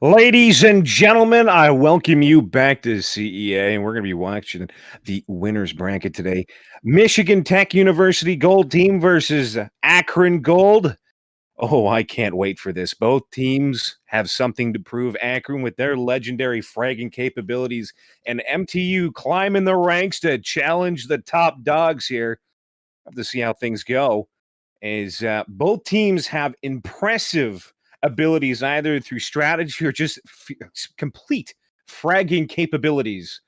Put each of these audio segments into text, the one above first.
Ladies and gentlemen, I welcome you back to CEA, and we're going to be watching the winners bracket today. Michigan Tech University Gold Team versus Akron Gold. Oh, I can't wait for this. Both teams have something to prove. Akron with their legendary fragging capabilities, and MTU climbing the ranks to challenge the top dogs here. Have to see how things go is both teams have impressive abilities either through strategy or just complete fragging capabilities.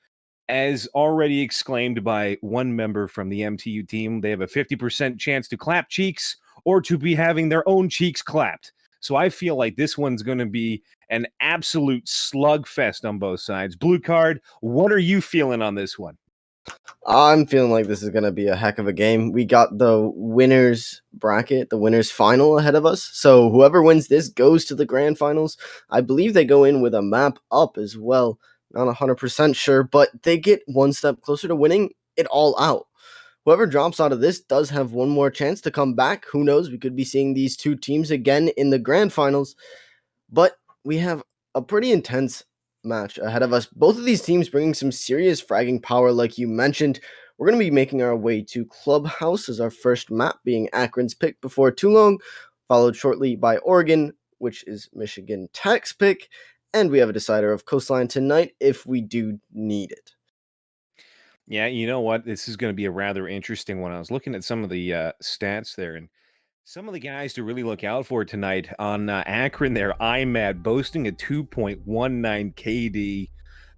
As already exclaimed by one member from the MTU team, they have a 50% chance to clap cheeks or to be having their own cheeks clapped. So I feel like this one's going to be an absolute slugfest on both sides. Blue card, what are you feeling on this one? I'm feeling like this is going to be a heck of a game. We got the winners bracket, the winners final ahead of us. So whoever wins this goes to the grand finals. I believe they go in with a map up as well. Not 100% sure, but they get one step closer to winning it all out. Whoever drops out of this does have one more chance to come back. Who knows? We could be seeing these two teams again in the grand finals. But we have a pretty intense match ahead of us. Both of these teams bringing some serious fragging power, like you mentioned. We're going to be making our way to Clubhouse as our first map, being Akron's pick before too long, followed shortly by Oregon, which is Michigan Tech's pick. And we have a decider of Coastline tonight if we do need it. Yeah, you know what? This is going to be a rather interesting one. I was looking at some of the stats there, and some of the guys to really look out for tonight on Akron there. IMAD boasting a 2.19 KD.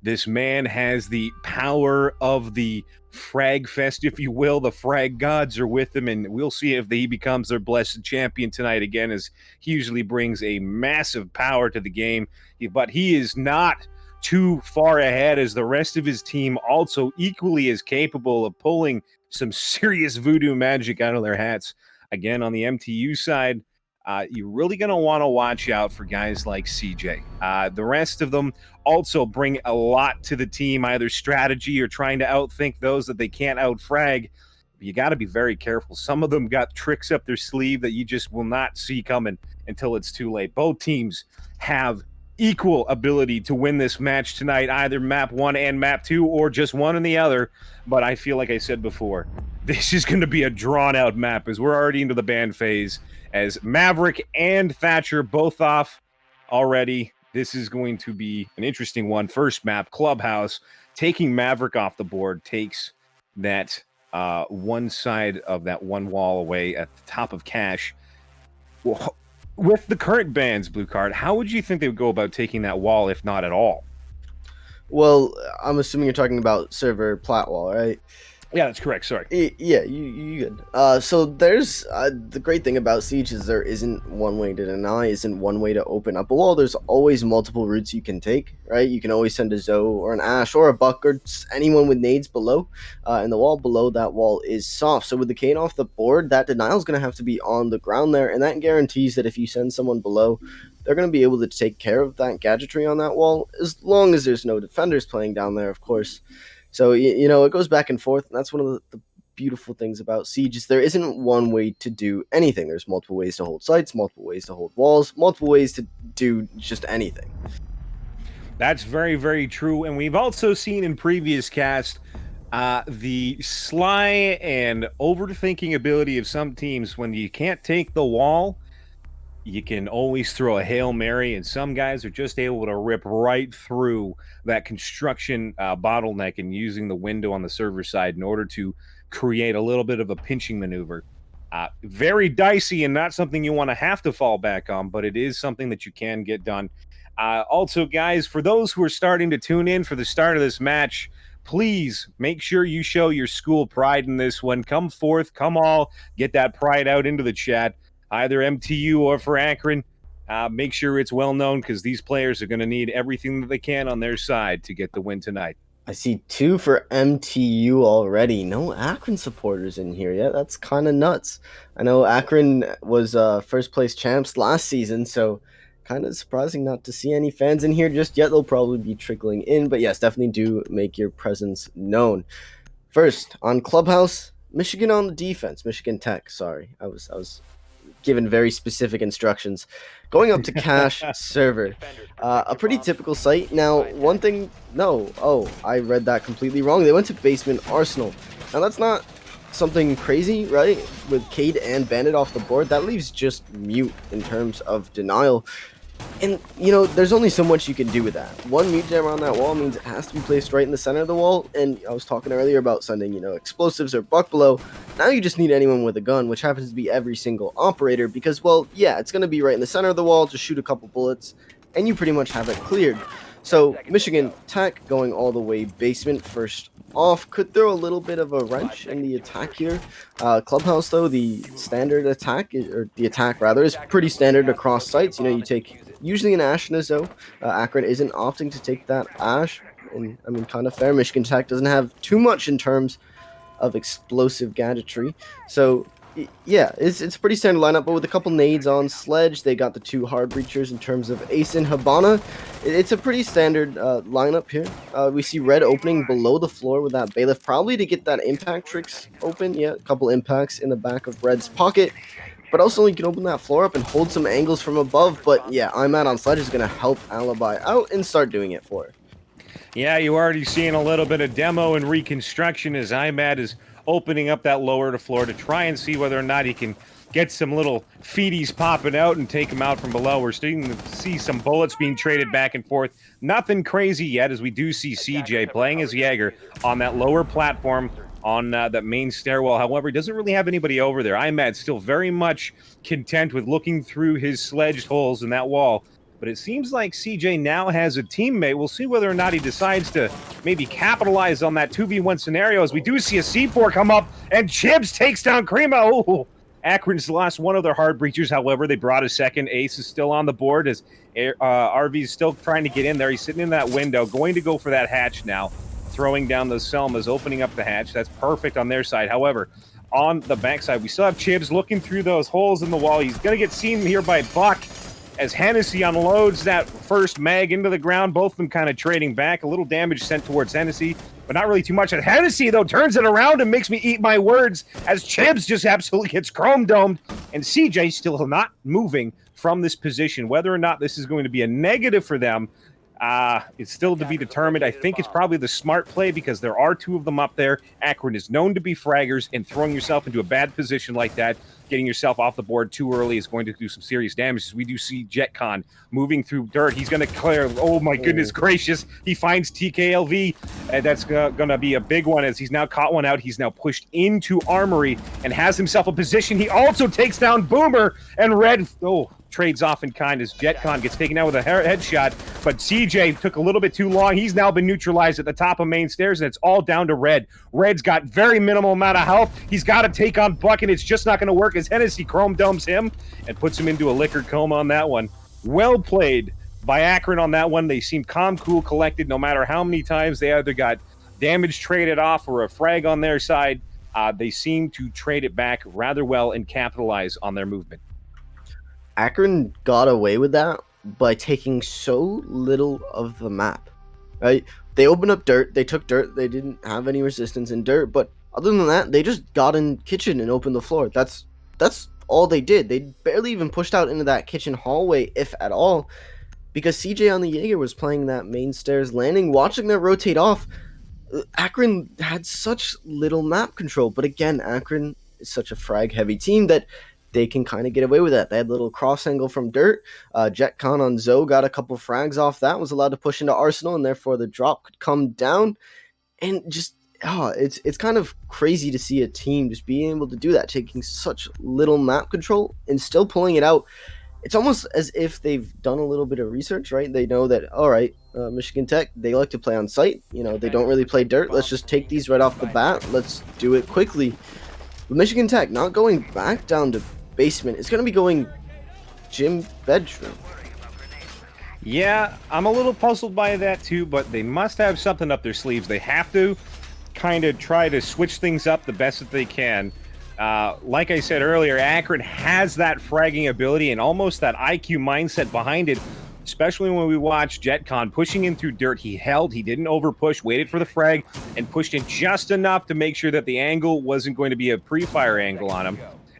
This man has the power of the frag fest, if you will. The frag gods are with him, and we'll see if he becomes their blessed champion tonight again, as he usually brings a massive power to the game. But he is not too far ahead, as the rest of his team also equally is capable of pulling some serious voodoo magic out of their hats. Again, on the MTU side, you're really going to want to watch out for guys like CJ. The rest of them also bring a lot to the team, either strategy or trying to outthink those that they can't outfrag. You got to be very careful. Some of them got tricks up their sleeve that you just will not see coming until it's too late. Both teams have equal ability to win this match tonight, either map 1 and map 2 or just one and the other. But I feel like I said before, this is going to be a drawn-out map as we're already into the band phase, as Maverick and Thatcher both off already. This is going to be an interesting one. First map, Clubhouse. Taking Maverick off the board takes that one side of that one wall away at the top of Cache. Well, with the current bans, Blue Card, how would you think they would go about taking that wall, if not at all? Well, I'm assuming you're talking about server Platwall, right? Yeah, that's correct. Sorry. Yeah, you good. So there's the great thing about Siege is there isn't one way to deny, isn't one way to open up a wall. There's always multiple routes you can take, right? You can always send a Zoe or an Ash or a Buck or anyone with nades below, and the wall below that wall is soft. So with the Kane off the board, that denial is going to have to be on the ground there, and that guarantees that if you send someone below, they're going to be able to take care of that gadgetry on that wall, as long as there's no defenders playing down there, of course. So, it goes back and forth, and that's one of the beautiful things about Siege is there isn't one way to do anything. There's multiple ways to hold sites, multiple ways to hold walls, multiple ways to do just anything. That's very, very true. And we've also seen in previous casts the sly and overthinking ability of some teams. When you can't take the wall, you can always throw a Hail Mary, and some guys are just able to rip right through that construction bottleneck and using the window on the server side in order to create a little bit of a pinching maneuver. Very dicey and not something you want to have to fall back on, but it is something that you can get done. Also, guys, for those who are starting to tune in for the start of this match, please make sure you show your school pride in this one. Come forth, come all, get that pride out into the chat. Either MTU or for Akron, make sure it's well known, because these players are going to need everything that they can on their side to get the win tonight. I see 2 for MTU already. No Akron supporters in here yet. That's kind of nuts. I know Akron was first place champs last season, so kind of surprising not to see any fans in here just yet. They'll probably be trickling in, but yes, definitely do make your presence known. First, on Clubhouse, Michigan on the defense. Michigan Tech, sorry. I was given very specific instructions. Going up to cache server, a pretty typical site. Now, one thing, no, oh, I read that completely wrong. They went to basement arsenal. Now that's not something crazy, right? With Cade and Bandit off the board, that leaves just mute in terms of denial. And, there's only so much you can do with that. One mute gem on that wall means it has to be placed right in the center of the wall. And I was talking earlier about sending, explosives or buck below. Now you just need anyone with a gun, which happens to be every single operator. Because, well, yeah, it's going to be right in the center of the wall. Just shoot a couple bullets, and you pretty much have it cleared. So Michigan Tech going all the way basement first off could throw a little bit of a wrench in the attack here. Clubhouse, though, the standard attack, or the attack rather, is pretty standard across sites. You take usually an Ash and a Zoe. Akron isn't opting to take that Ash, and I mean, kind of fair. Michigan Tech doesn't have too much in terms of explosive gadgetry, so yeah, it's a pretty standard lineup. But with a couple nades on Sledge, they got the two hard breachers in terms of Ace and Habana. It's a pretty standard lineup here. We see Red opening below the floor with that Bailiff, probably to get that impact tricks open. Yeah, a couple impacts in the back of Red's pocket. But also, you can open that floor up and hold some angles from above. But yeah, IMAD on Sledge is going to help Alibi out and start doing it for her. Yeah, you're already seeing a little bit of demo and reconstruction as IMAD is opening up that lower to floor to try and see whether or not he can get some little feeties popping out and take them out from below. We're starting to see some bullets being traded back and forth. Nothing crazy yet, as we do see CJ playing as Jaeger on that lower platform on that main stairwell. However, he doesn't really have anybody over there. IMAD's still very much content with looking through his sledged holes in that wall. But it seems like CJ now has a teammate. We'll see whether or not he decides to maybe capitalize on that 2v1 scenario, as we do see a C4 come up, and Chibs takes down Krima. Oh, Akron's lost one of their hard breachers. However, they brought a second. Ace is still on the board as RV is still trying to get in there. He's sitting in that window, going to go for that hatch now, throwing down those Selmas, opening up the hatch. That's perfect on their side. However, on the backside, we still have Chibs looking through those holes in the wall. He's going to get seen here by Buck, as Hennessy unloads that first mag into the ground. Both of them kind of trading back. A little damage sent towards Hennessy, but not really too much. And Hennessy, though, turns it around and makes me eat my words as Chibs just absolutely gets chrome-domed. And CJ still not moving from this position. Whether or not this is going to be a negative for them, it's still to be determined. I think it's probably the smart play because there are two of them up there. Akron is known to be fraggers, and throwing yourself into a bad position like that, getting yourself off the board too early, is going to do some serious damage. We do see JetCon moving through dirt. He's going to clear. Oh, my goodness gracious. He finds TKLV, and that's going to be a big one as he's now caught one out. He's now pushed into Armory and has himself a position. He also takes down Boomer, and Red, trades off in kind as JetCon gets taken out with a headshot, but CJ took a little bit too long. He's now been neutralized at the top of main stairs, and it's all down to Red. Red's got very minimal amount of health. He's got to take on Buck, and it's just not going to work as Hennessy chrome domes him and puts him into a liquor coma on that one. Well played by Akron on that one. They seem calm, cool, collected, no matter how many times they either got damage traded off or a frag on their side. They seem to trade it back rather well and capitalize on their movement. Akron got away with that by taking so little of the map, right? They opened up dirt, they took dirt, they didn't have any resistance in dirt, but other than that, they just got in kitchen and opened the floor. That's all they did. They barely even pushed out into that kitchen hallway, if at all, because CJ on the Jaeger was playing that main stairs landing, watching that rotate off. Akron had such little map control, but again, Akron is such a frag-heavy team that they can kind of get away with that. They had a little cross angle from dirt. JetCon on Zoe got a couple frags off that, was allowed to push into Arsenal, and therefore the drop could come down. And just, it's kind of crazy to see a team just being able to do that, taking such little map control and still pulling it out. It's almost as if they've done a little bit of research, right? They know that, all right, Michigan Tech, they like to play on site. They don't really play dirt. Let's just take these right off the bat. Let's do it quickly. But Michigan Tech not going back down to basement. It's going to be going gym bedroom. Yeah, I'm a little puzzled by that too, but they must have something up their sleeves. They have to kind of try to switch things up the best that they can. Like I said earlier, Akron has that fragging ability and almost that IQ mindset behind it, especially when we watch JetCon pushing in through dirt. He held, he didn't overpush, waited for the frag, and pushed in just enough to make sure that the angle wasn't going to be a pre-fire angle on him.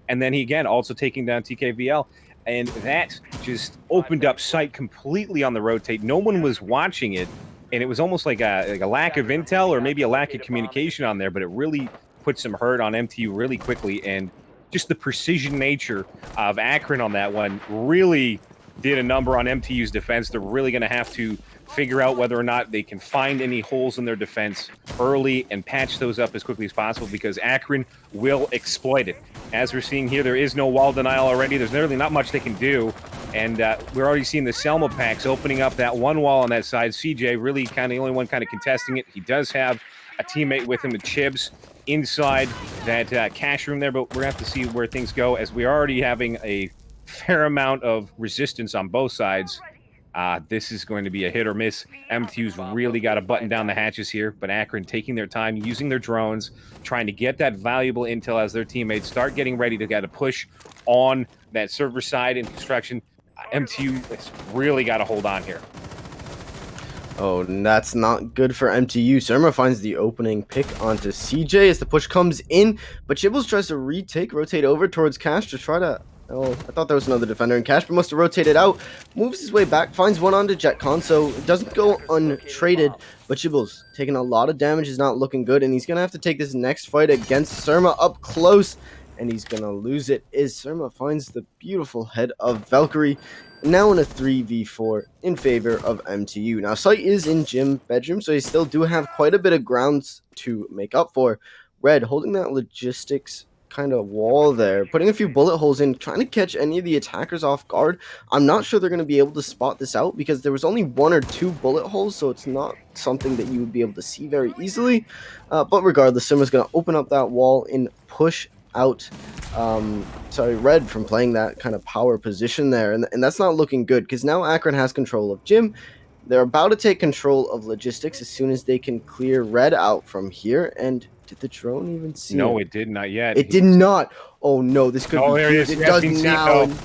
and then he again also taking down TKVL. And that just opened up sight completely on the rotate. No one was watching it, and it was almost like a lack of intel or maybe a lack of communication on there, but it really put some hurt on MTU really quickly. And just the precision nature of Akron on that one really did a number on MTU's defense. They're really going to have to figure out whether or not they can find any holes in their defense early and patch those up as quickly as possible, because Akron will exploit it. As we're seeing here, there is no wall denial already. There's literally not much they can do. And we're already seeing the Selma packs opening up that one wall on that side. CJ really kind of the only one kind of contesting it. He does have a teammate with him, the Chibs, inside that cash room there, but we're going to have to see where things go, as we're already having a fair amount of resistance on both sides. This is going to be a hit or miss. MTU's really got to button down the hatches here, but Akron taking their time, using their drones, trying to get that valuable intel as their teammates start getting ready to get a push on that server side in construction. MTU has really got to hold on here. Oh, and that's not good for MTU. Surma finds the opening pick onto CJ as the push comes in, but Chibbles tries to rotate over towards Cash to try to... Oh, I thought there was another defender in Cash, but must have rotated out. Moves his way back, finds one onto JetCon, so it doesn't go untraded. But Chibbles taking a lot of damage, is not looking good, and he's going to have to take this next fight against Surma up close, and he's going to lose it. As Surma finds the beautiful head of Valkyrie, now in a 3v4 in favor of MTU. Now, Sight is in gym bedroom, so they still do have quite a bit of grounds to make up for. Red holding that logistics kind of wall there, putting a few bullet holes in, trying to catch any of the attackers off guard. I'm not sure they're going to be able to spot this out because there was only 1 or 2 bullet holes, so it's not something that you would be able to see very easily. But regardless, Simmer's going to open up that wall and push out Red from playing that kind of power position there, and that's not looking good because now Akron has control of Gym. They're about to take control of logistics as soon as they can clear Red out from here. And did the drone even see No, him? it did not yet. It did not. Oh no, this could be there it huge. is. It It does has been seen, now. though.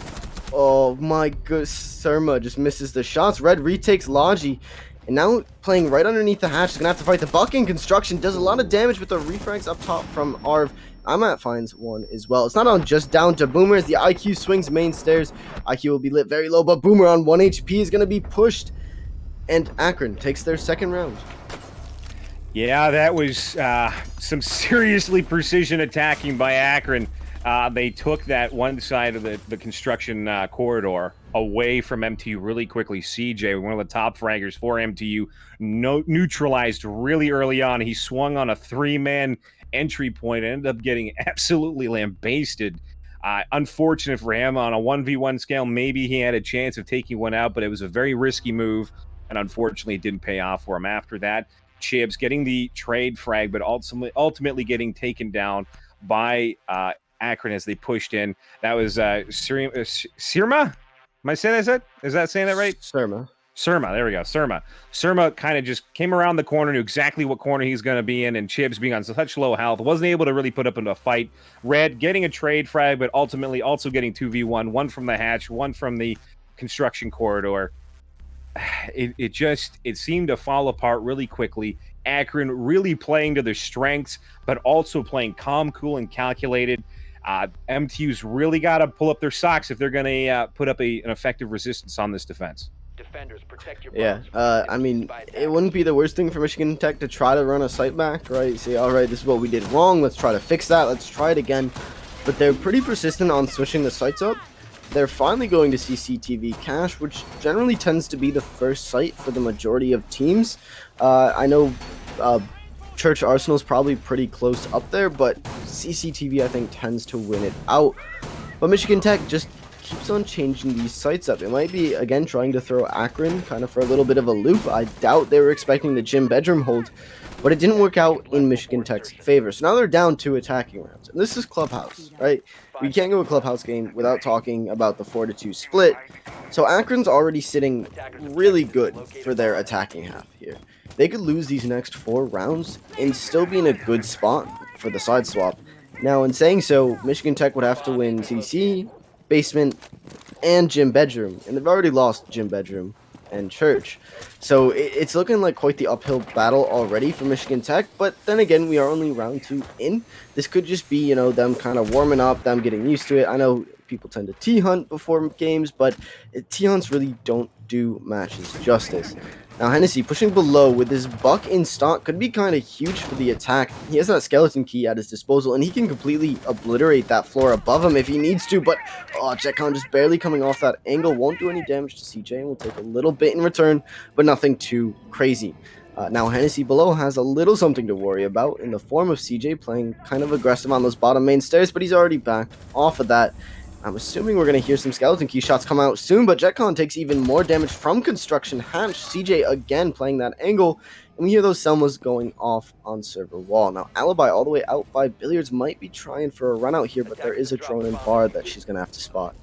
Oh my good, Surma just misses the shots. Red retakes Logi. And now playing right underneath the hatch. He's going to have to fight the Buck in construction. Does a lot of damage with the refrags up top from Arv. Amat finds one as well. It's not on just down to Boomer as the IQ swings main stairs. IQ will be lit very low, but Boomer on 1 HP is going to be pushed. And Akron takes their second round. Yeah, that was some seriously precision attacking by Akron. They took that one side of the construction corridor away from MTU really quickly. CJ, one of the top fraggers for MTU, neutralized really early on. He swung on a 3-man entry point and ended up getting absolutely lambasted. Unfortunate for him. On a 1v1 scale, maybe he had a chance of taking one out, but it was a very risky move, and unfortunately it didn't pay off for him after that. Chibs getting the trade frag, but ultimately getting taken down by Akron as they pushed in. That was Sirma? Am I saying that? Is that saying that right? Surma. There we go. Surma kind of just came around the corner, knew exactly what corner he's going to be in, and Chibs being on such low health, wasn't able to really put up into a fight. Red getting a trade frag, but ultimately also getting 2v1, one from the hatch, one from the construction corridor. It seemed to fall apart really quickly. Akron really playing to their strengths, but also playing calm, cool, and calculated. MTU's really got to pull up their socks if they're going to put up an effective resistance on this defense. Defenders, protect your I mean, it wouldn't be the worst thing for Michigan Tech to try to run a site back, right? Say, all right, this is what we did wrong. Let's try to fix that. Let's try it again. But they're pretty persistent on switching the sites up. They're finally going to CCTV Cache, which generally tends to be the first site for the majority of teams. I know Church Arsenal is probably pretty close up there, but CCTV, I think, tends to win it out. But Michigan Tech just keeps on changing these sites up. It might be, again, trying to throw Akron kind of for a little bit of a loop. I doubt they were expecting the gym bedroom hold, but it didn't work out in Michigan Tech's favor. So now they're down 2 attacking rounds. And this is Clubhouse, right? We can't go a Clubhouse game without talking about the 4-2 split. So Akron's already sitting really good for their attacking half here. They could lose these next 4 rounds and still be in a good spot for the side swap. Now, in saying so, Michigan Tech would have to win CC, basement, and gym bedroom. And they've already lost gym bedroom and Church. So it's looking like quite the uphill battle already for Michigan Tech. But then again, we are only round 2 in. This could just be, them kind of warming up, them getting used to it. I know people tend to T-hunt before games, but T-hunts really don't do matches justice. Now, Hennessy pushing below with his buck in stock could be kind of huge for the attack. He has that skeleton key at his disposal, and he can completely obliterate that floor above him if he needs to, but Jetcon just barely coming off that angle. Won't do any damage to CJ, and will take a little bit in return, but nothing too crazy. Now, Hennessy below has a little something to worry about in the form of CJ playing kind of aggressive on those bottom main stairs, but he's already back off of that. I'm assuming we're going to hear some skeleton key shots come out soon, but Jetcon takes even more damage from construction hatch. CJ again playing that angle, and we hear those Selmas going off on server wall. Now, Alibi all the way out by Billiards might be trying for a run out here, but there is a drone and bar that she's going to have to spot.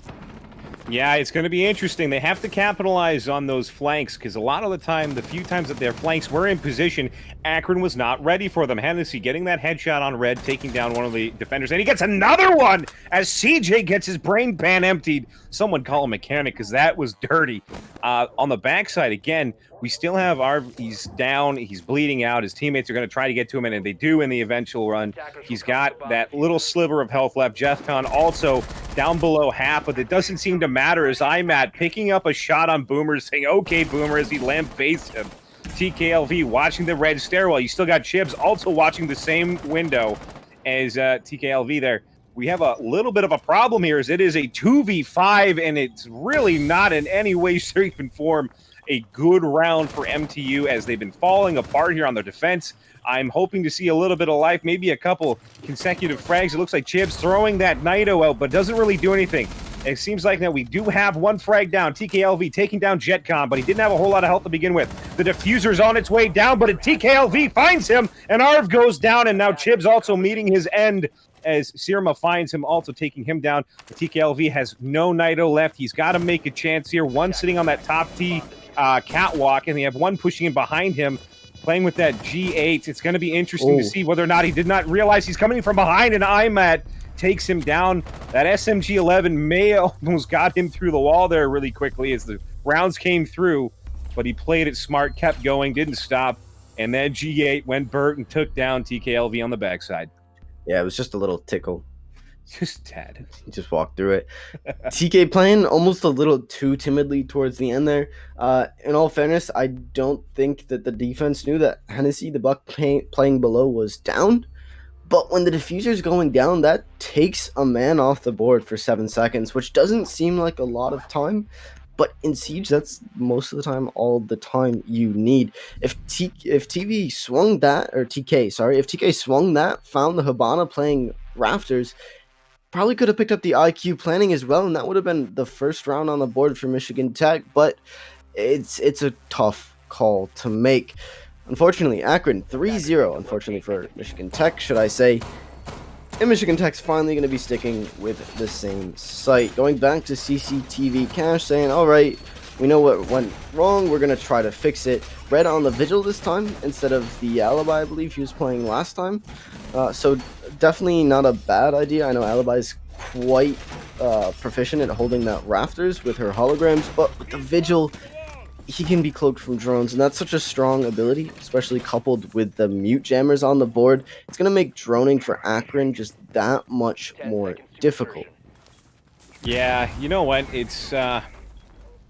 Yeah, it's going to be interesting. They have to capitalize on those flanks because a lot of the time, the few times that their flanks were in position, Akron was not ready for them. Hennessy getting that headshot on Red, taking down one of the defenders, and he gets another one as CJ gets his brain pan emptied. Someone call a mechanic because that was dirty. On the backside, again, we still have he's down, he's bleeding out. His teammates are going to try to get to him, and they do in the eventual run. He's got that little sliver of health left. Jeffcon also down below half, but it doesn't seem to matter as IMAT picking up a shot on Boomer, saying, okay, Boomer, as he lambasts him. TKLV watching the red stairwell. You still got Chibs also watching the same window as TKLV there. We have a little bit of a problem here as it is a 2v5, and it's really not in any way, shape, and form a good round for MTU as they've been falling apart here on their defense. I'm hoping to see a little bit of life, maybe a couple consecutive frags. It looks like Chibs throwing that Nido out, but doesn't really do anything. It seems like now we do have one frag down. TKLV taking down Jetcon, but he didn't have a whole lot of health to begin with. The diffuser's on its way down, but TKLV finds him, and Arv goes down, and now Chibs also meeting his end as Sirma finds him, also taking him down. TKLV has no Nido left. He's got to make a chance here. One sitting on that top T catwalk, and they have one pushing in behind him, playing with that G8. It's going to be interesting to see whether or not he did not realize he's coming from behind, and IMAT takes him down. That SMG-11 may almost got him through the wall there really quickly as the rounds came through, but he played it smart, kept going, didn't stop, and then G8 went Burt and took down TKLV on the backside. Yeah, it was just a little tickle. Just tad. He just walked through it. TK playing almost a little too timidly towards the end there. In all fairness, I don't think that the defense knew that Hennessy, the buck playing below, was down. But when the diffuser's going down, that takes a man off the board for 7 seconds, which doesn't seem like a lot of time. But in Siege, that's most of the time, all the time you need. If TK swung that, found the Hibana playing Rafters, probably could have picked up the IQ planning as well, and that would have been the first round on the board for Michigan Tech. But it's a tough call to make. Unfortunately, Akron 3-0, unfortunately for Michigan Tech, should I say. And Michigan Tech's finally going to be sticking with the same site. Going back to CCTV Cash, saying, all right, we know what went wrong. We're going to try to fix it. Red on the Vigil this time instead of the Alibi, I believe he was playing last time. So definitely not a bad idea. I know Alibi's quite proficient at holding that Rafters with her holograms, but with the Vigil, he can be cloaked from drones, and that's such a strong ability, especially coupled with the mute jammers on the board. It's going to make droning for Akron just that much more difficult. Yeah, you know what? It's going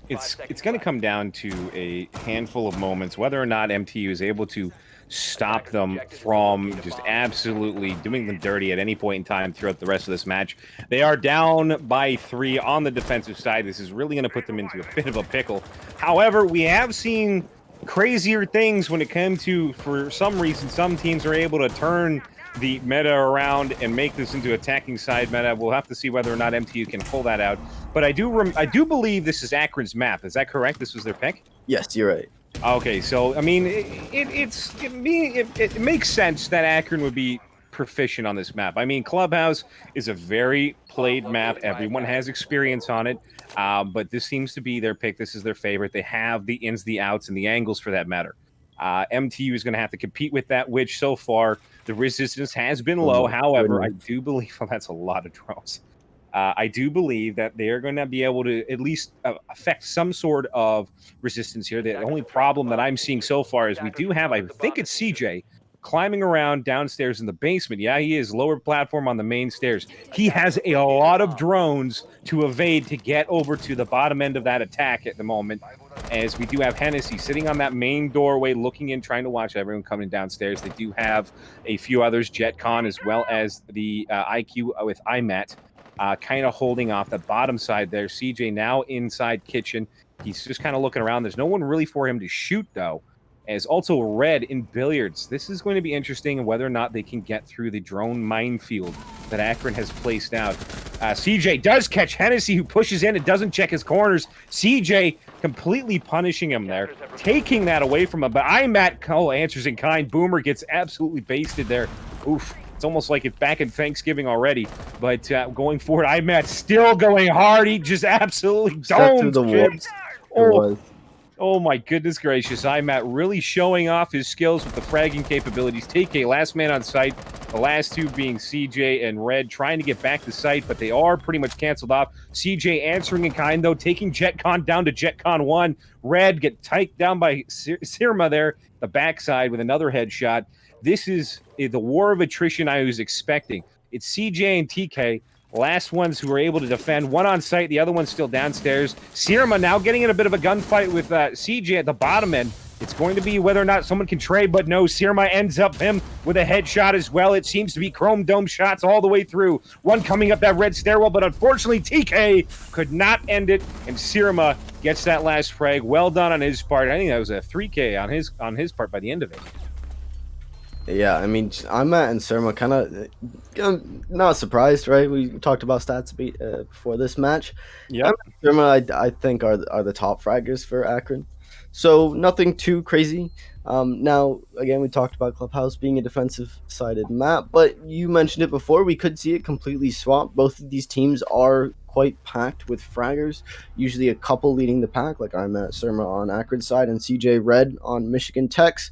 to come down to a handful of moments, whether or not MTU is able to stop them from just absolutely doing them dirty at any point in time throughout the rest of this match. They are down by 3 on the defensive side. This is really going to put them into a bit of a pickle. However, we have seen crazier things when it comes to, for some reason, some teams are able to turn the meta around and make this into attacking side meta. We'll have to see whether or not MTU can pull that out. But I do believe this is Akron's map. Is that correct? This was their pick? Yes, you're right. Okay, so I mean, it makes sense that Akron would be proficient on this map. I mean, Clubhouse is a very played map. Everyone has experience on it, but this seems to be their pick. This is their favorite. They have the ins, the outs, and the angles for that matter. MTU is going to have to compete with that, which so far the resistance has been low. However, I do believe that's a lot of drones. I do believe that they're going to be able to at least affect some sort of resistance here. The only problem that I'm seeing so far is we do have, I think it's CJ, climbing around downstairs in the basement. Yeah, he is lower platform on the main stairs. He has a lot of drones to evade to get over to the bottom end of that attack at the moment. As we do have Hennessy sitting on that main doorway, looking in, trying to watch everyone coming downstairs. They do have a few others, JetCon, as well as the IQ with IMAT, kind of holding off the bottom side there. CJ now inside kitchen. He's just kind of looking around. There's no one really for him to shoot, though. As also Red in billiards. This is going to be interesting whether or not they can get through the drone minefield that Akron has placed out. CJ does catch Hennessy, who pushes in and doesn't check his corners. CJ completely punishing him there, taking that away from him. But IMAT answers in kind. Boomer gets absolutely basted there. Oof. It's almost like it's back in Thanksgiving already. But going forward, IMAT still going hard. He just absolutely domes Gibbs. Oh my goodness gracious. IMAT really showing off his skills with the fragging capabilities. TK, last man on site. The last two being CJ and Red, trying to get back to site, but they are pretty much canceled off. CJ answering in kind, though, taking JetCon down to JetCon 1. Red get tiked down by Sirma there, the backside with another headshot. This is the war of attrition I was expecting. It's CJ and TK. Last ones who were able to defend. One on site, the other one's still downstairs. Sirma now getting in a bit of a gunfight with CJ at the bottom end. It's going to be whether or not someone can trade, but no, Sirma ends up him with a headshot as well. It seems to be chrome dome shots all the way through. One coming up that red stairwell, but unfortunately TK could not end it, and Sirma gets that last frag. Well done on his part. I think that was a 3K on his part by the end of it. Yeah, I mean, IMAT and Surma kind of not surprised, right? We talked about stats before this match. Yeah, Surma, I think are the top fraggers for Akron, so nothing too crazy. Now, again, we talked about Clubhouse being a defensive-sided map, but you mentioned it before. We could see it completely swapped. Both of these teams are quite packed with fraggers. Usually, a couple leading the pack, like IMAT, Surma on Akron's side, and CJ Red on Michigan Tech's.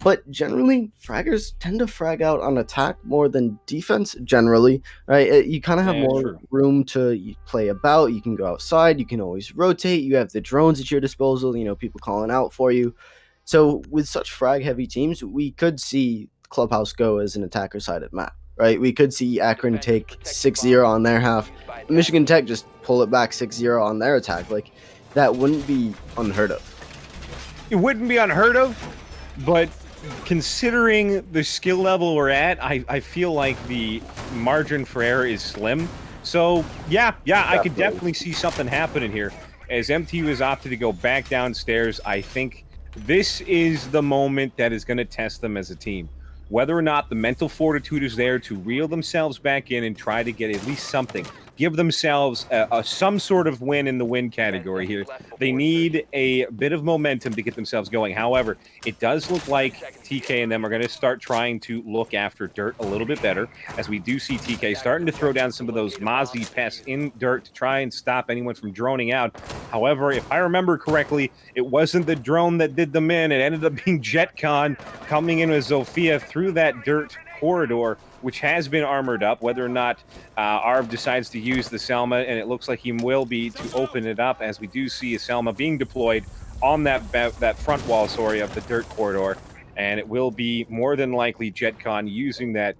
But generally, fraggers tend to frag out on attack more than defense, generally, right? You kind of have more room to play about. You can go outside. You can always rotate. You have the drones at your disposal, people calling out for you. So with such frag-heavy teams, we could see Clubhouse go as an attacker-sided map, right? We could see Akron take 6-0 on their half. Michigan Tech just pull it back 6-0 on their attack. Like, that wouldn't be unheard of. It wouldn't be unheard of, but considering the skill level we're at, I feel like the margin for error is slim. So, yeah, I could definitely see something happening here. As MTU has opted to go back downstairs, I think this is the moment that is going to test them as a team. Whether or not the mental fortitude is there to reel themselves back in and try to get at least something. Give themselves some sort of win in the win category here. They need a bit of momentum to get themselves going. However, it does look like TK and them are going to start trying to look after dirt a little bit better, as we do see TK starting to throw down some of those Mozzie pests in dirt to try and stop anyone from droning out. However, if I remember correctly, it wasn't the drone that did them in. It ended up being JetCon coming in with Zofia through that dirt corridor, which has been armored up. Whether or not Arv decides to use the Selma, and it looks like he will be, to open it up, as we do see a Selma being deployed on that front wall, of the dirt corridor, and it will be more than likely JetCon using that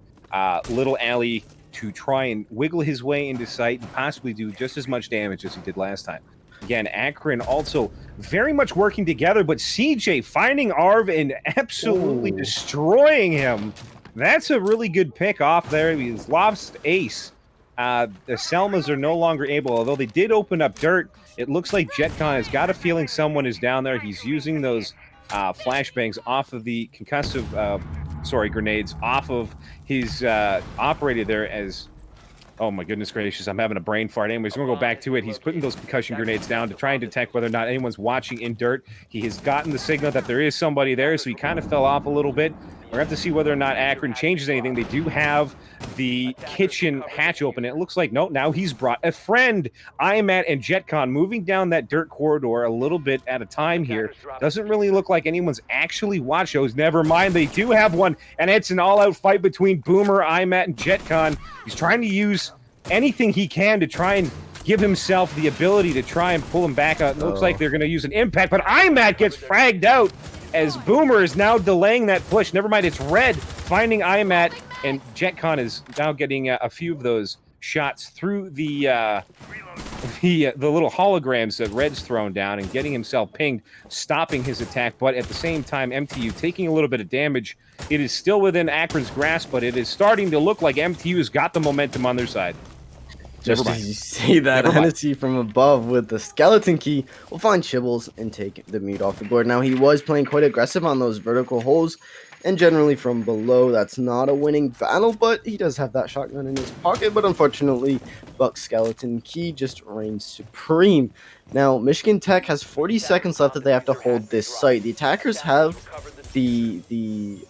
little alley to try and wiggle his way into sight and possibly do just as much damage as he did last time. Again, Akron also very much working together, but CJ finding Arv and absolutely destroying him. That's a really good pick off there. He's lost ace. The Selmas are no longer able, although they did open up dirt. It looks like JetCon has got a feeling someone is down there. He's using those flashbangs off of the concussive, grenades off of his operator there as... Oh my goodness gracious, I'm having a brain fart. Anyways, we're going to go back to it. He's putting those concussion grenades down to try and detect whether or not anyone's watching in dirt. He has gotten the signal that there is somebody there, so he kind of fell off a little bit. We're going to have to see whether or not Akron changes anything. They do have the kitchen hatch open. It looks like, no, now he's brought a friend. IMAT and JetCon moving down that dirt corridor a little bit at a time here. Doesn't really look like anyone's actually watched those. Never mind, they do have one, and it's an all-out fight between Boomer, IMAT, and JetCon. He's trying to use anything he can to try and give himself the ability to try and pull him back out. It looks like they're going to use an impact, but IMAT gets fragged out as Boomer is now delaying that push. Never mind, it's Red finding IMAT, and JetCon is now getting a few of those shots through the little holograms that Red's thrown down and getting himself pinged, stopping his attack, but at the same time, MTU taking a little bit of damage. It is still within Akron's grasp, but it is starting to look like MTU has got the momentum on their side. Just as you see that, Hennessy from above with the skeleton key will find Chibbles and take the mute off the board. Now, he was playing quite aggressive on those vertical holes, and generally from below, that's not a winning battle, but he does have that shotgun in his pocket. But unfortunately, Buck's skeleton key just reigns supreme. Now, Michigan Tech has 40 seconds left that they have to hold this site. The attackers have the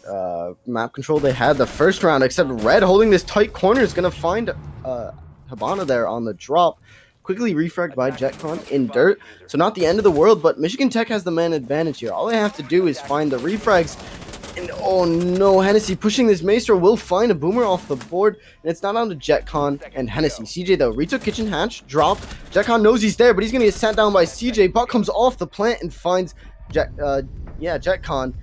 map control they had the first round, except Red holding this tight corner is going to find Habana there on the drop. Quickly refragged by JetCon in dirt. So not the end of the world, but Michigan Tech has the man advantage here. All they have to do is find the refrags. And oh no, Hennessy pushing this Maestro will find a Boomer off the board. And it's not on to JetCon and Hennessy. CJ though, retook kitchen hatch, dropped. JetCon knows he's there, but he's going to get sent down by CJ. Buck comes off the plant and finds JetCon.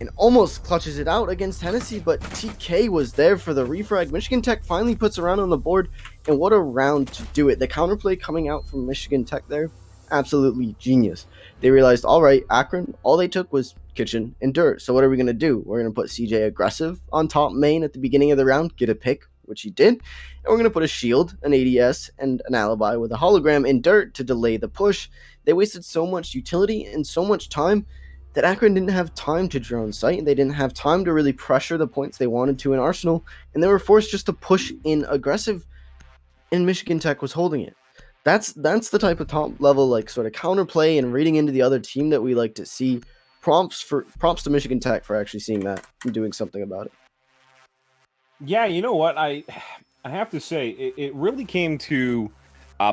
And almost clutches it out against Hennessy, but TK was there for the refrag. Michigan Tech finally puts a round on the board, and what a round to do it. The counterplay coming out from Michigan Tech there, absolutely genius. They realized, all right, Akron, all they took was kitchen and dirt. So what are we going to do? We're going to put CJ aggressive on top main at the beginning of the round, get a pick, which he did. And we're going to put a shield, an ADS, and an alibi with a hologram in dirt to delay the push. They wasted so much utility and so much time that Akron didn't have time to drone sight. They didn't have time to really pressure the points they wanted to in Arsenal, and they were forced just to push in aggressive, and Michigan Tech was holding it. That's the type of top level like sort of counterplay and reading into the other team that we like to see. Props to Michigan Tech for actually seeing that and doing something about it. Yeah, you know what? I have to say it really came to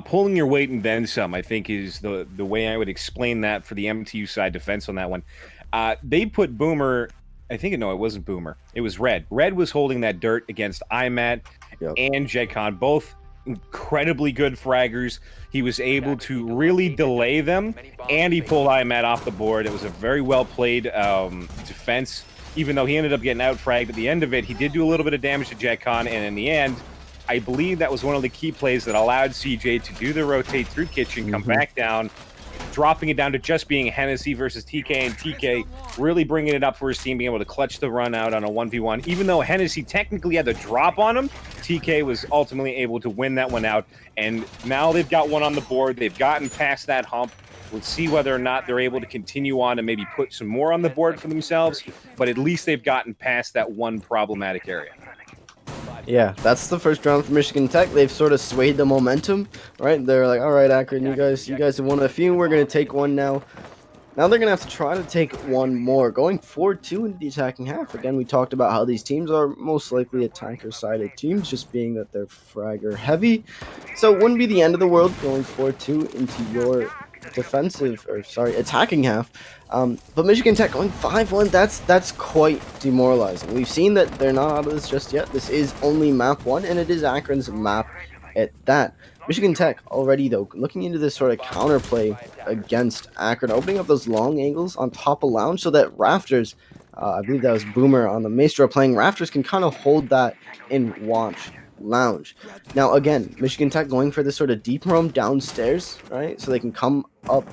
pulling your weight and then some, I think, is the way I would explain that for the MTU side defense on that one. They put Boomer, it wasn't Boomer. It was Red. Red was holding that dirt against IMAT and JetCon, both incredibly good fraggers. He was able to really delay them, and he pulled IMAT off the board. It was a very well-played defense. Even though he ended up getting out-fragged at the end of it, he did do a little bit of damage to JetCon, and in the end, I believe that was one of the key plays that allowed CJ to do the rotate through kitchen, come back down, dropping it down to just being Hennessy versus TK, and TK really bringing it up for his team, being able to clutch the run out on a 1v1. Even though Hennessy technically had the drop on him, TK was ultimately able to win that one out, and now they've got one on the board. They've gotten past that hump. We'll see whether or not they're able to continue on and maybe put some more on the board for themselves, but at least they've gotten past that one problematic area. Yeah, that's the first round for Michigan Tech. They've sort of swayed the momentum, right? They're like, all right, Akron, you guys have won a few. We're going to take one now. Now they're going to have to try to take one more. Going 4-2 into the attacking half. Again, we talked about how these teams are most likely attacker-sided teams, just being that they're fragger heavy. So it wouldn't be the end of the world going 4-2 into your attacking half. But Michigan Tech going 5-1, that's quite demoralizing. We've seen that they're not out of this just yet. This is only map 1, and it is Akron's map at that. Michigan Tech already, though, looking into this sort of counterplay against Akron, opening up those long angles on top of Lounge so that Rafters, I believe that was Boomer on the Maestro playing, Rafters can kind of hold that and watch Lounge. Now, again, Michigan Tech going for this sort of deep roam downstairs, right? So they can come up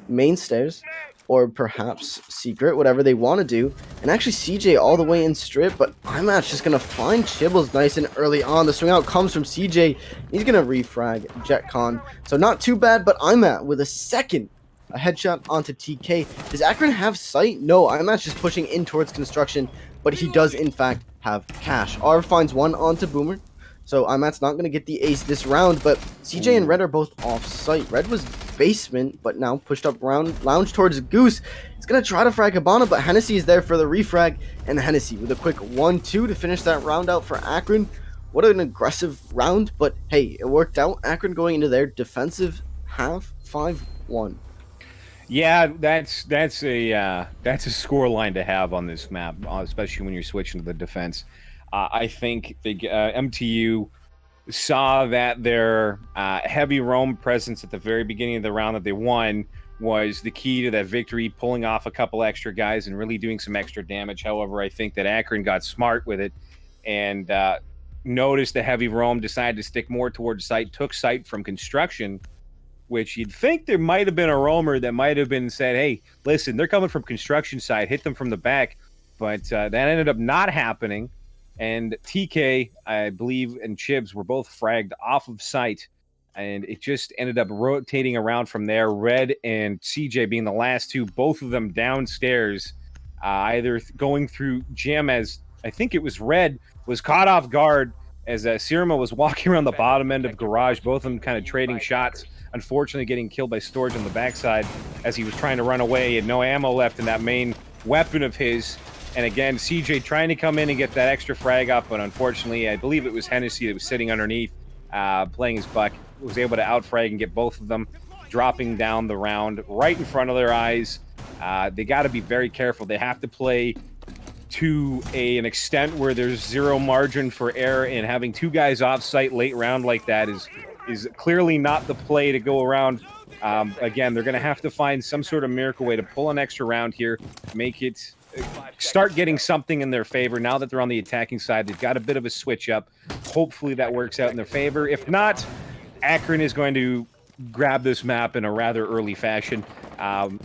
main stairs or perhaps secret, whatever they want to do. And actually CJ all the way in strip, but IMAT's just going to find Chibbles nice and early on. The swing out comes from CJ. He's going to refrag JetCon. So not too bad, but IMAT with a headshot onto TK. Does Akron have sight? No, IMAT's just pushing in towards construction, but he does in fact have cash. R finds one onto Boomer. So IMAT's not going to get the ace this round, but CJ and Red are both off-site. Red was basement, but now pushed up Lounge towards Goose. It's going to try to frag Habana, but Hennessy is there for the refrag, and Hennessy with a quick 1-2 to finish that round out for Akron. What an aggressive round, but hey, it worked out. Akron going into their defensive half, 5-1. Yeah, that's a score line to have on this map, especially when you're switching to the defense. I think MTU saw that their heavy roam presence at the very beginning of the round that they won was the key to that victory, pulling off a couple extra guys and really doing some extra damage. However, I think that Akron got smart with it and noticed the heavy roam, decided to stick more towards site, took site from construction, which you'd think there might have been a roamer that might have been said, hey, listen, they're coming from construction side, hit them from the back. But that ended up not happening. And TK, I believe, and Chibs were both fragged off of site. And it just ended up rotating around from there. Red and CJ being the last two, both of them downstairs, either going through Jim as I think it was Red was caught off guard as Sirma was walking around the bottom end of garage, both of them kind of trading shots. Unfortunately, getting killed by Storage on the backside as he was trying to run away. He had no ammo left in that main weapon of his. And again, CJ trying to come in and get that extra frag up, but unfortunately, I believe it was Hennessy that was sitting underneath, playing his buck, was able to outfrag and get both of them, dropping down the round right in front of their eyes. They got to be very careful. They have to play to an extent where there's zero margin for error, and having two guys off site late round like that is clearly not the play to go around. Again, they're going to have to find some sort of miracle way to pull an extra round here, make it start getting something in their favor. Now that they're on the attacking side, they've got a bit of a switch up. Hopefully that works out in their favor. If not, Akron is going to grab this map in a rather early fashion.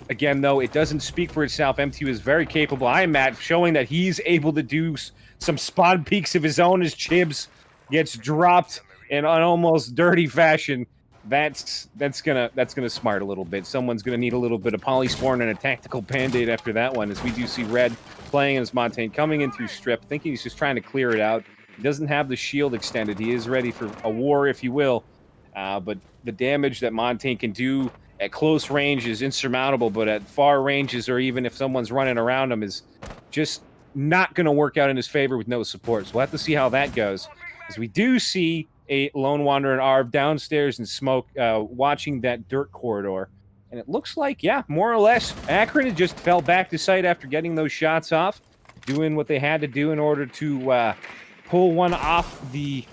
Again, though, it doesn't speak for itself. MTU is very capable. I'm Matt, showing that he's able to do some spawn peaks of his own as Chibs gets dropped in an almost dirty fashion. That's gonna smart a little bit. Someone's gonna need a little bit of polyspawn and a tactical band-aid after that one, as we do see Red playing as Montaigne coming in through strip, thinking he's just trying to clear it out. He doesn't have the shield extended. He is ready for a war, if you will. But the damage that Montaigne can do at close range is insurmountable, but at far ranges, or even if someone's running around him, is just not going to work out in his favor with no support. So we'll have to see how that goes. As we do see a Lone Wanderer and Arv downstairs in smoke, watching that dirt corridor. And it looks like, yeah, more or less, Akron just fell back to site after getting those shots off, doing what they had to do in order to pull one off the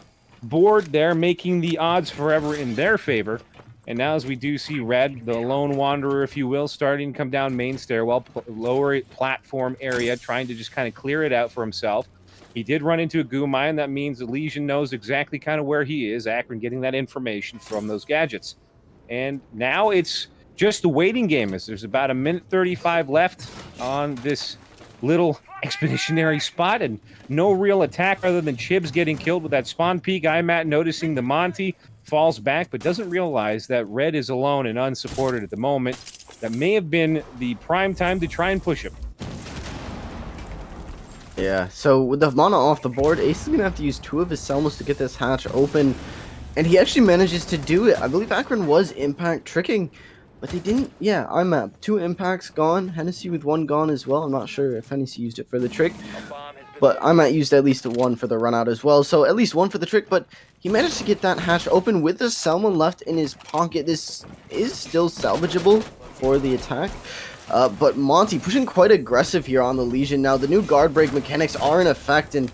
board there, making the odds forever in their favor. And now as we do see Red, the Lone Wanderer, if you will, starting to come down main stairwell, lower platform area, trying to just kind of clear it out for himself. He did run into a goo mine. That means the Legion knows exactly kind of where he is. Akron getting that information from those gadgets. And now it's just a waiting game, as there's about a minute 35 left on this little expeditionary spot, and no real attack other than Chibs getting killed with that spawn peak. Matt noticing the Monty falls back, but doesn't realize that Red is alone and unsupported at the moment. That may have been the prime time to try and push him. Yeah, so with the mana off the board, Ace is going to have to use two of his Selmas to get this hatch open. And he actually manages to do it. I believe Akron was impact tricking, but they didn't. Yeah, IMAP. 2 impacts gone. Hennessy with 1 gone as well. I'm not sure if Hennessy used it for the trick, but IMAP used at least 1 for the run out as well. So at least 1 for the trick, but he managed to get that hatch open with the Selma left in his pocket. This is still salvageable for the attack. But Monty pushing quite aggressive here on the Legion. Now, the new guard break mechanics are in effect, and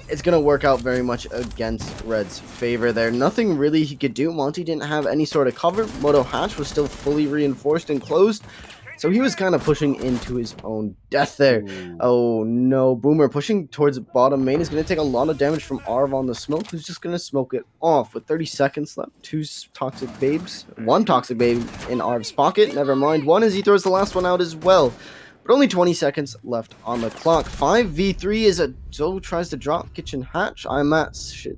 it's going to work out very much against Red's favor there. Nothing really he could do. Monty didn't have any sort of cover. Moto Hatch was still fully reinforced and closed, so he was kind of pushing into his own death there. Ooh. Oh no, Boomer pushing towards bottom main is going to take a lot of damage from Arv on the smoke, who's just going to smoke it off with 30 seconds left. 2 toxic babes, 1 toxic babe in Arv's pocket. Never mind, 1 as he throws the last one out as well. But only 20 seconds left on the clock. 5v3 as a Zoe tries to drop kitchen hatch. IMAT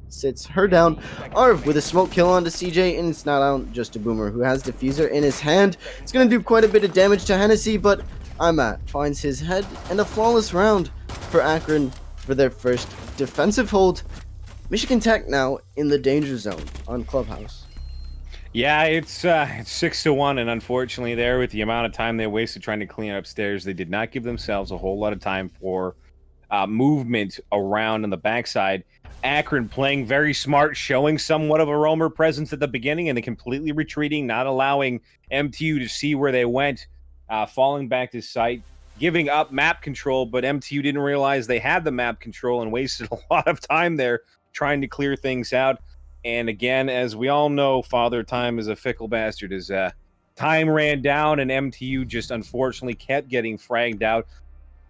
sits her down. Arv with a smoke kill onto CJ, and it's not down just to Boomer, who has diffuser in his hand. It's going to do quite a bit of damage to Hennessy, but IMAT finds his head, and a flawless round for Akron for their first defensive hold. Michigan Tech now in the danger zone on Clubhouse. Yeah, it's 6-1, and unfortunately there, with the amount of time they wasted trying to clean upstairs, they did not give themselves a whole lot of time for movement around on the backside. Akron playing very smart, showing somewhat of a roamer presence at the beginning, and then completely retreating, not allowing MTU to see where they went, falling back to site, giving up map control, but MTU didn't realize they had the map control and wasted a lot of time there trying to clear things out. And again, as we all know, Father Time is a fickle bastard. As time ran down and MTU just unfortunately kept getting fragged out.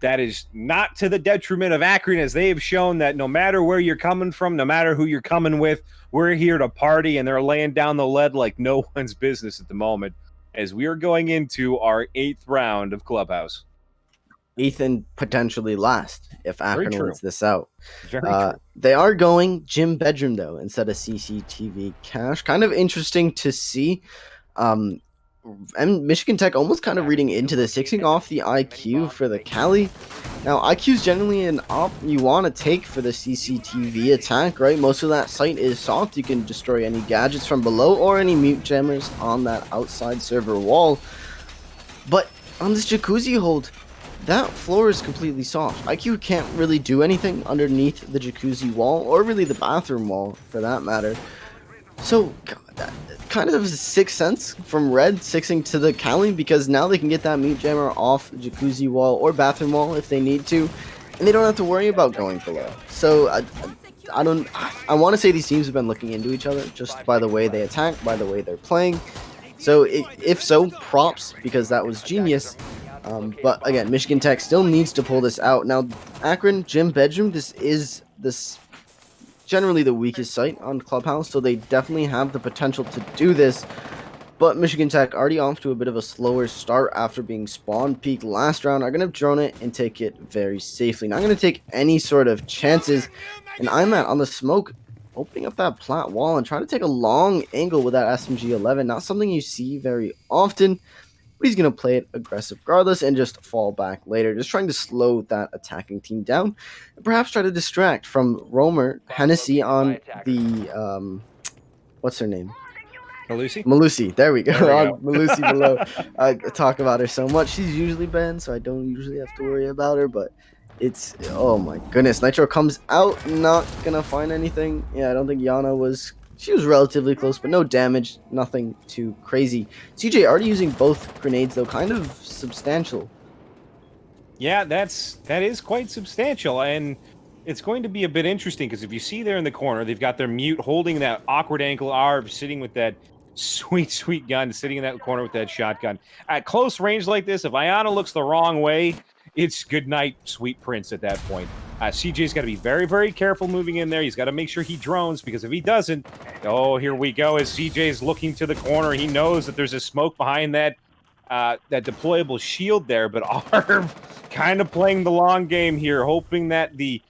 That is not to the detriment of Akron, as they have shown that no matter where you're coming from, no matter who you're coming with, we're here to party, and they're laying down the lead like no one's business at the moment as we are going into our 8th round of Clubhouse. Ethan potentially last if Very Akron true. wins this out. Very true. They are going gym bedroom though instead of CCTV cash. Kind of interesting to see. Um, and Michigan Tech almost kind of reading into this, fixing off the IQ for the Cali. Now, IQ is generally an op you want to take for the CCTV attack, right? Most of that site is soft. You can destroy any gadgets from below or any mute jammers on that outside server wall. But on this jacuzzi hold, that floor is completely soft. IQ can't really do anything underneath the jacuzzi wall, or really the bathroom wall for that matter. So, that kind of 6 cents from Red sixing to the Cali, because now they can get that mute jammer off the jacuzzi wall or bathroom wall if they need to, and they don't have to worry about going below. So, I want to say these teams have been looking into each other just by the way they attack, by the way they're playing. So, if so, props, because that was genius. But again, Michigan Tech still needs to pull this out. Now, Akron, gym bedroom, this is generally the weakest site on Clubhouse, so they definitely have the potential to do this. But Michigan Tech, already off to a bit of a slower start after being spawn peaked last round, are going to drone it and take it very safely. Not going to take any sort of chances. And I'm on the smoke, opening up that plat wall and trying to take a long angle with that SMG-11. Not something you see very often. But he's going to play it aggressive regardless and just fall back later, just trying to slow that attacking team down and perhaps try to distract from Romer Hennessy on the, what's her name? Malusi? Malusi, there we go. There we On Malusi below. I talk about her so much. She's usually banned, so I don't usually have to worry about her, but it's, oh my goodness. Nitro comes out, not going to find anything. Yeah, I don't think Yana she was relatively close, but no damage, nothing too crazy. CJ already using both grenades, though, kind of substantial. Yeah, that is quite substantial, and it's going to be a bit interesting because if you see there in the corner, they've got their mute holding that awkward ankle arb, sitting with that sweet gun, sitting in that corner with that shotgun. At close range like this, if Ayana looks the wrong way, it's good night, sweet prince at that point. CJ's got to be very, very careful moving in there. He's got to make sure he drones, because if he doesn't, oh, here we go. As CJ's looking to the corner, he knows that there's a smoke behind that deployable shield there, but Arv kind of playing the long game here, hoping that the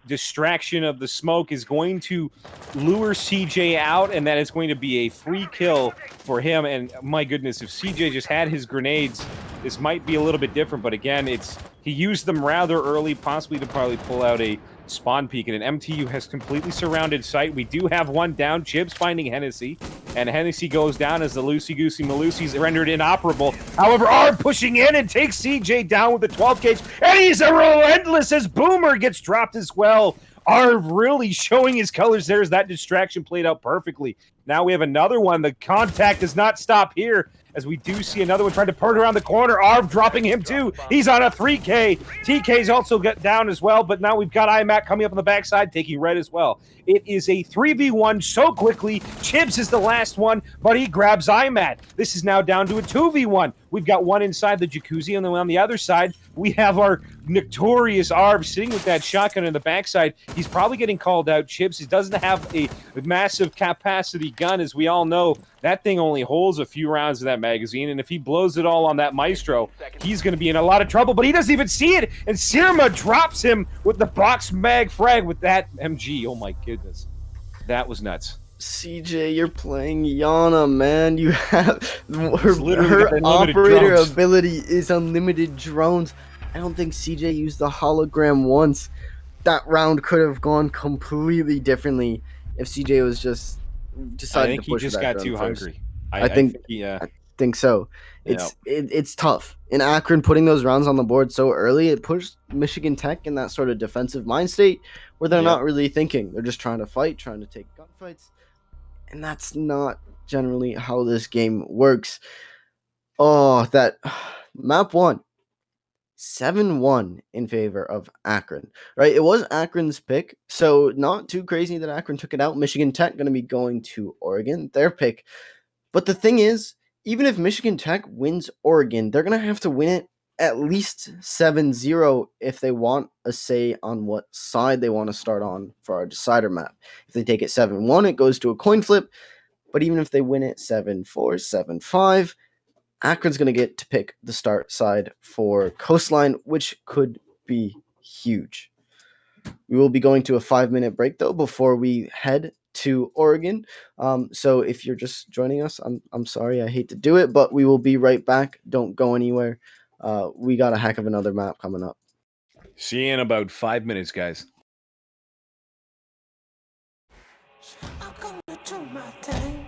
distraction of the smoke is going to lure CJ out, and that it's going to be a free kill for him. And my goodness, if CJ just had his grenades, this might be a little bit different. But again, he used them rather early, possibly to probably pull out a spawn peak, and an MTU has completely surrounded site. We do have one down. Chips finding Hennessy, and Hennessy goes down as the loosey-goosey Malusi's rendered inoperable. However, Arb pushing in and takes CJ down with the 12 gauge, and he's a relentless as Boomer gets dropped as well. Arv really showing his colors there as that distraction played out perfectly. Now we have another one. The contact does not stop here, as we do see another one trying to purge around the corner. Arv dropping him too. He's on a 3K. TK's also got down as well, but now we've got IMAC coming up on the backside, taking red as well. It is a 3v1 so quickly. Chibs is the last one, but he grabs IMAC. This is now down to a 2v1. We've got one inside the jacuzzi, and then on the other side, we have our notorious Arv sitting with that shotgun in the backside. He's probably getting called out. Chips, he doesn't have a massive capacity gun, as we all know. That thing only holds a few rounds of that magazine, and if he blows it all on that Maestro, he's going to be in a lot of trouble, but he doesn't even see it, and Sirma drops him with the box mag frag with that MG. Oh my goodness. That was nuts. CJ, you're playing Yana, man. You have her operator drones. ability is unlimited drones. I don't think CJ used the hologram once. That round could have gone completely differently if CJ was just decided to push. I think he just got too hungry. I think so. It's tough. In Akron, putting those rounds on the board so early, it pushed Michigan Tech in that sort of defensive mind state where they're not really thinking. They're just trying to fight, trying to take gunfights. And that's not generally how this game works. Oh, that map 1. 7-1 in favor of Akron, right? It was Akron's pick, so not too crazy that Akron took it out. Michigan Tech going to be going to Oregon, their pick. But the thing is, even if Michigan Tech wins Oregon, they're going to have to win it at least 7-0 if they want a say on what side they want to start on for our decider map. If they take it 7-1, it goes to a coin flip. But even if they win it 7-4, 7-5, Akron's going to get to pick the start side for Coastline, which could be huge. We will be going to a 5-minute break, though, before we head to Oregon. So if you're just joining us, I'm sorry. I hate to do it, but we will be right back. Don't go anywhere. We got a heck of another map coming up. See you in about 5 minutes, guys. I'm gonna do my thing.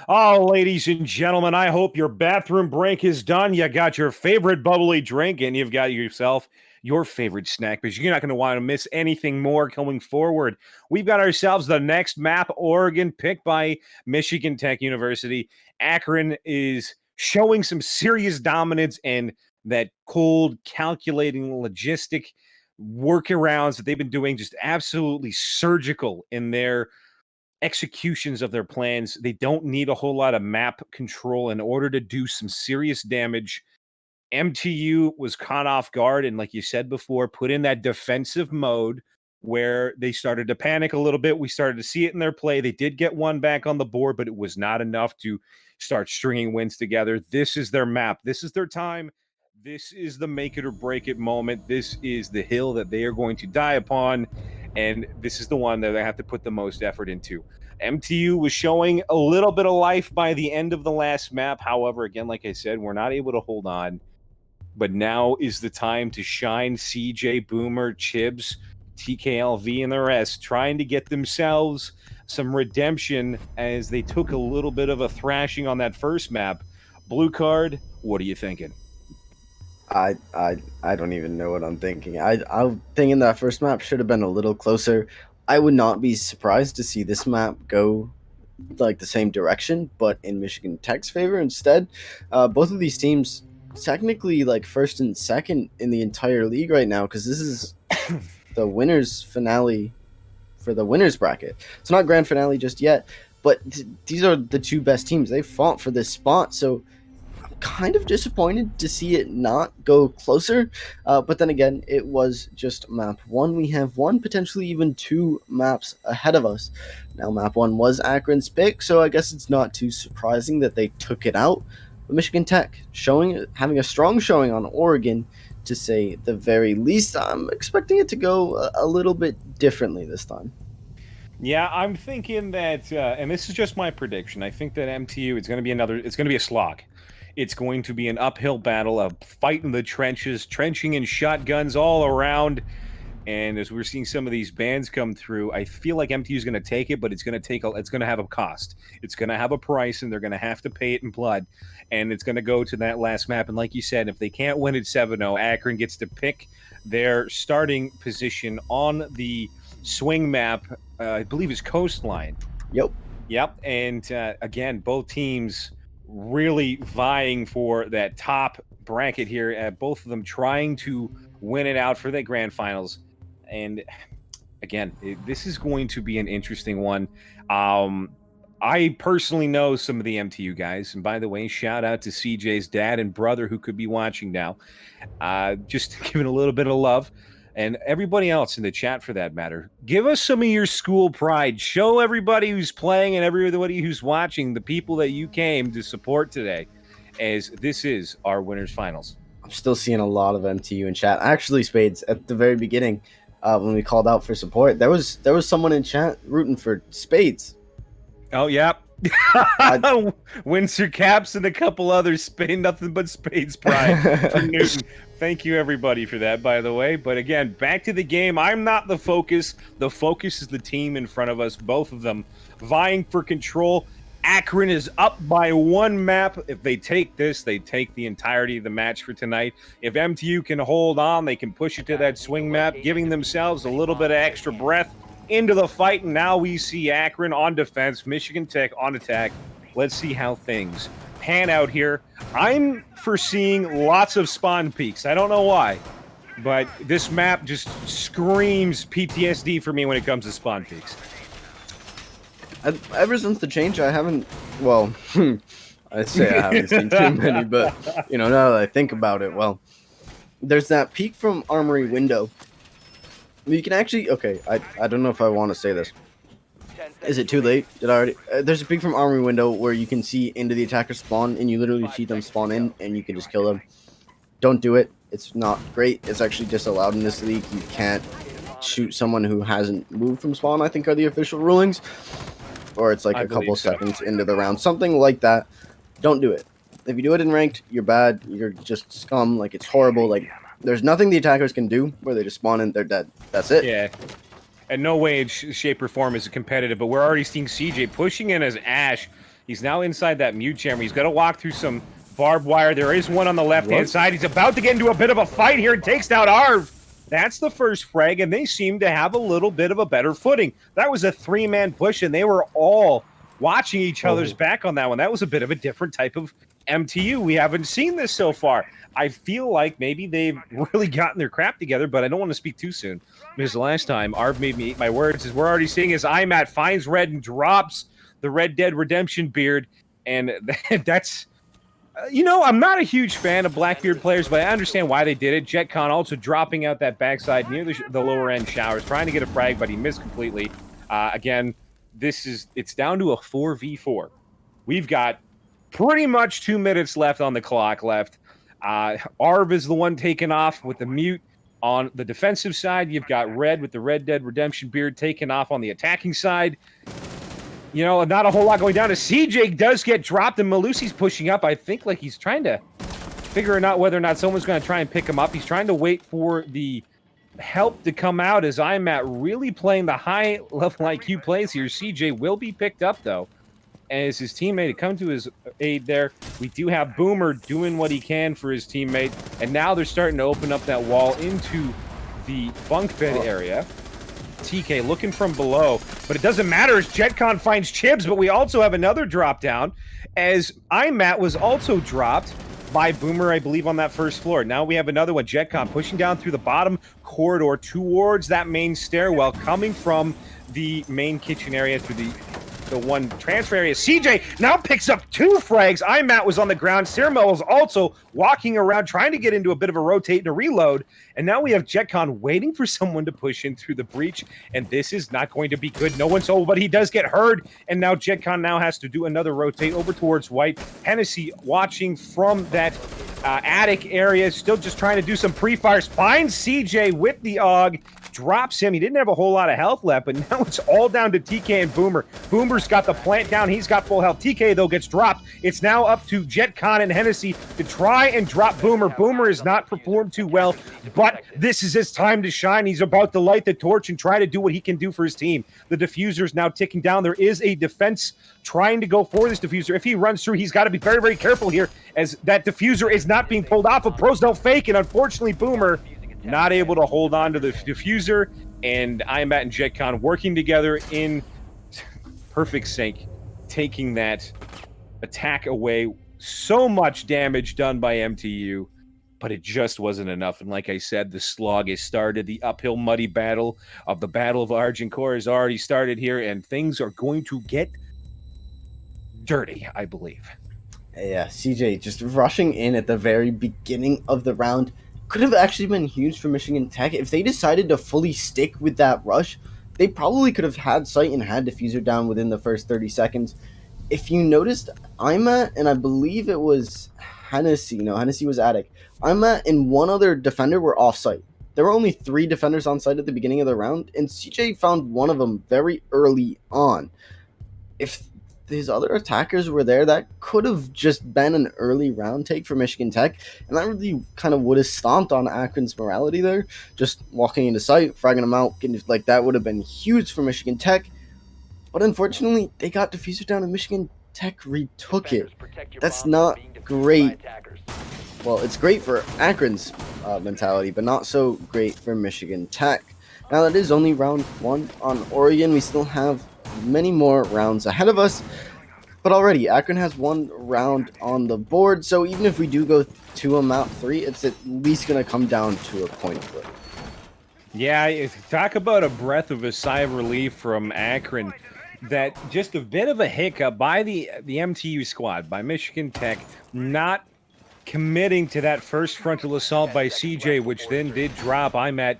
Oh, ladies and gentlemen, I hope your bathroom break is done. You got your favorite bubbly drink, and you've got yourself your favorite snack, because you're not going to want to miss anything more coming forward. We've got ourselves the next map, Oregon, picked by Michigan Tech University. Akron is showing some serious dominance and that cold, calculating, logistic workarounds that they've been doing, just absolutely surgical in their executions of their plans. They don't need a whole lot of map control in order to do some serious damage. MTU was caught off guard and, like you said before, put in that defensive mode where they started to panic a little bit. We started to see it in their play. They did get one back on the board, but it was not enough to start stringing wins together. This is their map. This is their time. This is the make it or break it moment. This is the hill that they are going to die upon. And this is the one that they have to put the most effort into. MTU was showing a little bit of life by the end of the last map. However, again, like I said, we're not able to hold on. But now is the time to shine. CJ, Boomer, Chibs, TKLV, and the rest trying to get themselves some redemption as they took a little bit of a thrashing on that first map. Blue card, what are you thinking? I don't even know what I'm thinking. I'm thinking that first map should have been a little closer. I would not be surprised to see this map go like the same direction, but in Michigan Tech's favor instead. Both of these teams technically like first and second in the entire league right now, because this is the winners finale for the winners bracket. It's not grand finale just yet, but these are the two best teams. They fought for this spot, so kind of disappointed to see it not go closer, but then again, it was just map one. We have one, potentially even two maps ahead of us. Now, map one was Akron's pick, so I guess it's not too surprising that they took it out. But Michigan Tech having a strong showing on Oregon, to say the very least. I'm expecting it to go a little bit differently this time. Yeah, I'm thinking that, and this is just my prediction. I think that MTU it's going to be a slog. It's going to be an uphill battle, a fight in the trenches, trenching and shotguns all around. And as we're seeing some of these bans come through, I feel like MTU is going to take it, but it's going to have a cost. It's going to have a price, and they're going to have to pay it in blood. And it's going to go to that last map. And like you said, if they can't win at 7-0, Akron gets to pick their starting position on the swing map. I believe is Coastline. Yep. And again, both teams really vying for that top bracket here. Both of them trying to win it out for the grand finals. And again, this is going to be an interesting one. I personally know some of the MTU guys. And by the way, shout out to CJ's dad and brother who could be watching now. Just giving a little bit of love. And everybody else in the chat for that matter. Give us some of your school pride. Show everybody who's playing and everybody who's watching the people that you came to support today, as this is our winners finals. I'm still seeing a lot of MTU in chat. Actually, Spades, at the very beginning, when we called out for support, there was someone in chat rooting for Spades. Oh, yeah. Windsor Caps and a couple others. Nothing but Spades pride for Newton. Thank you, everybody, for that, by the way. But again, back to the game. I'm not the focus. The focus is the team in front of us, both of them vying for control. Akron is up by one map. If they take this, they take the entirety of the match for tonight. If MTU can hold on, they can push it to that swing map, giving themselves a little bit of extra breath into the fight. And now we see Akron on defense, Michigan Tech on attack. Let's see how things pan out here. I'm foreseeing lots of spawn peaks. I don't know why, but this map just screams PTSD for me when it comes to spawn peaks. Ever since the change, I haven't. Well, I'd say I haven't seen too many, but now that I think about it, well, there's that peek from Armory window. You can actually. Okay, I don't know if I want to say this. Is it too late? Did I already? There's a peek from Armory window where you can see into the attacker spawn, and you literally see them spawn in, and you can just kill them. Don't do it. It's not great. It's actually disallowed in this league. You can't shoot someone who hasn't moved from spawn, I think are the official rulings. Or it's like a couple seconds into the round. Something like that. Don't do it. If you do it in ranked, you're bad. You're just scum. Like, it's horrible. Like, there's nothing the attackers can do where they just spawn in, they're dead. That's it. Yeah. And no way, shape, or form is competitive, but we're already seeing CJ pushing in as Ash, He's now inside that mute chamber. He's got to walk through some barbed wire. There is one on the left-hand side. He's about to get into a bit of a fight here and takes down Arv. That's the first frag, and they seem to have a little bit of a better footing. That was a 3-man push, and they were all watching each other's back on that one. That was a bit of a different type of MTU. We haven't seen this so far. I feel like maybe they've really gotten their crap together, but I don't want to speak too soon. Because the last time, Arv made me eat my words, is we're already seeing as IMAT finds Red and drops the Red Dead Redemption beard, and that's... I'm not a huge fan of Blackbeard players, but I understand why they did it. JetCon also dropping out that backside near the lower end showers, trying to get a frag, but he missed completely. Again, it's down to a 4v4. We've got pretty much 2 minutes left on the clock left. Arv is the one taken off with the mute. On the defensive side, you've got Red with the Red Dead Redemption beard taken off on the attacking side. Not a whole lot going down. CJ does get dropped, and Malusi's pushing up. I think like he's trying to figure out whether or not someone's going to try and pick him up. He's trying to wait for the help to come out as IMAT really playing the high-level IQ plays here. CJ will be picked up, though, as his teammate to come to his aid there. We do have Boomer doing what he can for his teammate, and now they're starting to open up that wall into the bunk bed area. TK looking from below, but it doesn't matter as JetCon finds Chibs, but we also have another drop down as IMAT was also dropped by Boomer, I believe, on that first floor. Now we have another one, JetCon pushing down through the bottom corridor towards that main stairwell coming from the main kitchen area through the one transfer area. CJ now picks up 2 frags. IMAT was on the ground. Sirma was also walking around trying to get into a bit of a rotate and a reload. And now we have JetCon waiting for someone to push in through the breach. And this is not going to be good. No one's over, but he does get heard. And now JetCon now has to do another rotate over towards White. Hennessy watching from that attic area, still just trying to do some pre-fires. Finds CJ with the AUG. Drops him. He didn't have a whole lot of health left, but now it's all down to TK and Boomer. Boomer's got the plant down. He's got full health. TK, though, gets dropped. It's now up to JetCon and Hennessy to try and drop Boomer. Boomer has not performed too well, but this is his time to shine. He's about to light the torch and try to do what he can do for his team. The diffuser is now ticking down. There is a defense trying to go for this diffuser. If he runs through, he's got to be very, very careful here as that diffuser is not being pulled off of Pros don't fake, and unfortunately, Boomer not able to hold on to the diffuser, and IMAT and JetCon working together in perfect sync, taking that attack away. So much damage done by MTU, but it just wasn't enough. And like I said, the slog has started. The uphill muddy battle of the Battle of Argentcore has already started here, and things are going to get dirty, I believe. Yeah, CJ just rushing in at the very beginning of the round could have actually been huge for Michigan Tech. If they decided to fully stick with that rush, they probably could have had sight and had diffuser down within the first 30 seconds. If you noticed, IMAT, and I believe it was Hennessy, no, Hennessy was attic. IMAT and one other defender were off site. There were only 3 defenders on site at the beginning of the round, and CJ found one of them very early on. If these other attackers were there, that could have just been an early round take for Michigan Tech, and that really kind of would have stomped on Akron's morality there. Just walking into sight, fragging them out, getting like that would have been huge for Michigan Tech. But unfortunately, they got diffuser down and Michigan Tech retook it. That's not great. Well, it's great for Akron's mentality, but not so great for Michigan Tech. Now that is only round 1 on Oregon. We still have many more rounds ahead of us, but already Akron has 1 round on the board, so even if we do go to a map 3, it's at least going to come down to a point flip. Yeah, talk about a breath of a sigh of relief from Akron. That just a bit of a hiccup by the MTU squad, by Michigan Tech, not committing to that first frontal assault by CJ, which then did drop IMAT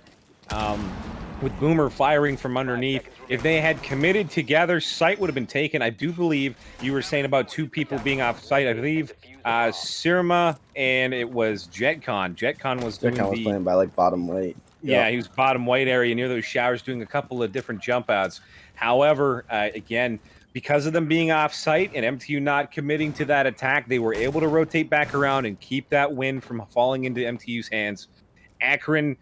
with Boomer firing from underneath. If they had committed together, sight would have been taken. I do believe you were saying about 2 people being off site. I believe Sirma and it was JetCon. JetCon was doing was playing by like bottom right. Yeah, he was bottom white area near those showers doing a couple of different jump outs. However, again, because of them being off site and MTU not committing to that attack, they were able to rotate back around and keep that win from falling into MTU's hands. Akron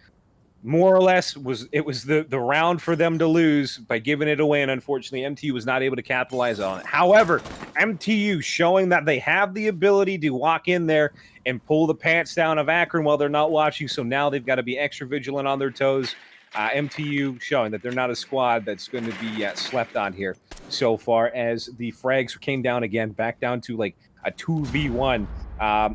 more or less was the round for them to lose by giving it away, and unfortunately MTU was not able to capitalize on it. However, MTU showing that they have the ability to walk in there and pull the pants down of Akron while they're not watching, so now they've got to be extra vigilant on their toes. MTU showing that they're not a squad that's going to be slept on here so far, as the frags came down again, back down to like a 2v1.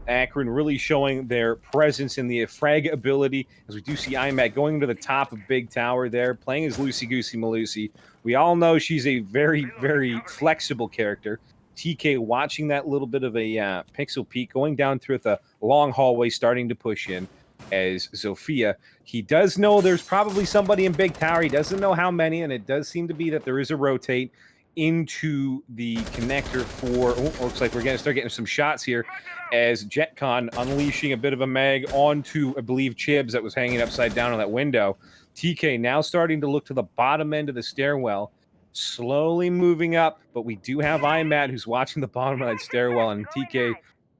Akron really showing their presence in the frag ability, as we do see IMAT going to the top of Big Tower there, playing as Lucy Goosey Malusi. We all know she's a very, very flexible character. TK watching that little bit of a pixel peek, going down through the long hallway, starting to push in as Zofia. He does know there's probably somebody in Big Tower. He doesn't know how many, and it does seem to be that there is a rotate into the connector for, looks like we're going to start getting some shots here as JetCon unleashing a bit of a mag onto, I believe, Chibs that was hanging upside down on that window. TK now starting to look to the bottom end of the stairwell, slowly moving up, but we do have IMAT who's watching the bottom of that stairwell, and TK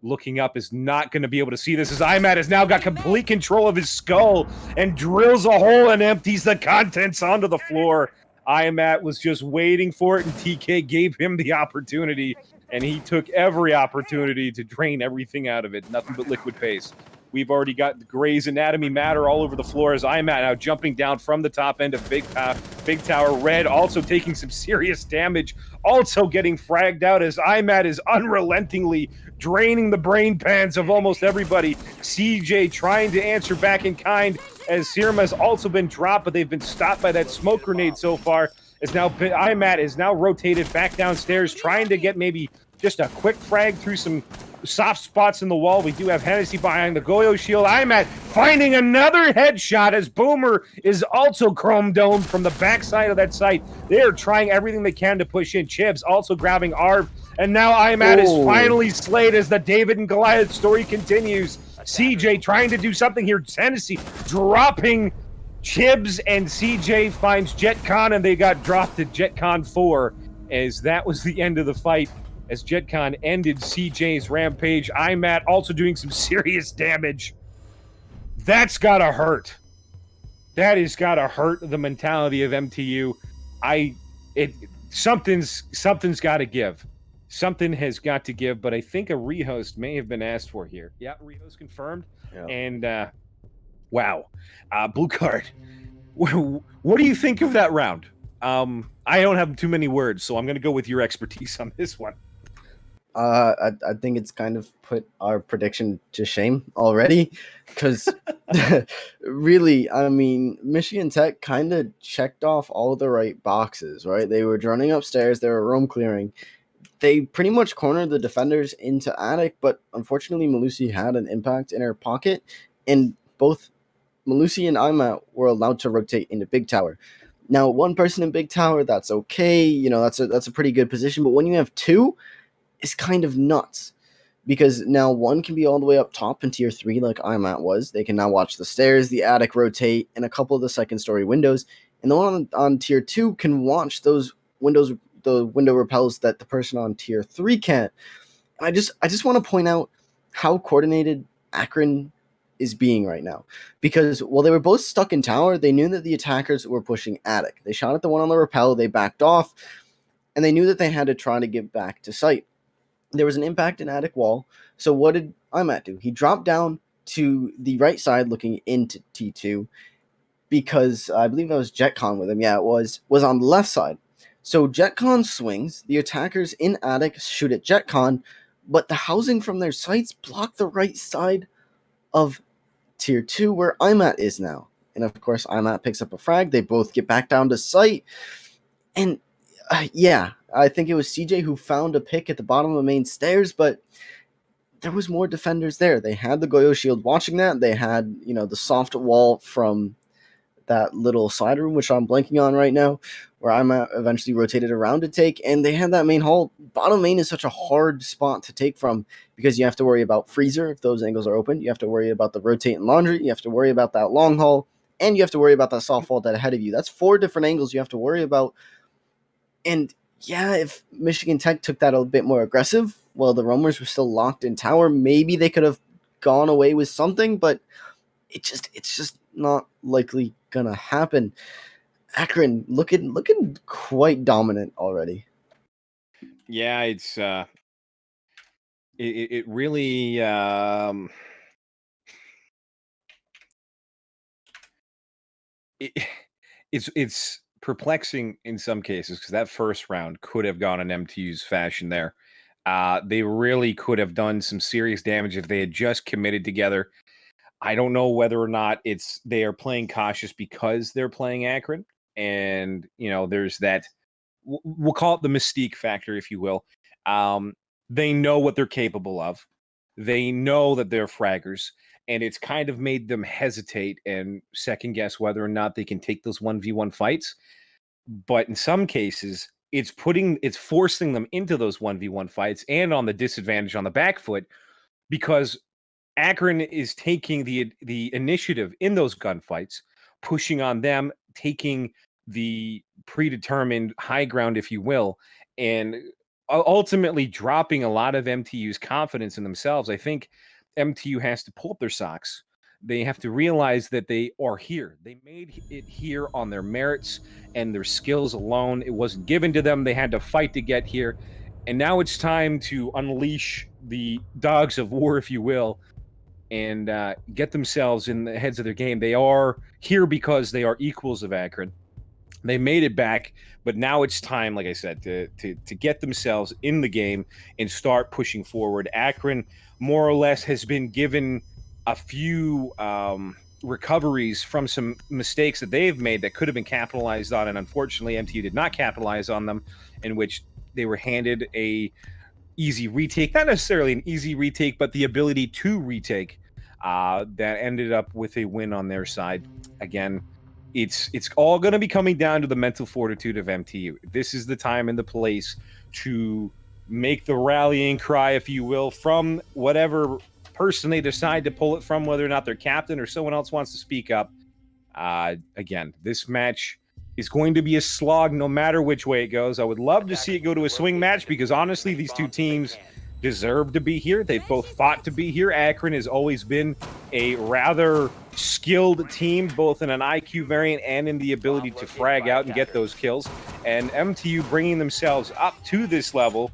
looking up is not going to be able to see this, as IMAT has now got complete control of his skull and drills a hole and empties the contents onto the floor. IMAT was just waiting for it, and TK gave him the opportunity, and he took every opportunity to drain everything out of it. Nothing but liquid paste. We've already got Grey's Anatomy matter all over the floor as IMAT now jumping down from the top end of Big Tower. Red also taking some serious damage, also getting fragged out as IMAT is unrelentingly draining the brain pans of almost everybody. CJ trying to answer back in kind, as Serum has also been dropped, but they've been stopped by that smoke grenade so far. Is now IMAT is now rotated back downstairs, trying to get maybe just a quick frag through some soft spots in the wall. We do have Hennessy behind the Goyo shield. IMAT finding another headshot as Boomer is also chrome domed from the backside of that site. They are trying everything they can to push in. Chibs also grabbing Arv, and now IMAT is finally slayed as the David and Goliath story continues. CJ trying to do something here. Hennessy dropping Chibs, and CJ finds JetCon, and they got dropped at JetCon 4, as that was the end of the fight, as JetCon ended CJ's rampage. IMAT also doing some serious damage. That's gotta hurt. That has gotta hurt the mentality of MTU. Something's gotta give. Something has got to give, but I think a rehost may have been asked for here. Yeah, rehost confirmed. Yeah. And wow. Blue card. What do you think of that round? I don't have too many words, so I'm going to go with your expertise on this one. I think it's kind of put our prediction to shame already, because really, I mean, Michigan Tech kind of checked off all the right boxes, right? They were running upstairs, they were roam clearing. They pretty much cornered the defenders into attic, but unfortunately, Malusi had an impact in her pocket, and both Malusi and IMAT were allowed to rotate into Big Tower. Now, one person in Big Tower, that's okay. You know, that's a pretty good position. But when you have two, it's kind of nuts, because now one can be all the way up top in tier 3 like IMAT was. They can now watch the stairs, the attic rotate, and a couple of the second story windows. And the one on tier 2 can watch those windows, the window repels that the person on tier 3 can't. And I just want to point out how coordinated Akron is being right now, because while they were both stuck in tower, they knew that the attackers were pushing attic. They shot at the one on the rappel, they backed off, and they knew that they had to try to get back to site. There was an impact in attic wall, so what did IMAT do? He dropped down to the right side looking into T2, because I believe that was JetCon with him. Yeah, it was on the left side. So JetCon swings, the attackers in attic shoot at JetCon, but the housing from their sites block the right side of tier 2 where IMAT is now. And of course, IMAT picks up a frag. They both get back down to site. And yeah, I think it was CJ who found a pick at the bottom of the main stairs, but there was more defenders there. They had the Goyo shield watching that. They had, the soft wall from that little side room, which I'm blanking on right now, where I'm eventually rotated around to take, and they had that main hall. Bottom main is such a hard spot to take from, because you have to worry about freezer if those angles are open, you have to worry about the rotate and laundry, you have to worry about that long haul, and you have to worry about that soft wall that ahead of you. That's 4 different angles you have to worry about. And yeah, if Michigan Tech took that a bit more aggressive, while the roamers were still locked in tower, maybe they could have gone away with something, but it's just not likely gonna happen. Akron looking quite dominant already. Yeah, it really it, it's perplexing in some cases because that first round could have gone in MTU's fashion there. They really could have done some serious damage if they had just committed together. I don't know whether or not it's they are playing cautious because they're playing Akron, and there's that. We'll call it the mystique factor, if you will. Um, they know what they're capable of. They know that they're fraggers, and it's kind of made them hesitate and second guess whether or not they can take those 1v1 fights. But in some cases, it's forcing them into those 1v1 fights and on the disadvantage on the back foot because Akron is taking the initiative in those gunfights, pushing on them, taking the predetermined high ground, if you will, and ultimately dropping a lot of MTU's confidence in themselves. I think MTU has to pull up their socks. They have to realize that they are here. They made it here on their merits and their skills alone. It wasn't given to them. They had to fight to get here. And now it's time to unleash the dogs of war, if you will, and get themselves in the heads of their game. They are here because they are equals of Akron. They made it back, but now it's time, like I said, to get themselves in the game and start pushing forward. Akron, more or less, has been given a few recoveries from some mistakes that they've made that could have been capitalized on, and unfortunately, MTU did not capitalize on them, in which they were handed a easy retake, not necessarily an easy retake, but the ability to retake that ended up with a win on their side. Again, it's all going to be coming down to the mental fortitude of MTU. This is the time and the place to make the rallying cry, if you will, from whatever person they decide to pull it from, whether or not their captain or someone else wants to speak up. Again, this match is going to be a slog no matter which way it goes. I would love to see it go to a swing match because honestly, these two teams deserve to be here. They've both fought to be here. Akron has always been a rather skilled team, both in an IQ variant and in the ability to frag out and get those kills. And MTU bringing themselves up to this level,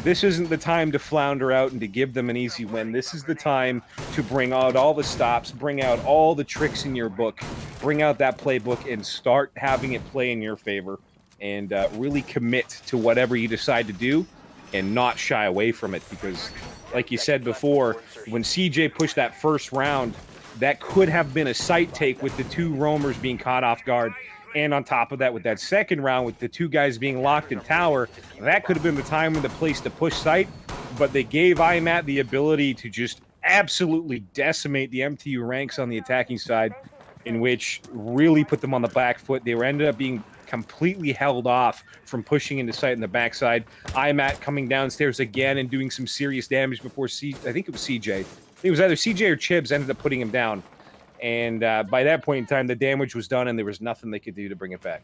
this isn't the time to flounder out and to give them an easy win. This is the time to bring out all the stops, bring out all the tricks in your book, bring out that playbook, and start having it play in your favor. And really commit to whatever you decide to do and not shy away from it. Because, like you said before, when CJ pushed that first round, that could have been a sight take with the two roamers being caught off guard. And on top of that, with that second round, with the two guys being locked in tower, that could have been the time and the place to push sight. But they gave IMAT the ability to just absolutely decimate the MTU ranks on the attacking side, in which really put them on the back foot. They were ended up being completely held off from pushing into sight in the backside. IMAT coming downstairs again and doing some serious damage before I think it was CJ. It was either CJ or Chibs ended up putting him down. And by that point in time, the damage was done, and there was nothing they could do to bring it back.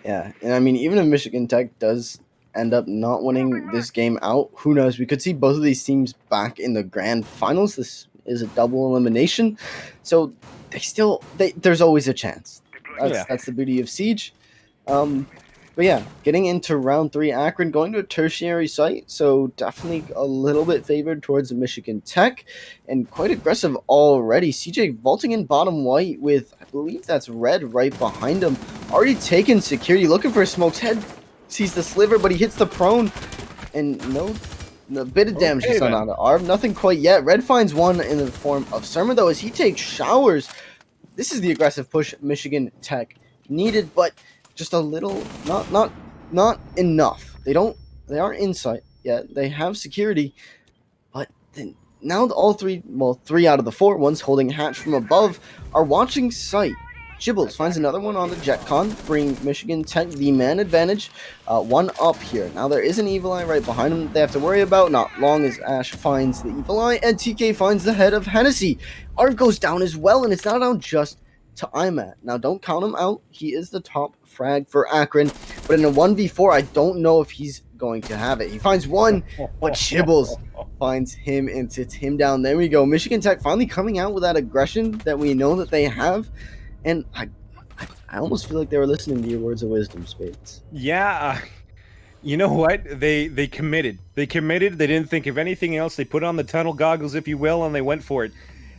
Yeah, and I mean, even if Michigan Tech does end up not winning this game out, who knows? We could see both of these teams back in the grand finals. This is a double elimination, so there's always a chance. That's the beauty of Siege. But yeah, getting into round 3, Akron going to a tertiary site, so definitely a little bit favored towards Michigan Tech, and quite aggressive already. CJ vaulting in bottom white with, I believe that's red right behind him. Already taken security, looking for Smoke's head. Sees the sliver, but he hits the prone, and no bit of damage is done on the arm. Nothing quite yet. Red finds one in the form of Surma, though, as he takes showers. This is the aggressive push Michigan Tech needed, but just a little, not enough. They aren't in sight yet. They have security, but now all three out of the 4 ones holding hatch from above are watching sight. Gibbles finds another one on the JetCon, bringing Michigan Tech the man advantage, one up here. Now there is an Evil Eye right behind him that they have to worry about, not long as Ash finds the Evil Eye, and TK finds the head of Hennessy. Arv goes down as well, and it's not down just to IMAT. Now don't count him out, he is the top frag for Akron, but in a 1v4, I don't know if he's going to have it. He finds one, but Gibbles finds him and sits him down. There we go. Michigan Tech finally coming out with that aggression that we know that they have. And I almost feel like they were listening to your words of wisdom, Spades. Yeah, you know what? They committed. They committed. They didn't think of anything else. They put on the tunnel goggles, if you will, and they went for it.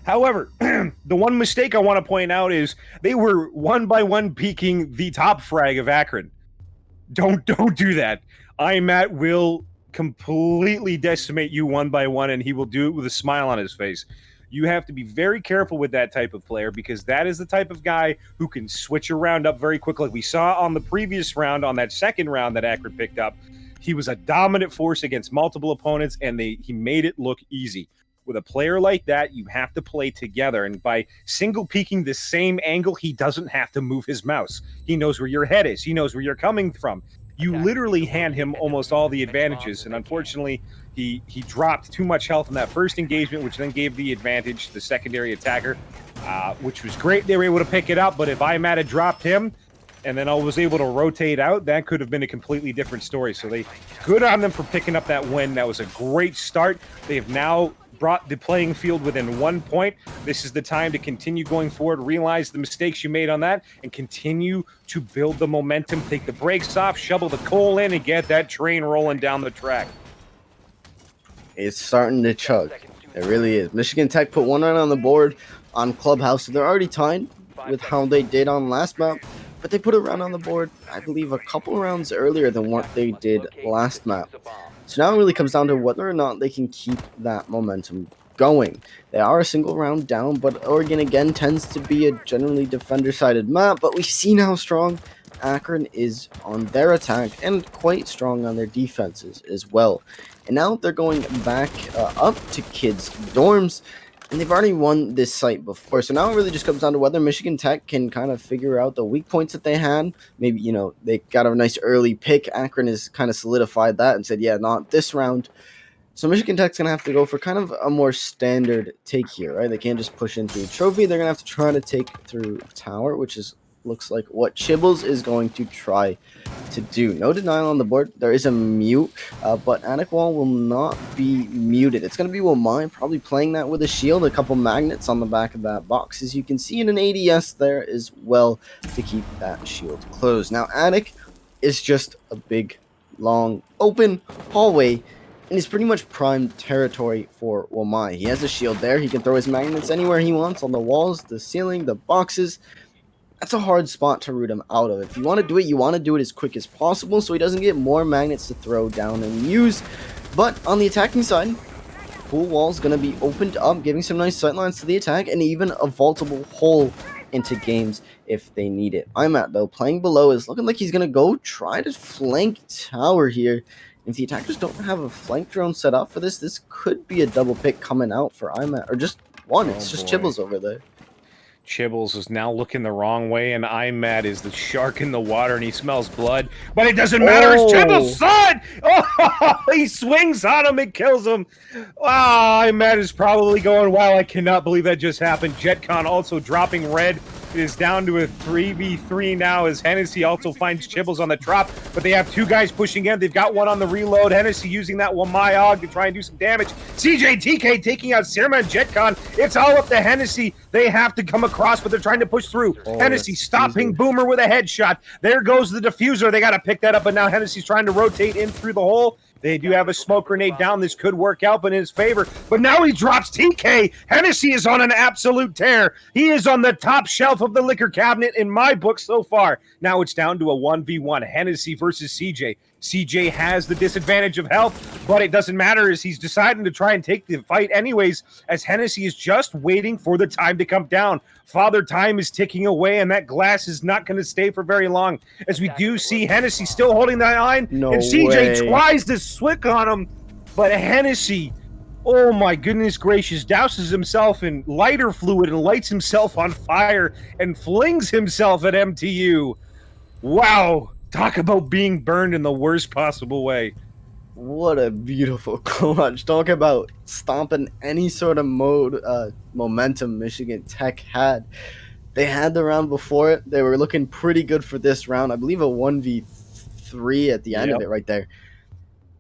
However, the one mistake I want to point out is they were one by one peeking the top frag of Akron. Don't do that. Matt will completely decimate you one by one, and he will do it with a smile on his face. You have to be very careful with that type of player because that is the type of guy who can switch around up very quickly. Like we saw on the previous round, on that second round that Akron picked up, he was a dominant force against multiple opponents, and he made it look easy. With a player like that, you have to play together. And by single peeking the same angle, he doesn't have to move his mouse. He knows where your head is. He knows where you're coming from. You literally hand him almost all the advantages. And unfortunately, he dropped too much health in that first engagement, which then gave the advantage to the secondary attacker, which was great. They were able to pick it up. But if Imat had dropped him and then I was able to rotate out, that could have been a completely different story. So good on them for picking up that win. That was a great start. They have now brought the playing field within 1 point. This is the time to continue going forward, realize the mistakes you made on that, and continue to build the momentum, take the brakes off, shovel the coal in, and get that train rolling down the track. It's starting to chug. It really is. Michigan Tech put one run on the board on Clubhouse, so they're already tied with how they did on last map, but they put a run on the board, I believe, a couple rounds earlier than what they did last map. So now it really comes down to whether or not they can keep that momentum going. They are a single round down, but Oregon again tends to be a generally defender-sided map, but we've seen how strong Akron is on their attack and quite strong on their defenses as well. And now they're going back up to kids' dorms, and they've already won this site before. So now it really just comes down to whether Michigan Tech can kind of figure out the weak points that they had. Maybe, they got a nice early pick. Akron has kind of solidified that and said, yeah, not this round. So Michigan Tech's going to have to go for kind of a more standard take here, right? They can't just push into a trophy. They're going to have to try to take through tower, which looks like what Chibbles is going to try to do. No denial on the board. There is a mute, but Anaqual will not be muted. It's going to be Wilmine probably playing that with a shield, a couple magnets on the back of that box, as you can see, in an ADS there as well to keep that shield closed. Now, Attic is just a big, long, open hallway, and it's pretty much prime territory for Wilmine. He has a shield there. He can throw his magnets anywhere he wants, on the walls, the ceiling, the boxes. That's a hard spot to root him out of. If you want to do it, you want to do it as quick as possible so he doesn't get more magnets to throw down and use. But on the attacking side, pool wall's going to be opened up, giving some nice sightlines to the attack, and even a vaultable hole into games if they need it. Imat, though, playing below, is looking like he's going to go try to flank tower here. If the attackers don't have a flank drone set up for this, this could be a double pick coming out for Imat, or just one. It's just Chibbles over there. Chibbles is now looking the wrong way, and Imat is the shark in the water, and he smells blood. But it doesn't matter. It's Chibbles' son! Oh, he swings on him and kills him. Wow, Imat is probably going, wow, I cannot believe that just happened. JetCon also dropping red. It is down to a 3v3 now as Hennessy also finds Chibbles on the drop, but they have two guys pushing in. They've got one on the reload. Hennessy using that Wamayog to try and do some damage. CJTK taking out Sirma and JetCon. It's all up to Hennessy. They have to come across, but they're trying to push through. Hennessy stopping Boomer with a headshot. There goes the diffuser. They got to pick that up, but now Hennessy's trying to rotate in through the hole. They do have a smoke grenade down. This could work out, but in his favor. But now he drops TK. Hennessy is on an absolute tear. He is on the top shelf of the liquor cabinet in my book so far. Now it's down to a 1v1. Hennessy versus CJ. CJ has the disadvantage of health, but it doesn't matter as he's deciding to try and take the fight anyways, as Hennessy is just waiting for the time to come down. Father Time is ticking away, and that glass is not going to stay for very long, as we do see Hennessy still holding that line, and CJ tries to swick on him, but Hennessy, oh my goodness gracious, douses himself in lighter fluid and lights himself on fire and flings himself at MTU. Wow. Talk about being burned in the worst possible way. What a beautiful clutch. Talk about stomping any sort of momentum Michigan Tech had. They had the round before it. They were looking pretty good for this round. I believe a 1v3 at the end of it right there.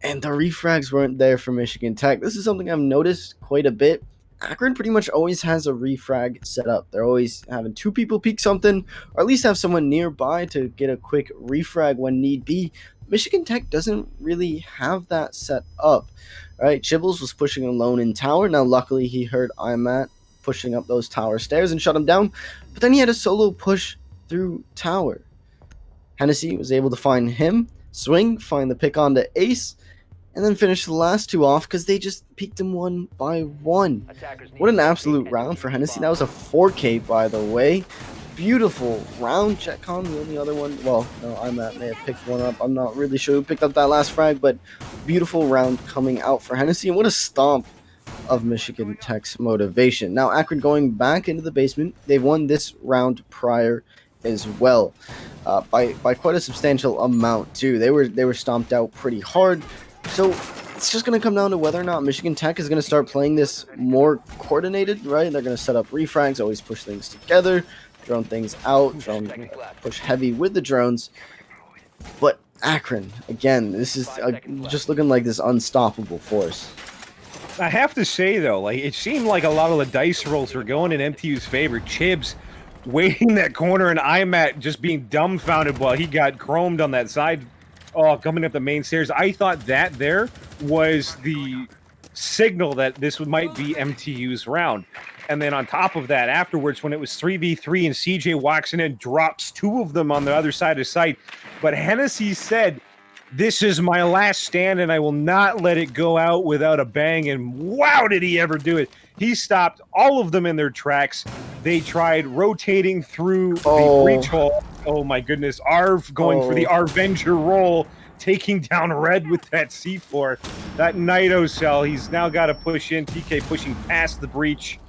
and the refrags weren't there for Michigan Tech. This is something I've noticed quite a bit. Akron pretty much always has a refrag set up. They're always having two people peek something, or at least have someone nearby to get a quick refrag when need be. Michigan Tech doesn't really have that set up. All right, Chibbles was pushing alone in tower. Now, luckily, he heard Imat pushing up those tower stairs and shut him down. But then he had a solo push through tower. Hennessy was able to find him, swing, find the pick on to Ace, and then finish the last two off because they just peaked him one by one. What an absolute round for Hennessy. That was a 4K, by the way. Beautiful round. JetCon, the only other one. Well, no, Imat may have picked one up. I'm not really sure who picked up that last frag, but beautiful round coming out for Hennessy. And what a stomp of Michigan Tech's motivation. Now, Akron going back into the basement. They've won this round prior as well, by quite a substantial amount too. They were stomped out pretty hard. So it's just going to come down to whether or not Michigan Tech is going to start playing this more coordinated, right? They're going to set up refrags, always push things together, drone things out, push heavy with the drones. But Akron, again, this is just looking like this unstoppable force. I have to say, though, like it seemed like a lot of the dice rolls were going in MTU's favor. Chibs waiting that corner and Imat just being dumbfounded while he got chromed on that side. Oh, coming up the main stairs. I thought that there was the signal that this might be MTU's round. And then on top of that, afterwards, when it was 3v3 and CJ walks in and drops two of them on the other side of site. But Hennessy said, "This is my last stand and I will not let it go out without a bang." And wow, did he ever do it. He stopped all of them in their tracks. They tried rotating through the breach hole. Oh my goodness. Arv going for the Arvenger roll, taking down Red with that C4. That Nido cell, he's now got to push in. TK pushing past the breach.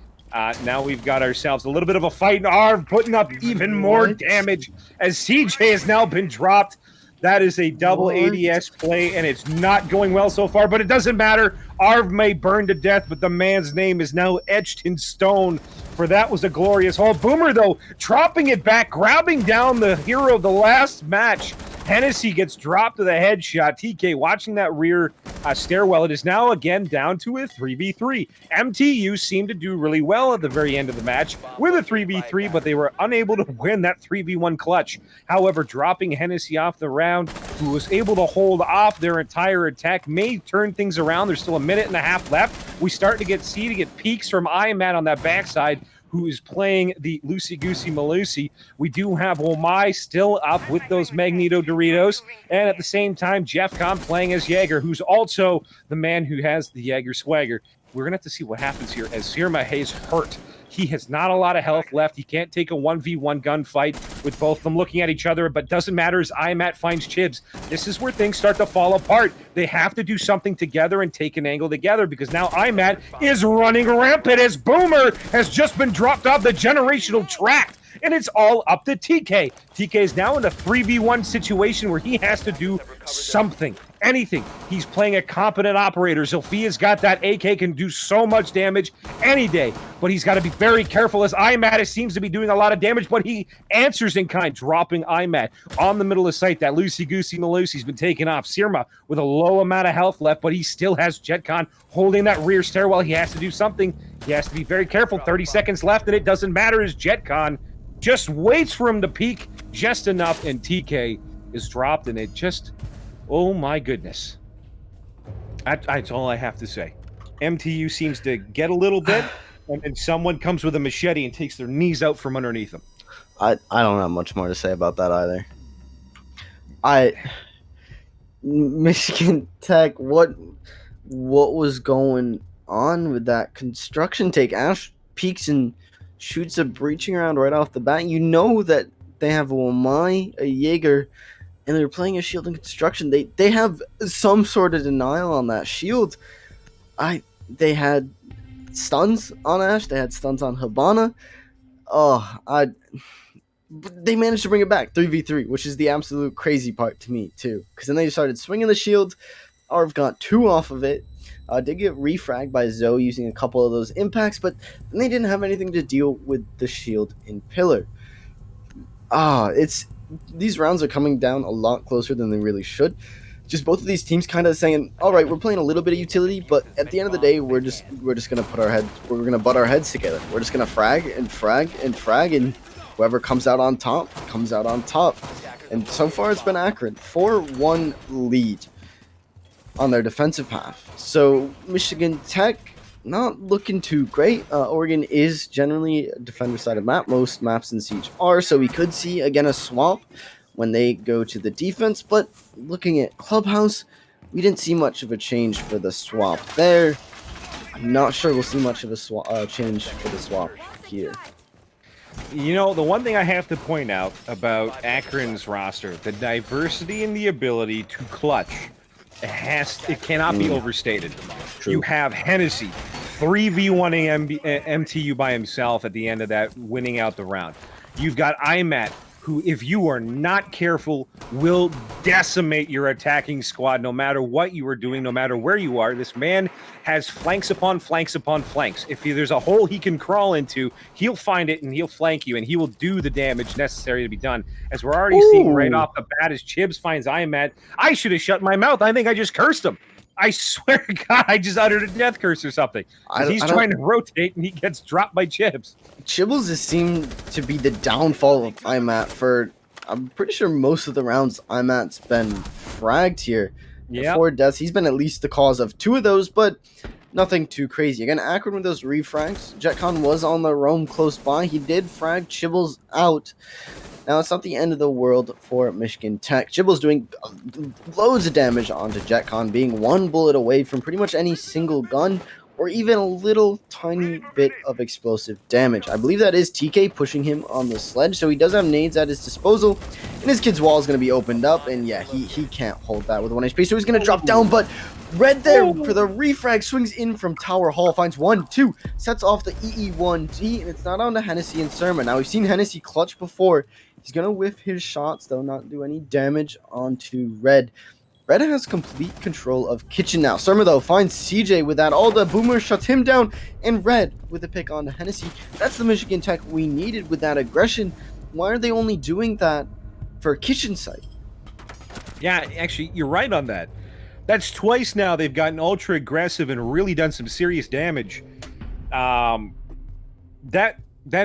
Now we've got ourselves a little bit of a fight, and Arv putting up even more damage as CJ has now been dropped. That is a double ADS play, and it's not going well so far, but it doesn't matter. Arv may burn to death, but the man's name is now etched in stone, for that was a glorious haul. Boomer, though, dropping it back, grabbing down the hero of the last match. Hennessy gets dropped with a headshot. TK watching that rear stairwell. It is now again down to a 3v3. MTU seemed to do really well at the very end of the match with a 3v3, but they were unable to win that 3v1 clutch. However, dropping Hennessy off the round, who was able to hold off their entire attack, may turn things around. There's still a minute and a half left. We start to get peaks from Imat on that backside, who is playing the Loosey Goosey Malusi. We do have Omai still up with those Magneto Doritos, and at the same time, Jeff Kahn playing as Jaeger, who's also the man who has the Jaeger swagger. We're going to have to see what happens here as Sirma Hayes hurt. He has not a lot of health left. He can't take a 1v1 gunfight with both of them looking at each other, but doesn't matter as Imat finds Chibs. This is where things start to fall apart. They have to do something together and take an angle together, because now Imat is running rampant as Boomer has just been dropped off the generational track. And it's all up to TK. TK is now in a 3v1 situation where he has to do something, anything. He's playing a competent operator. Zilfia's got that AK, can do so much damage any day, but he's got to be very careful as Imat seems to be doing a lot of damage, but he answers in kind, dropping Imat on the middle of sight. That loosey-goosey Malusi's been taken off. Sirma with a low amount of health left, but he still has JetCon holding that rear stairwell. He has to do something. He has to be very careful. 30 seconds left, and it doesn't matter as JetCon just waits for him to peak just enough, and TK is dropped, and it just, oh my goodness. That's all I have to say. MTU seems to get a little bit, and someone comes with a machete and takes their knees out from underneath them. I don't have much more to say about that either. Michigan Tech, what was going on with that construction take? Ash peeks and shoots a breaching round right off the bat. You know that they have a Wamai, a Jaeger, and they're playing a shield in construction. They have some sort of denial on that shield. They had stuns on Ash. They had stuns on Habana. They managed to bring it back 3v3, which is the absolute crazy part to me too. Because then they started swinging the shield. Arv got two off of it. Did get refragged by Zoe using a couple of those impacts, but they didn't have anything to deal with the shield in Pillar. These rounds are coming down a lot closer than they really should. just both of these teams kind of saying, "All right, we're playing a little bit of utility, but at the end of the day, we're just gonna we're gonna butt our heads together. We're just gonna frag and frag and frag, and whoever comes out on top comes out on top." And so far, it's been Akron 4-1 lead on their defensive half. So Michigan Tech not looking too great. Oregon is generally a defender side of map. Most maps in Siege are, so we could see again a swap when they go to the defense. But looking at Clubhouse, we didn't see much of a change for the swap there. I'm not sure we'll see much of a change for the swap here. You know, the one thing I have to point out about Akron's roster, the diversity and the ability to clutch, it cannot be overstated. True. You have Hennessy 3v1ing MTU by himself at the end of that, winning out the round. You've got IMAT, who, if you are not careful, will decimate your attacking squad no matter what you are doing, no matter where you are. This man has flanks upon flanks upon flanks. If there's a hole he can crawl into, he'll find it and he'll flank you, and he will do the damage necessary to be done. As we're already seeing right off the bat, as Chibs finds IMAT, I should have shut my mouth. I think I just cursed him. I swear to God, I just uttered a death curse or something. He's trying to rotate and he gets dropped by Chibs. Chibbles has seemed to be the downfall of IMAT for, I'm pretty sure most of the rounds IMAT's been fragged here. Yeah. 4 deaths. He's been at least the cause of 2 of those, but nothing too crazy. Again, Akron with those refrags. JetCon was on the roam close by. He did frag Chibbles out. Now, it's not the end of the world for Michigan Tech. Chibbles doing loads of damage onto JetCon, being 1 bullet away from pretty much any single gun or even a little tiny bit of explosive damage. I believe that is TK pushing him on the sledge, so he does have nades at his disposal, and his kid's wall is going to be opened up, and yeah, he can't hold that with 1 HP, so he's going to drop down, but Red there for the refrag, swings in from Tower Hall, finds 1, 2, sets off the EE1T, and it's not on to Hennessy and Surma. Now, we've seen Hennessy clutch before. He's going to whiff his shots, though not do any damage onto Red. Red has complete control of Kitchen now. Surma, though, finds CJ with that. All the Boomer shuts him down, and Red with a pick on Hennessy. That's the Michigan Tech we needed with that aggression. Why are they only doing that for Kitchen site? Yeah, actually, you're right on that. That's twice now they've gotten ultra aggressive and really done some serious damage. That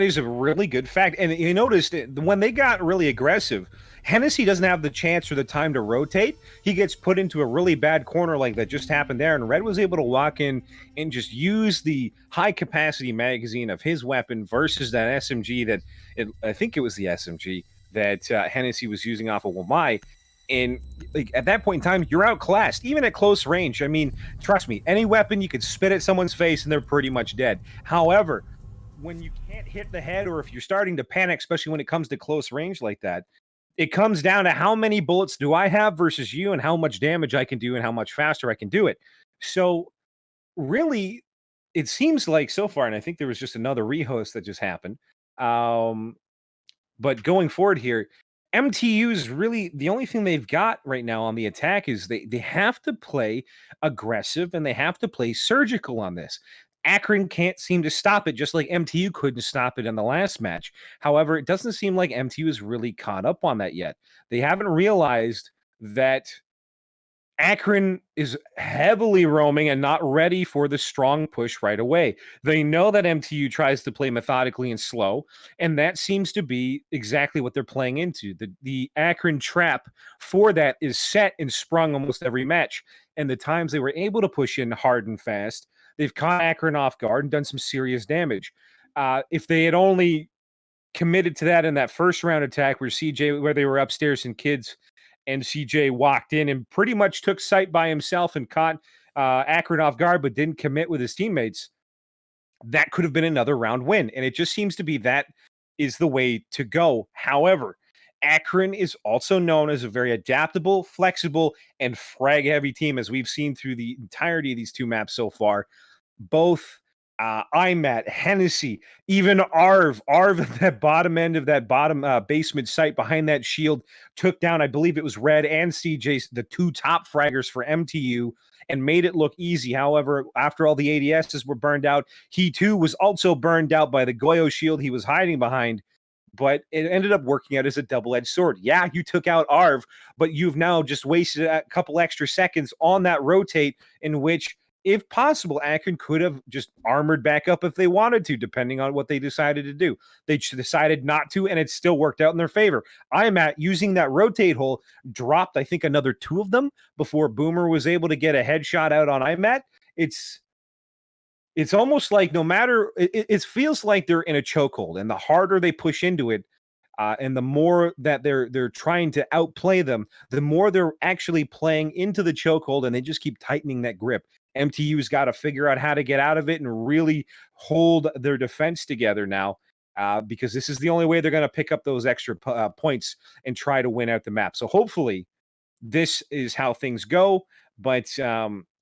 is a really good fact. And you noticed when they got really aggressive, Hennessy doesn't have the chance or the time to rotate. He gets put into a really bad corner like that just happened there, and Red was able to walk in and just use the high-capacity magazine of his weapon versus that SMG that, I think it was the SMG that Hennessy was using off of Wamai. And like at that point in time, you're outclassed, even at close range. I mean, trust me, any weapon you could spit at someone's face and they're pretty much dead. However, when you can't hit the head, or if you're starting to panic, especially when it comes to close range like that, it comes down to how many bullets do I have versus you and how much damage I can do and how much faster I can do it. So really, it seems like so far, and I think there was just another rehost that just happened. But going forward here, MTU's really the only thing they've got right now on the attack is they have to play aggressive and they have to play surgical on this. Akron can't seem to stop it, just like MTU couldn't stop it in the last match. However, it doesn't seem like MTU is really caught up on that yet. They haven't realized that Akron is heavily roaming and not ready for the strong push right away. They know that MTU tries to play methodically and slow, and that seems to be exactly what they're playing into. The Akron trap for that is set and sprung almost every match, and the times they were able to push in hard and fast, they've caught Akron off guard and done some serious damage. If they had only committed to that in that first round attack where they were upstairs and kids, and CJ walked in and pretty much took sight by himself and caught Akron off guard, but didn't commit with his teammates, that could have been another round win. And it just seems to be that is the way to go. However, Akron is also known as a very adaptable, flexible, and frag-heavy team, as we've seen through the entirety of these 2 maps so far. Both IMAT, Hennessy, even Arv at that bottom end of that bottom basement site behind that shield took down, I believe it was Red and CJ, the 2 top fraggers for MTU, and made it look easy. However, after all the ADSs were burned out, he too was also burned out by the Goyo shield he was hiding behind. but it ended up working out as a double-edged sword. Yeah, you took out Arv, but you've now just wasted a couple extra seconds on that rotate, in which, if possible, Akron could have just armored back up if they wanted to, depending on what they decided to do. They decided not to, and it still worked out in their favor. IMAT, using that rotate hole, dropped, I think, another 2 of them before Boomer was able to get a headshot out on IMAT. It's almost like no matter it feels like they're in a chokehold, and the harder they push into it, and the more that they're trying to outplay them, the more they're actually playing into the chokehold, and they just keep tightening that grip. MTU's got to figure out how to get out of it and really hold their defense together now, because this is the only way they're going to pick up those extra points and try to win out the map. So hopefully this is how things go. But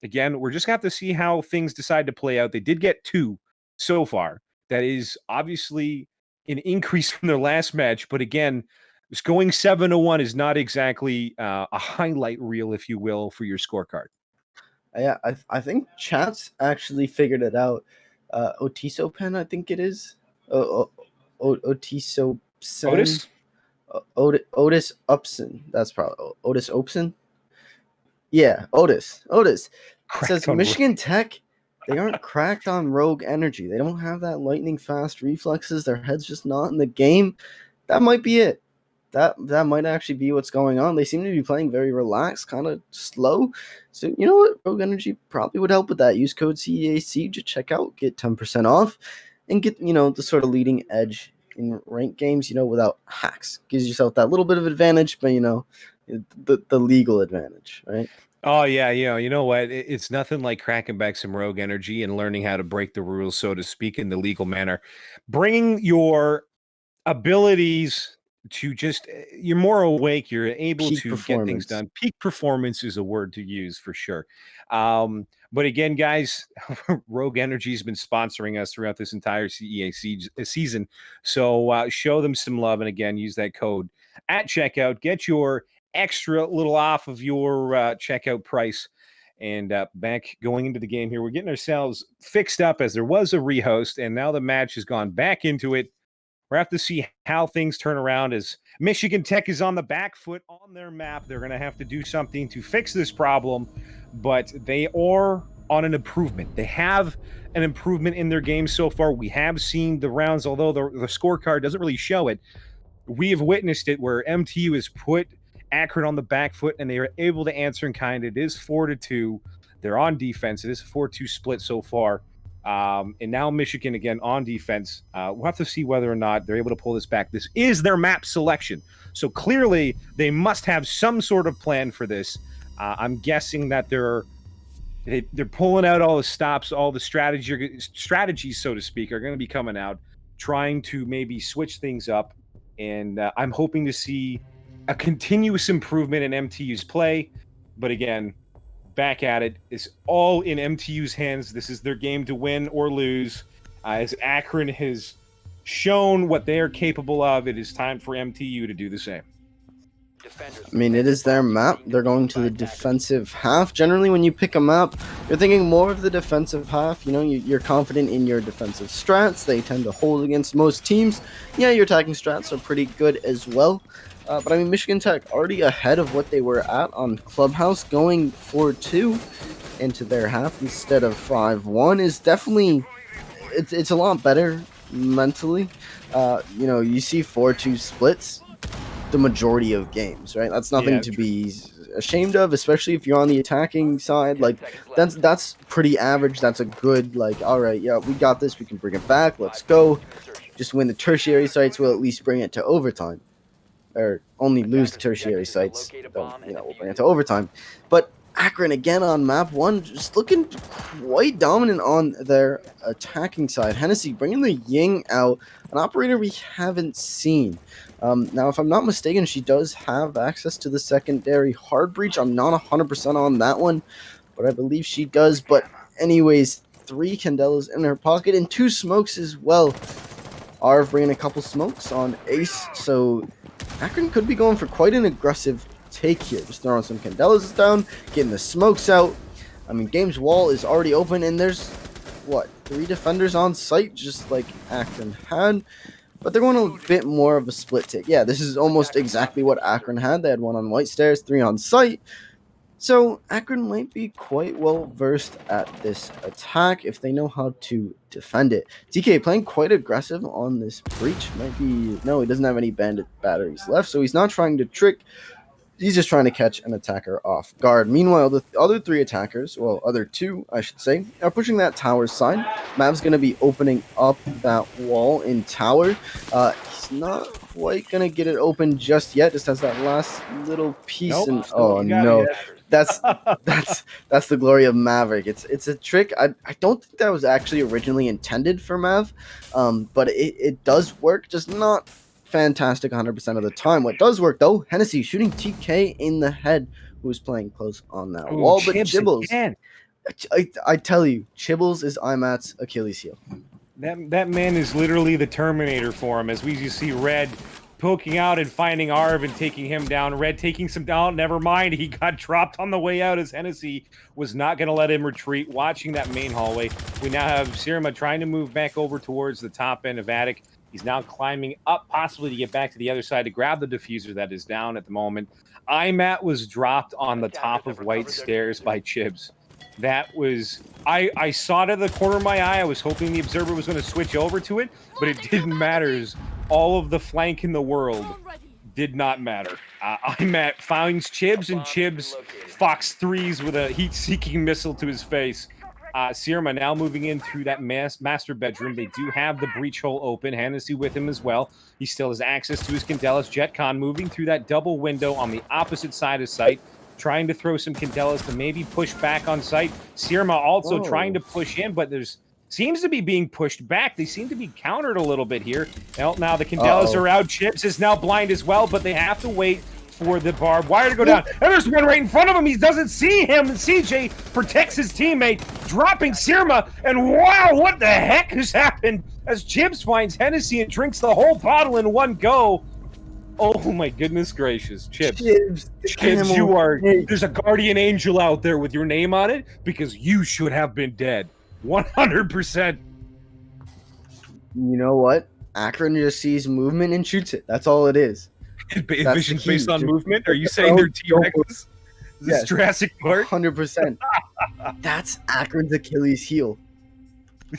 again, we're just going to have to see how things decide to play out. They did get 2 so far. That is obviously an increase from their last match. But again, just going 7-1 is not exactly a highlight reel, if you will, for your scorecard. Yeah, I think chat's actually figured it out. Otiso Pen, I think it is. Otiso Sen. Otis? Otis Upson. That's probably Otis Upson. Yeah, Otis. Says Michigan Tech, they aren't cracked on Rogue Energy. They don't have that lightning fast reflexes. Their head's just not in the game. That might be it. That might actually be what's going on. They seem to be playing very relaxed, kind of slow. So you know what? Rogue Energy probably would help with that. Use code CEA to check out, get 10% off, and get the sort of leading edge in ranked games. Without hacks, gives yourself that little bit of advantage, but the legal advantage, right? Oh, yeah, you know what? It's nothing like cracking back some Rogue Energy and learning how to break the rules, so to speak, in the legal manner. Bringing your abilities to just, you're more awake, you're able Peak to get things done. Peak performance is a word to use for sure. But again, guys, Rogue Energy has been sponsoring us throughout this entire CEA season. So show them some love. And again, use that code at checkout. Get your extra little off of your checkout price. And back going into the game here, we're getting ourselves fixed up, as there was a rehost, and now the match has gone back into it. We're have to see how things turn around, as Michigan Tech is on the back foot on their map. They're going to have to do something to fix this problem, but they are on an improvement. They have an improvement in their game so far. We have seen the rounds, although the scorecard doesn't really show it. We have witnessed it where MTU has put Akron on the back foot, and they are able to answer in kind. It is 4-2. They're on defense. It is a 4-2 split so far. And now Michigan again on defense. We'll have to see whether or not they're able to pull this back. This is their map selection, so clearly they must have some sort of plan for this. I'm guessing that they're pulling out all the stops, all the strategies, so to speak, are going to be coming out, trying to maybe switch things up. And I'm hoping to see a continuous improvement in MTU's play. But again, back at it. It's all in MTU's hands. This is their game to win or lose. As Akron has shown what they are capable of, it is time for MTU to do the same. I mean, it is their map. They're going to the defensive half. Generally, when you pick a map, you're thinking more of the defensive half. You're confident in your defensive strats. They tend to hold against most teams. Yeah, your attacking strats are pretty good as well. But I mean, Michigan Tech already ahead of what they were at on Clubhouse, going 4-2 into their half instead of 5-1 is definitely, it's a lot better mentally. You see 4-2 splits the majority of games, right? That's nothing to be ashamed of, especially if you're on the attacking side. Like, that's pretty average. That's a good, like, all right, yeah, we got this. We can bring it back. Let's go. Just win the tertiary sites. We'll at least bring it to overtime. Or only lose the tertiary sites. We'll bring it to overtime. But Akron again on map 1, just looking quite dominant on their attacking side. Hennessy bringing the Ying out, an operator we haven't seen. Now, if I'm not mistaken, she does have access to the secondary hard breach. I'm not 100% on that one, but I believe she does. But anyways, 3 Candelas in her pocket and 2 smokes as well. Arv bringing a couple smokes on Ace, so Akron could be going for quite an aggressive take here. Just throwing some Candelas down, getting the smokes out. I mean, Game's wall is already open, and there's, 3 defenders on site, just like Akron had. but they're going a bit more of a split take. Yeah, this is almost exactly what Akron had. They had 1 on white stairs, 3 on site. So Akron might be quite well versed at this attack if they know how to defend it. DK playing quite aggressive on this breach. Might be no, he doesn't have any bandit batteries left, so he's not trying to trick. He's just trying to catch an attacker off guard. Meanwhile, the other 3 attackers, well, other 2, I should say, are pushing that tower side. Mav's going to be opening up that wall in tower. He's not quite going to get it open just yet. Just has that last little piece. Nope, And still oh you got no, it. that's that's the glory of Maverick. It's a trick. I don't think that was actually originally intended for Mav, but it does work. Just not fantastic 100% of the time. What does work though, Hennessy shooting TK in the head, who's playing close on that wall. But Chibbles, again. I tell you, Chibbles is IMAT's Achilles heel. That man is literally the Terminator for him, as we just see Red poking out and finding Arv and taking him down. Red taking some down. Never mind, he got dropped on the way out as Hennessy was not going to let him retreat. Watching that main hallway, we now have Sirma trying to move back over towards the top end of Attic. He's now climbing up, possibly to get back to the other side to grab the diffuser that is down at the moment. IMAT was dropped on the top of white stairs by Chibs. That was... I saw it at the corner of my eye. I was hoping the observer was going to switch over to it, but it didn't matter. All of the flank in the world did not matter. IMAT finds Chibs, and Chibs Fox 3s with a heat-seeking missile to his face. Sirma now moving in through that master bedroom. They do have the breach hole open. Hennessy with him as well. He still has access to his Candelas. JetCon moving through that double window on the opposite side of site, trying to throw some Candelas to maybe push back on site. Sirma also trying to push in, but there's seems to be being pushed back. They seem to be countered a little bit here. Well, now the Candelas are out. Chips is now blind as well, but they have to wait for the barbed wire to go down. And there's one right in front of him. He doesn't see him. CJ protects his teammate, dropping Sirma. And wow, what the heck has happened as Chips finds Hennessy and drinks the whole bottle in one go. Oh my goodness gracious, Chips. Chips, you are... There's a guardian angel out there with your name on it because you should have been dead. 100%. You know what? Akron just sees movement and shoots it. That's all it is. Vision's based on movement? Are you saying they're T-Rexes? Is this Jurassic Park? 100%. That's Akron's Achilles heel.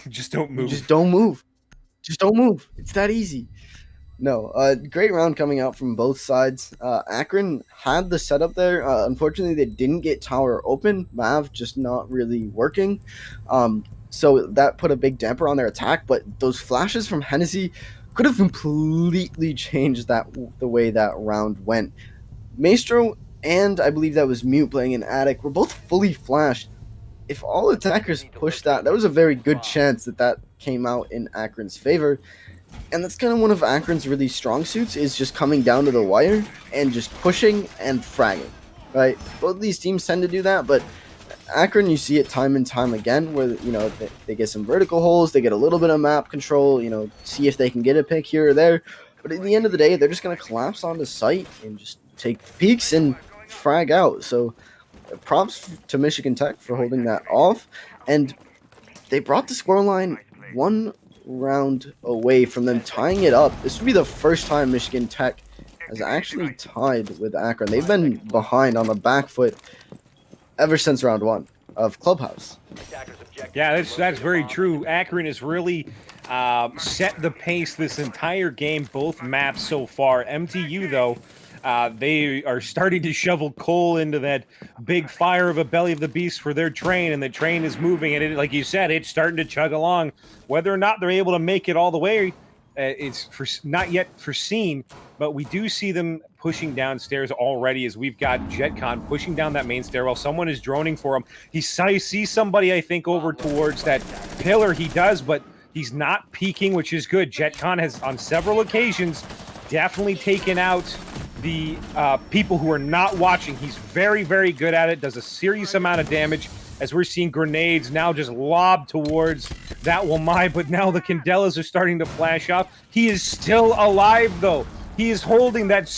Just don't move. Just don't move. Just don't move. It's that easy. No, great round coming out from both sides. Akron had the setup there. Unfortunately, they didn't get tower open. Mav just not really working. So that put a big damper on their attack. But those flashes from Hennessy could have completely changed the way that round went. Maestro and I believe that was Mute playing in Attic were both fully flashed. If all attackers pushed that was a very good chance that came out in Akron's favor. And that's kind of one of Akron's really strong suits, is just coming down to the wire and just pushing and fragging, right? Both of these teams tend to do that, but Akron, you see it time and time again where, they get some vertical holes, they get a little bit of map control, see if they can get a pick here or there. But at the end of the day, they're just going to collapse onto site and just take peeks and frag out. So props to Michigan Tech for holding that off. And they brought the scoreline one round away from them tying it up. This would be the first time Michigan Tech has actually tied with Akron. They've been behind on the back foot ever since round one of Clubhouse. Yeah, that's very true. Akron has really set the pace this entire game, both maps so far. MTU, though, they are starting to shovel coal into that big fire of a belly of the beast for their train, and the train is moving, and like you said, it's starting to chug along. Whether or not they're able to make it all the way, it's not yet foreseen, but we do see them pushing downstairs already as we've got JetCon pushing down that main stairwell. Someone is droning for him. He sees somebody, I think, over towards that pillar. He does, but he's not peeking, which is good. JetCon has, on several occasions, definitely taken out the people who are not watching. He's very, very good at it, does a serious amount of damage, as we're seeing grenades now just lobbed towards that Wamai, but now the Candelas are starting to flash off. He is still alive, though. He is holding that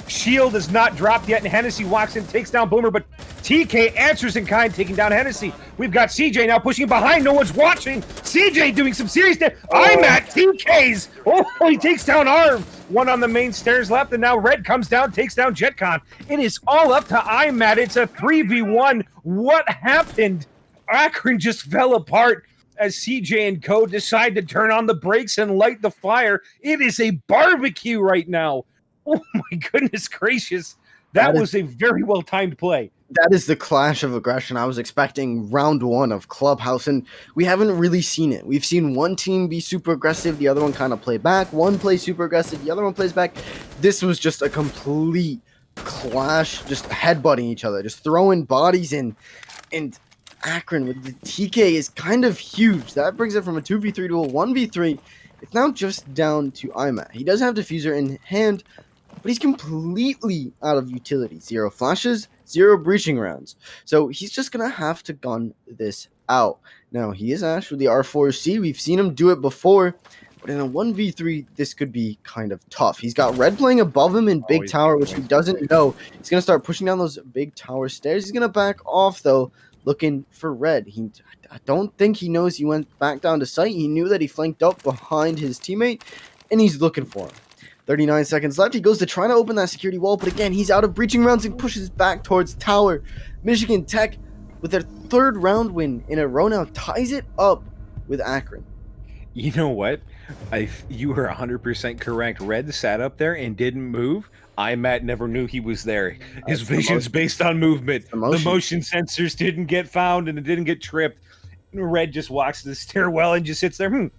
shield is not dropped yet, and Hennessy walks in, takes down Boomer, but TK answers in kind, taking down Hennessy. We've got CJ now pushing behind. No one's watching. CJ doing some serious damage. I'm at TK's. Oh, he takes down Arv. One on the main stairs left, and now Red comes down, takes down JetCon. It is all up to IMAT. It's a 3v1. What happened? Akron just fell apart as CJ and Co decide to turn on the brakes and light the fire. It is a barbecue right now. Oh my goodness gracious. That was a very well-timed play. That is the clash of aggression I was expecting round one of Clubhouse, and we haven't really seen it. We've seen one team be super aggressive, the other one kind of play back. One plays super aggressive, the other one plays back. This was just a complete clash, just headbutting each other, just throwing bodies in. And Akron with the TK is kind of huge. That brings it from a 2v3 to a 1v3. It's now just down to IMAT. He does have Diffuser in hand, but he's completely out of utility. 0 flashes, 0 breaching rounds. So he's just going to have to gun this out. Now, he is Ash with the R4C. We've seen him do it before, but in a 1v3, this could be kind of tough. He's got Red playing above him in Big Tower, which he doesn't know. He's going to start pushing down those big tower stairs. He's going to back off, though, looking for Red. I don't think he knows he went back down to sight. He knew that he flanked up behind his teammate, and he's looking for him. 39 seconds left. He goes to try to open that security wall, but again, he's out of breaching rounds and pushes back towards tower. Michigan Tech, with their 3rd round win in a row now, ties it up with Akron. You know what? You were 100% correct. Red sat up there and didn't move. IMAT never knew he was there. His vision's based on movement. The motion sensors didn't get found and it didn't get tripped. Red just walks to the stairwell and just sits there.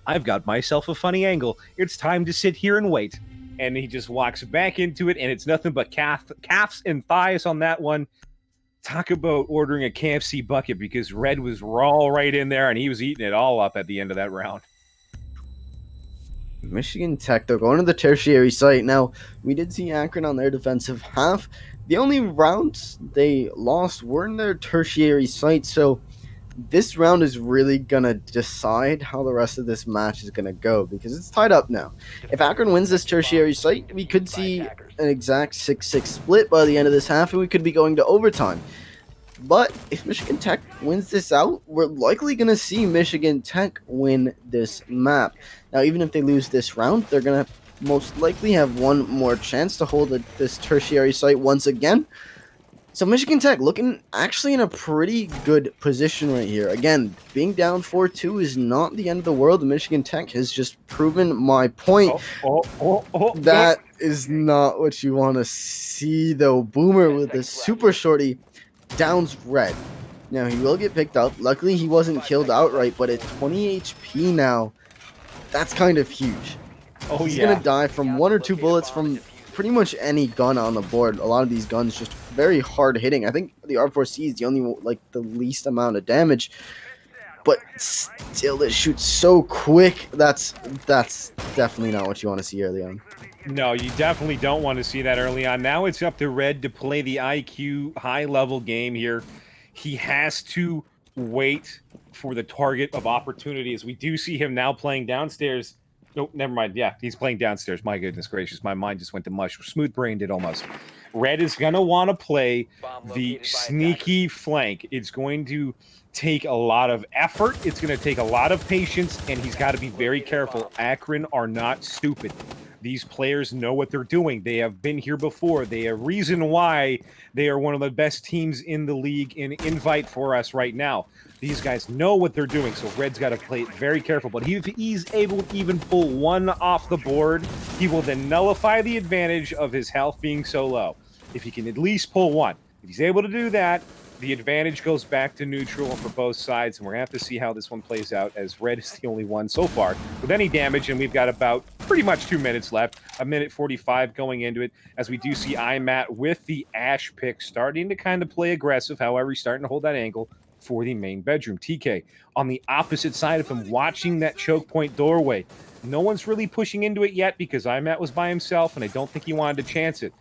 I've got myself a funny angle. It's time to sit here and wait. And he just walks back into it, and it's nothing but calves and thighs on that one. Talk about ordering a KFC bucket, because Red was all right in there, and he was eating it all up at the end of that round. Michigan Tech, they're going to the tertiary site. Now, we did see Akron on their defensive half. The only rounds they lost were in their tertiary site, so this round is really going to decide how the rest of this match is going to go, because it's tied up now. If Akron wins this tertiary site, we could see an exact 6-6 split by the end of this half, and we could be going to overtime. But if Michigan Tech wins this out, we're likely going to see Michigan Tech win this map. Now, even if they lose this round, they're going to most likely have one more chance to hold this tertiary site once again. So Michigan Tech looking actually in a pretty good position right here. Again, being down 4-2 is not the end of the world. Michigan Tech has just proven my point. That is not what you want to see, though. Boomer with the super shorty downs Red. Now, he will get picked up. Luckily, he wasn't killed outright, but at 20 HP now, that's kind of huge. He's going to die from 1 or 2 bullets from pretty much any gun on the board. A lot of these guns just very hard hitting. I think the R4C is the only, the least amount of damage, but still it shoots so quick. That's definitely not what you want to see early on. No, you definitely don't want to see that early on. Now it's up to Red to play the IQ high-level game here. He has to wait for the target of opportunity, as we do see him now playing downstairs. Nope, never mind. Yeah, he's playing downstairs. My goodness gracious. My mind just went to mush. Smooth-brained it almost. Red is going to want to play the sneaky flank. It's going to take a lot of effort. It's going to take a lot of patience, and he's got to be very careful. Akron are not stupid. These players know what they're doing. They have been here before. They have reason why they are one of the best teams in the league in invite for us right now. These guys know what they're doing, so Red's got to play it very careful. But if he's able to even pull one off the board, he will then nullify the advantage of his health being so low. If he can at least pull one. If he's able to do that, the advantage goes back to neutral for both sides, and we're going to have to see how this one plays out, as Red is the only one so far with any damage, and we've got about pretty much 2 minutes left, 1:45 going into it, as we do see IMAT with the Ash pick starting to kind of play aggressive. However, he's starting to hold that angle for the main bedroom. TK on the opposite side of him, watching that choke point doorway. No one's really pushing into it yet because IMAT was by himself, and I don't think he wanted to chance it.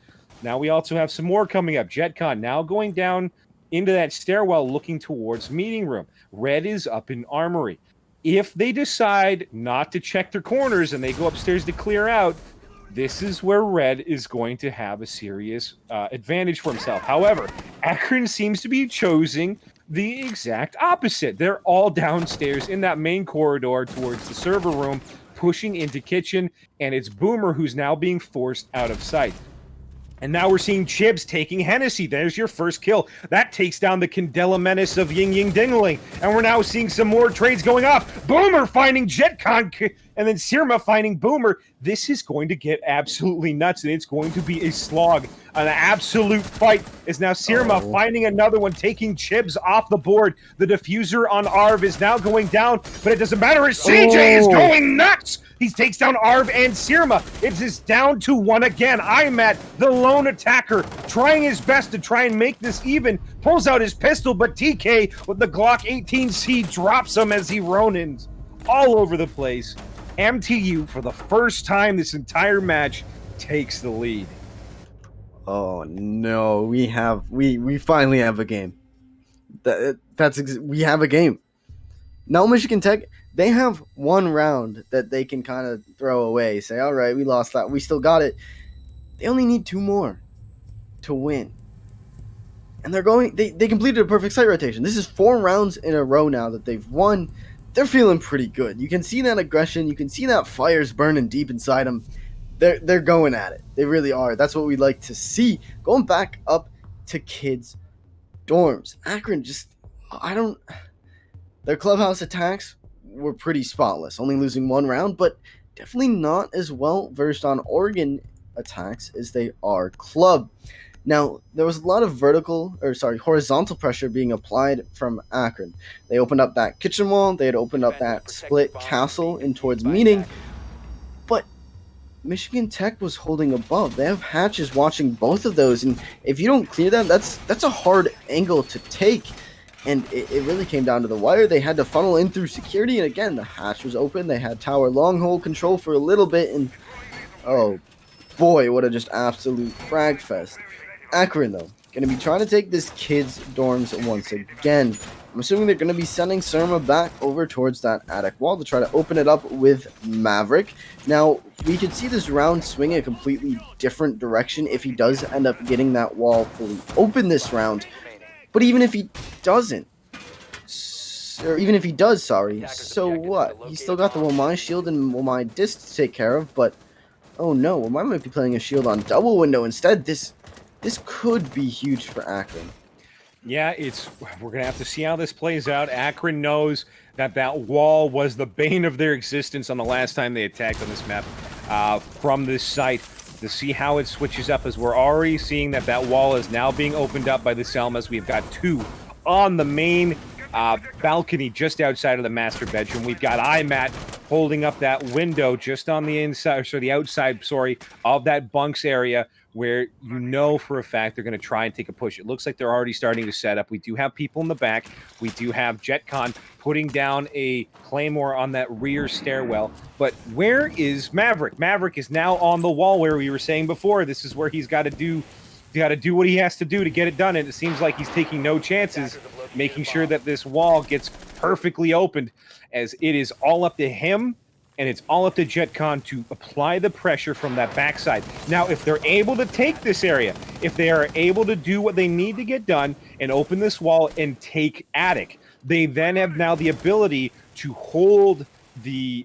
Now we also have some more coming up. JetCon now going down into that stairwell looking towards meeting room. Red is up in armory. If they decide not to check their corners and they go upstairs to clear out, this is where Red is going to have a serious advantage for himself. However, Akron seems to be choosing the exact opposite. They're all downstairs in that main corridor towards the server room, pushing into kitchen, and it's Boomer who's now being forced out of sight. And now we're seeing Chibs taking Hennessy. There's your first kill. That takes down the Candela menace of Ying Ying Dingling. And we're now seeing some more trades going off. Boomer finding JetCon, and then Sirma finding Boomer. This is going to get absolutely nuts, and it's going to be a slog. An absolute fight is now Sirma finding another one, taking Chibs off the board. The diffuser on Arv is now going down, but it doesn't matter as CJ is going nuts. He takes down Arv and Sirma. It is down to one again. Imat, the lone attacker, trying his best to try and make this even. Pulls out his pistol, but TK with the Glock 18C drops him as he Ronins all over the place. MTU, for the first time this entire match, takes the lead. Oh no, we finally have a game. We have a game. Now Michigan Tech, they have one round that they can kind of throw away. Say, all right, we lost that. We still got it. They only need 2 more to win. And they completed a perfect site rotation. This is 4 rounds in a row now that they've won. They're feeling pretty good. You can see that aggression. You can see that fire's burning deep inside them. They're going at it. They really are. That's what we like to see. Going back up to kids' dorms. Akron their clubhouse attacks were pretty spotless, only losing 1 round, but definitely not as well versed on Oregon attacks as they are club. Now, there was a lot of horizontal pressure being applied from Akron. They opened up that kitchen wall, they had opened up that split castle in towards meeting, but Michigan Tech was holding above. They have hatches watching both of those, and if you don't clear them, that's a hard angle to take. And it really came down to the wire. They had to funnel in through security, and again, the hatch was open. They had tower long hole control for a little bit, and oh boy, what a just absolute frag fest. Akron, though, going to be trying to take this kid's dorms once again. I'm assuming they're going to be sending Surma back over towards that attic wall to try to open it up with Maverick. Now, we could see this round swing a completely different direction if he does end up getting that wall fully open this round. But even if he doesn't, or even if he does, so what? He's still got the Womai shield and Womai disc to take care of, but oh no, Womai might be playing a shield on double window instead. This could be huge for Akron. Yeah, we're going to have to see how this plays out. Akron knows that wall was the bane of their existence on the last time they attacked on this map from this site. To see how it switches up, as we're already seeing that wall is now being opened up by the Selmas. We've got 2 on the main balcony just outside of the master bedroom. We've got Imat holding up that window just on the inside, or the outside, of that bunks area, where you know for a fact they're going to try and take a push. It looks like they're already starting to set up. We do have people in the back. We do have JetCon putting down a claymore on that rear stairwell. But where is Maverick? Maverick is now on the wall, where we were saying before. This is where he's got to do what he has to do to get it done, and it seems like he's taking no chances, making sure that this wall gets perfectly opened, as it is all up to him. And it's all up to JetCon to apply the pressure from that backside. Now, if they're able to take this area, if they are able to do what they need to get done and open this wall and take attic, they then have now the ability to hold the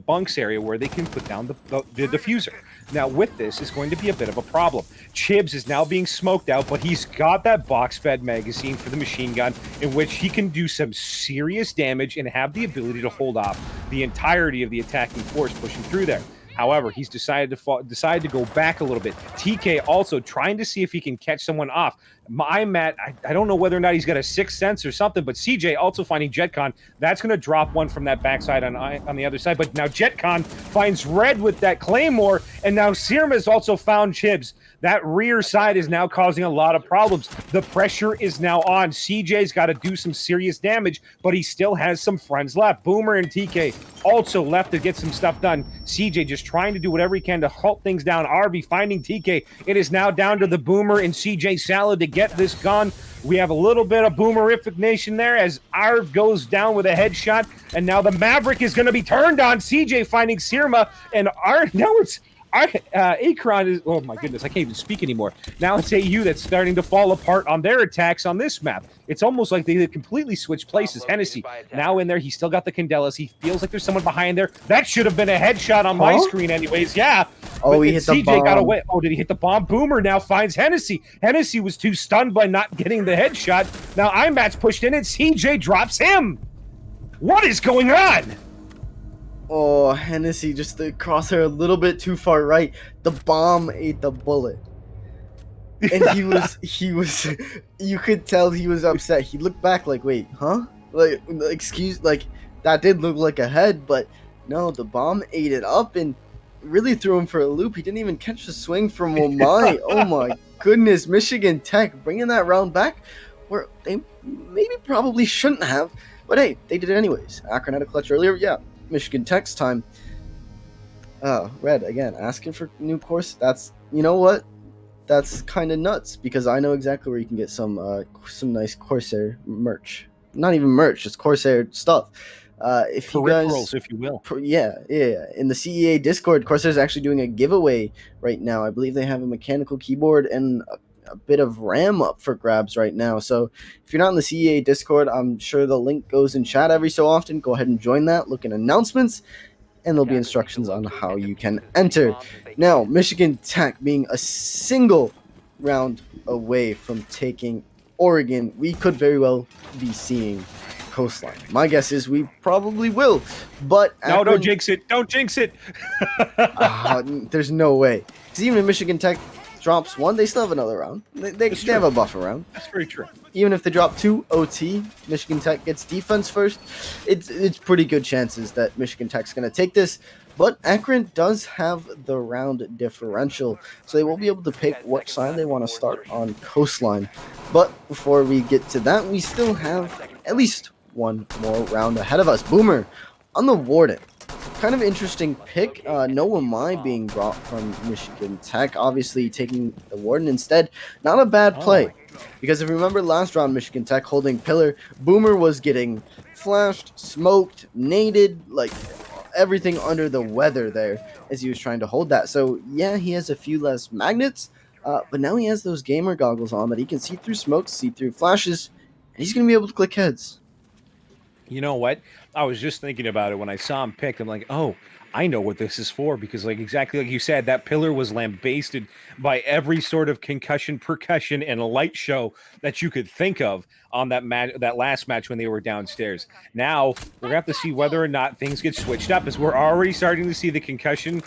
bunks area where they can put down the diffuser. Now, with this is going to be a bit of a problem. Chibs is now being smoked out, but he's got that box-fed magazine for the machine gun, in which he can do some serious damage and have the ability to hold off the entirety of the attacking force pushing through there. However, he's decided to go back a little bit. TK also trying to see if he can catch someone off. I don't know whether or not he's got a sixth sense or something, but CJ also finding JetCon. That's going to drop one from that backside on the other side. But now JetCon finds Red with that Claymore, and now Sirma's also found Chibs. That rear side is now causing a lot of problems. The pressure is now on. CJ's got to do some serious damage, but he still has some friends left. Boomer and TK also left to get some stuff done. CJ just trying to do whatever he can to halt things down. RV finding TK. It is now down to the Boomer and CJ Salad to get this gone. We have a little bit of Boomerific Nation there as Arv goes down with a headshot, and now the Maverick is going to be turned on. CJ finding Sirma, and now it's Akron is, oh my goodness, I can't even speak anymore. Now it's AU that's starting to fall apart on their attacks on this map. It's almost like they completely switched places. Hennessy now in there. He's still got the Candelas. He feels like there's someone behind there. That should have been a headshot on my screen anyways. Yeah. Oh, But he hit the CJ got bomb. away. Oh, did he hit the bomb? Boomer now finds Hennessy. Hennessy was too stunned by not getting the headshot. Now IMAT's pushed in and CJ drops him. What is going on? Oh, Hennessy just the crosshair a little bit too far right. The bomb ate the bullet. And he was you could tell he was upset. He looked back like, wait, huh? Like excuse, like that did look like a head, but no, the bomb ate it up and really threw him for a loop. He didn't even catch the swing from Omai. Oh my goodness, Michigan Tech bringing that round back where they maybe probably shouldn't have, but hey, they did it anyways. Akron had a clutch earlier, yeah. Michigan Tech's time. Red again asking for new course. That's, you know what? That's kind of nuts because I know exactly where you can get some nice Corsair merch. Not even merch, just Corsair stuff. If you guys, Peripherals, if you will. yeah. In the CEA Discord, Corsair is actually doing a giveaway right now. I believe they have a mechanical keyboard and a bit of RAM up for grabs right now. So if you're not in the CEA Discord, I'm sure the link goes in chat every so often. Go ahead and join that. Look in announcements, and there'll be instructions on how you can enter. Now, Michigan Tech being a single round away from taking Oregon, we could very well be seeing Coastline. My guess is we probably will, but No, don't jinx it. Don't jinx it. there's no way. Because even if Michigan Tech drops one, they still have another round. They have a buffer round. That's very true. Even if they drop 2 OT, Michigan Tech gets defense first. It's pretty good chances that Michigan Tech's going to take this. But Akron does have the round differential, so they will be able to pick what side they want to start on Coastline. But before we get to that, we still have at least one more round ahead of us. Boomer on the Warden. Kind of interesting pick. Noah Mai being brought from Michigan Tech, obviously taking the Warden instead. Not a bad play, because if you remember last round, Michigan Tech holding Pillar, Boomer was getting flashed, smoked, naded, like everything under the weather there as he was trying to hold that. So yeah, he has a few less magnets, but now he has those gamer goggles on that he can see through smokes, see through flashes, and he's going to be able to click heads. You know what? I was just thinking about it when I saw him picked. I'm like, oh, I know what this is for, because like exactly like you said, that Pillar was lambasted by every sort of concussion, percussion, and a light show that you could think of on that last match when they were downstairs. Now we're gonna have to see whether or not things get switched up, as we're already starting to see the concussion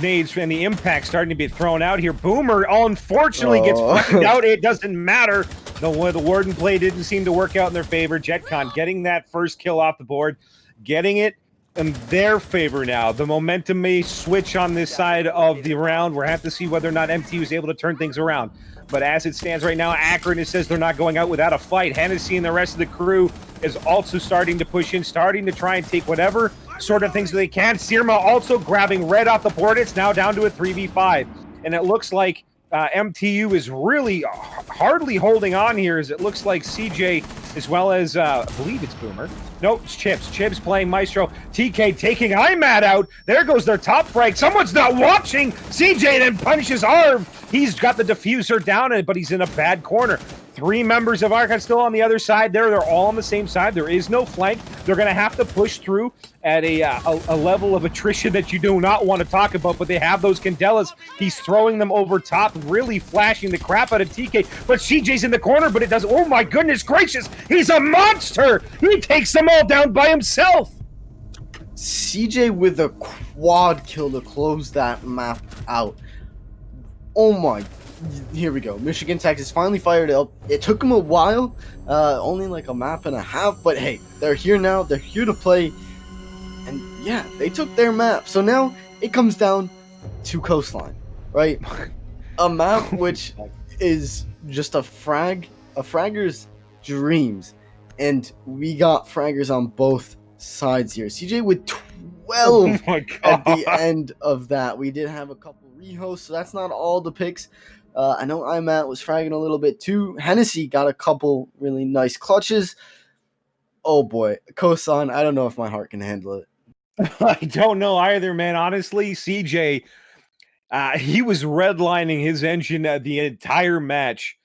nades and the impact starting to be thrown out here. Boomer unfortunately gets flattened out. It doesn't matter. The Warden play didn't seem to work out in their favor. JetCon getting that first kill off the board, getting it in their favor now. The momentum may switch on this side of the round. We'll have to see whether or not MT was able to turn things around. But as it stands right now, Akron, it says they're not going out without a fight. Hennessy and the rest of the crew is also starting to push in, starting to try and take whatever sort of things that they can. Sirma also grabbing red off the board. It's now down to a 3v5. And it looks like MTU is really hardly holding on here, as it looks like CJ, as well as I believe it's Boomer. Nope, it's Chips. Chips playing Maestro. TK taking IMAT out. There goes their top frag. Someone's not watching. CJ then punishes Arv. He's got the diffuser down, but he's in a bad corner. 3 members of Arcon still on the other side there. They're all on the same side. There is no flank. They're going to have to push through at a level of attrition that you do not want to talk about, but they have those Candelas. He's throwing them over top, really flashing the crap out of TK, but CJ's in the corner, but it does. Oh my goodness gracious. He's a monster. He takes them all down by himself. CJ with a quad kill to close that map out. Oh my. Here we go. Michigan Tech is finally fired up. It took them a while, only like a map and a half, but hey, they're here now. They're here to play. And yeah, they took their map. So now it comes down to Coastline, right? A map which is just a fragger's dreams. And we got fraggers on both sides here. CJ with 12 at the end of that. We did have a couple rehosts, so that's not all the picks. I know IMAT was fragging a little bit too. Hennessy got a couple really nice clutches. Oh boy, Kosan, I don't know if my heart can handle it. I don't know either, man. Honestly, CJ, he was redlining his engine the entire match.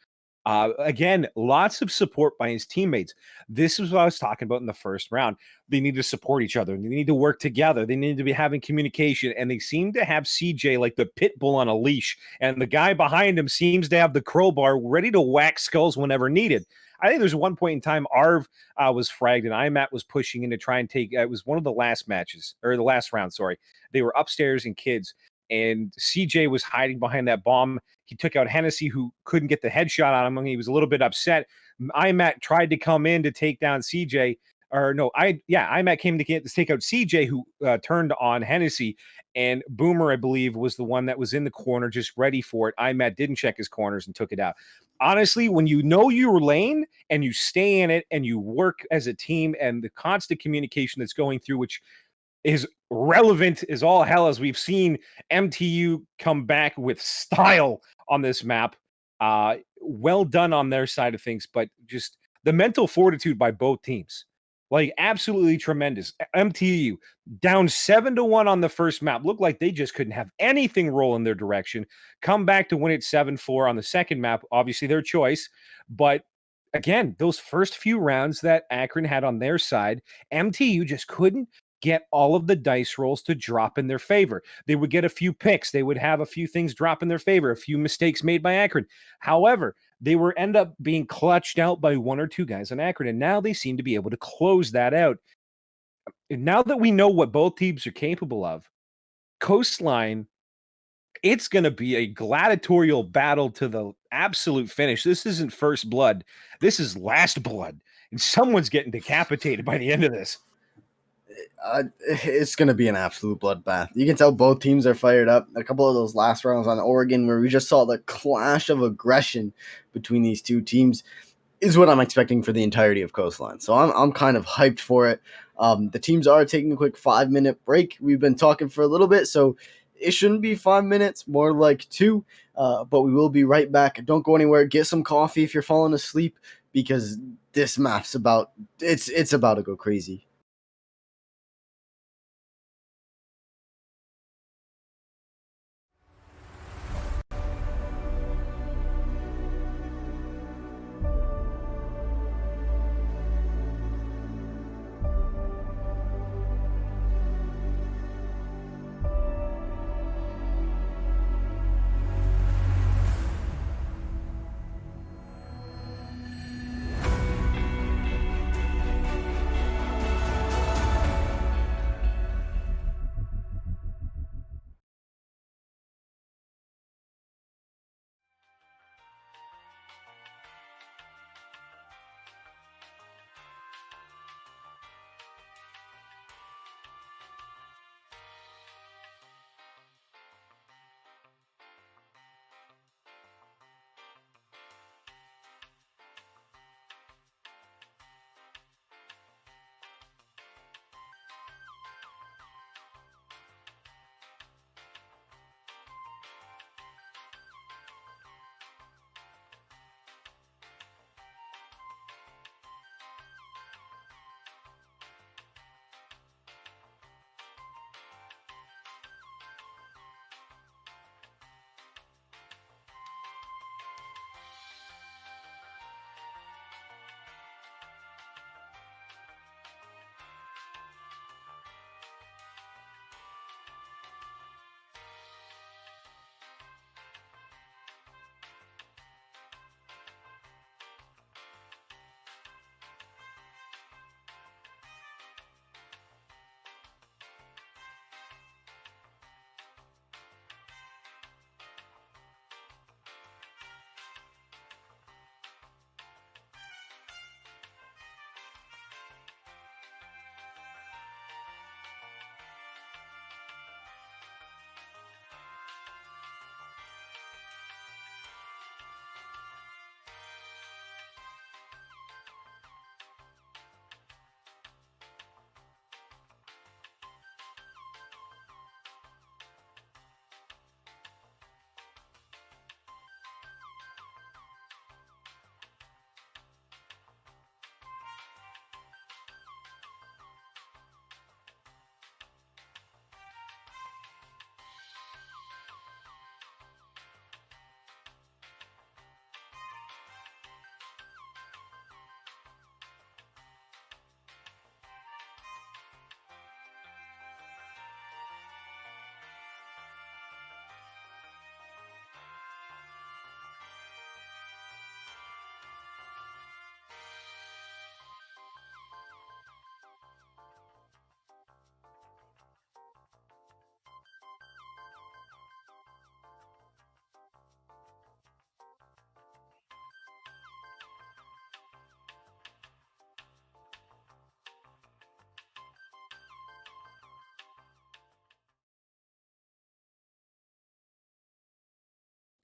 Again, lots of support by his teammates. This is what I was talking about in the first round. They need to support each other. They need to work together. They need to be having communication. And they seem to have CJ like the pit bull on a leash. And the guy behind him seems to have the crowbar ready to whack skulls whenever needed. I think there's one point in time Arv was fragged and IMAT was pushing in to try and take. It was one of the last matches or the last round. Sorry, they were upstairs in kids, and CJ was hiding behind that bomb. He took out Hennessy, who couldn't get the headshot on him, and he was a little bit upset. IMAT tried to come in to take down CJ, or no, IMAT came to take out CJ, who turned on Hennessy, and Boomer, I believe, was the one that was in the corner, just ready for it. IMAT didn't check his corners and took it out. Honestly, when you know your lane and you stay in it and you work as a team and the constant communication that's going through, which is relevant as all hell, as we've seen MTU come back with style on this map. Well done on their side of things, but just the mental fortitude by both teams, like absolutely tremendous. MTU down 7-1 on the first map, looked like they just couldn't have anything roll in their direction. Come back to win it 7-4 on the second map, obviously their choice, but again, those first few rounds that Akron had on their side, MTU just couldn't get all of the dice rolls to drop in their favor. They would get a few picks. They would have a few things drop in their favor, a few mistakes made by Akron. However, they were end up being clutched out by one or two guys on Akron, and now they seem to be able to close that out. And now that we know what both teams are capable of, Coastline, it's going to be a gladiatorial battle to the absolute finish. This isn't first blood. This is last blood, and someone's getting decapitated by the end of this. It's going to be an absolute bloodbath. You can tell both teams are fired up. A couple of those last rounds on Oregon where we just saw the clash of aggression between these two teams is what I'm expecting for the entirety of Coastline. So I'm kind of hyped for it. The teams are taking a quick 5-minute break. We've been talking for a little bit, so it shouldn't be 5 minutes, more like 2. But we will be right back. Don't go anywhere. Get some coffee if you're falling asleep, because this map's about to go crazy.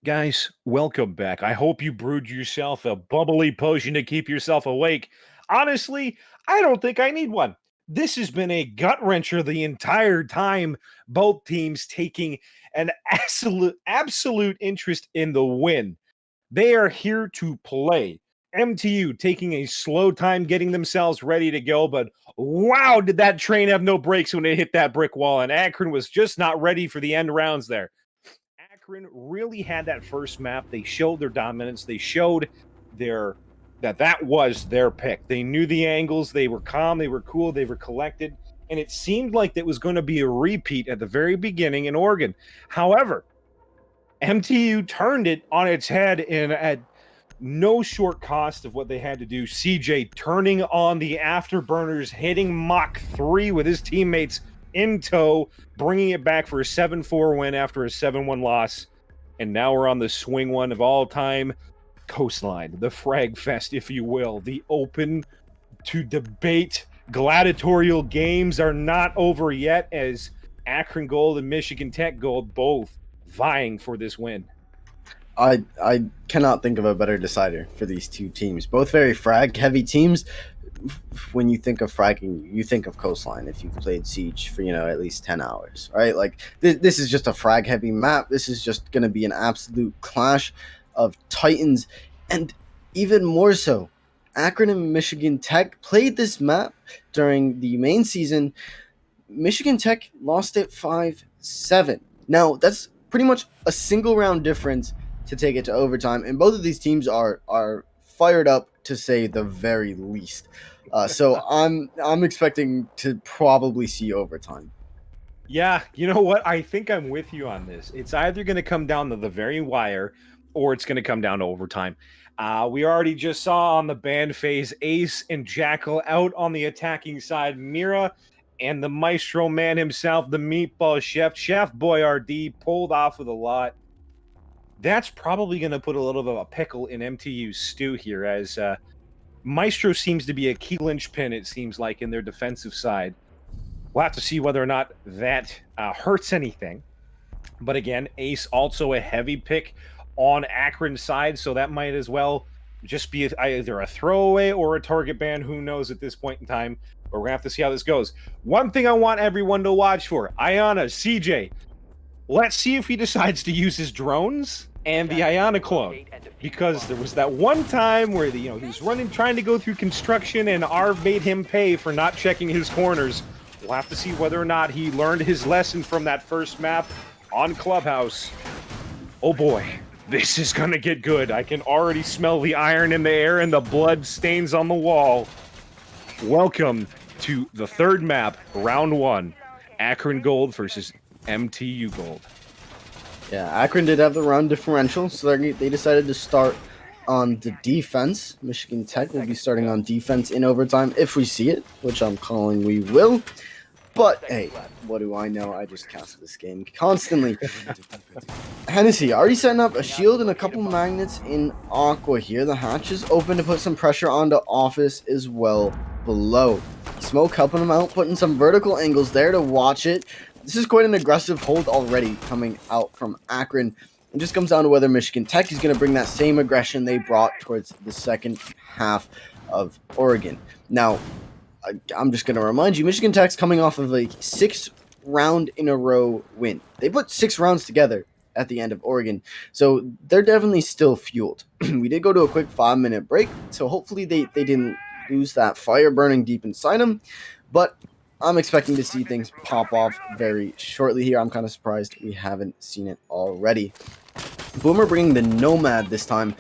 Guys, welcome back. I hope you brewed yourself a bubbly potion to keep yourself awake. Honestly, I don't think I need one. This has been a gut wrencher the entire time. Both teams taking an absolute interest in the win. They are here to play. MTU taking a slow time getting themselves ready to go, but wow, did that train have no brakes when it hit that brick wall, and Akron was just not ready for the end rounds there. Akron really had that first map. They showed their dominance. They showed their that was their pick. They knew the angles. They were calm. They were cool. They were collected. And it seemed like that was going to be a repeat at the very beginning in Oregon. However, MTU turned it on its head and at no short cost of what they had to do. CJ turning on the afterburners, hitting Mach 3 with his teammates in tow, bringing it back for a 7-4 win after a 7-1 loss. And now we're on the swing one of all time, Coastline, the frag fest, if you will. The open to debate gladiatorial games are not over yet, as Akron Gold and Michigan Tech Gold both vying for this win. I cannot think of a better decider for these two teams. Both very frag heavy teams. When you think of fragging, you think of Coastline if you've played Siege for at least 10 hours, right? Like this is just a frag heavy map. This is just going to be an absolute clash of titans, and even more so, Akron and Michigan Tech played this map during the main season. Michigan Tech lost it 5-7. Now that's pretty much a single round difference to take it to overtime, and both of these teams are fired up to say the very least. So I'm expecting to probably see overtime. Yeah, you know what? I think I'm with you on this. It's either going to come down to the very wire or it's going to come down to overtime. We already just saw on the band phase Ace and Jackal out on the attacking side. Mira and the maestro man himself, the meatball Chef Boyardee, pulled off with a lot. That's probably going to put a little bit of a pickle in MTU's stew here, as Maestro seems to be a key linchpin, it seems like, in their defensive side. We'll have to see whether or not that hurts anything. But again, Ace also a heavy pick on Akron's side, so that might as well just be either a throwaway or a target ban. Who knows at this point in time? But we're going to have to see how this goes. One thing I want everyone to watch for, Iana, CJ, let's see if he decides to use his drones and the Iana clone. Because there was that one time where he was trying to go through construction, and Arv made him pay for not checking his corners. We'll have to see whether or not he learned his lesson from that first map on Clubhouse. Oh boy, this is gonna get good. I can already smell the iron in the air and the blood stains on the wall. Welcome to the third map, round 1. Akron Gold versus MTU Gold. Yeah, Akron did have the round differential, so they decided to start on the defense. Michigan Tech will be starting on defense in overtime if we see it, which I'm calling we will. But hey, what do I know? I just cast this game constantly. Hennessy already setting up a shield and a couple magnets in Aqua here. The hatch is open to put some pressure onto Office as well below. Smoke helping him out, putting some vertical angles there to watch it. This is quite an aggressive hold already coming out from Akron. It just comes down to whether Michigan Tech is going to bring that same aggression they brought towards the second half of Oregon. Now, I'm just going to remind you, Michigan Tech's coming off of a 6-round-in-a-row win. They put 6 rounds together at the end of Oregon, so they're definitely still fueled. We did go to a quick 5-minute break, so hopefully they didn't lose that fire burning deep inside them, but I'm expecting to see things pop off very shortly here. I'm kind of surprised we haven't seen it already. Boomer bringing the Nomad this time.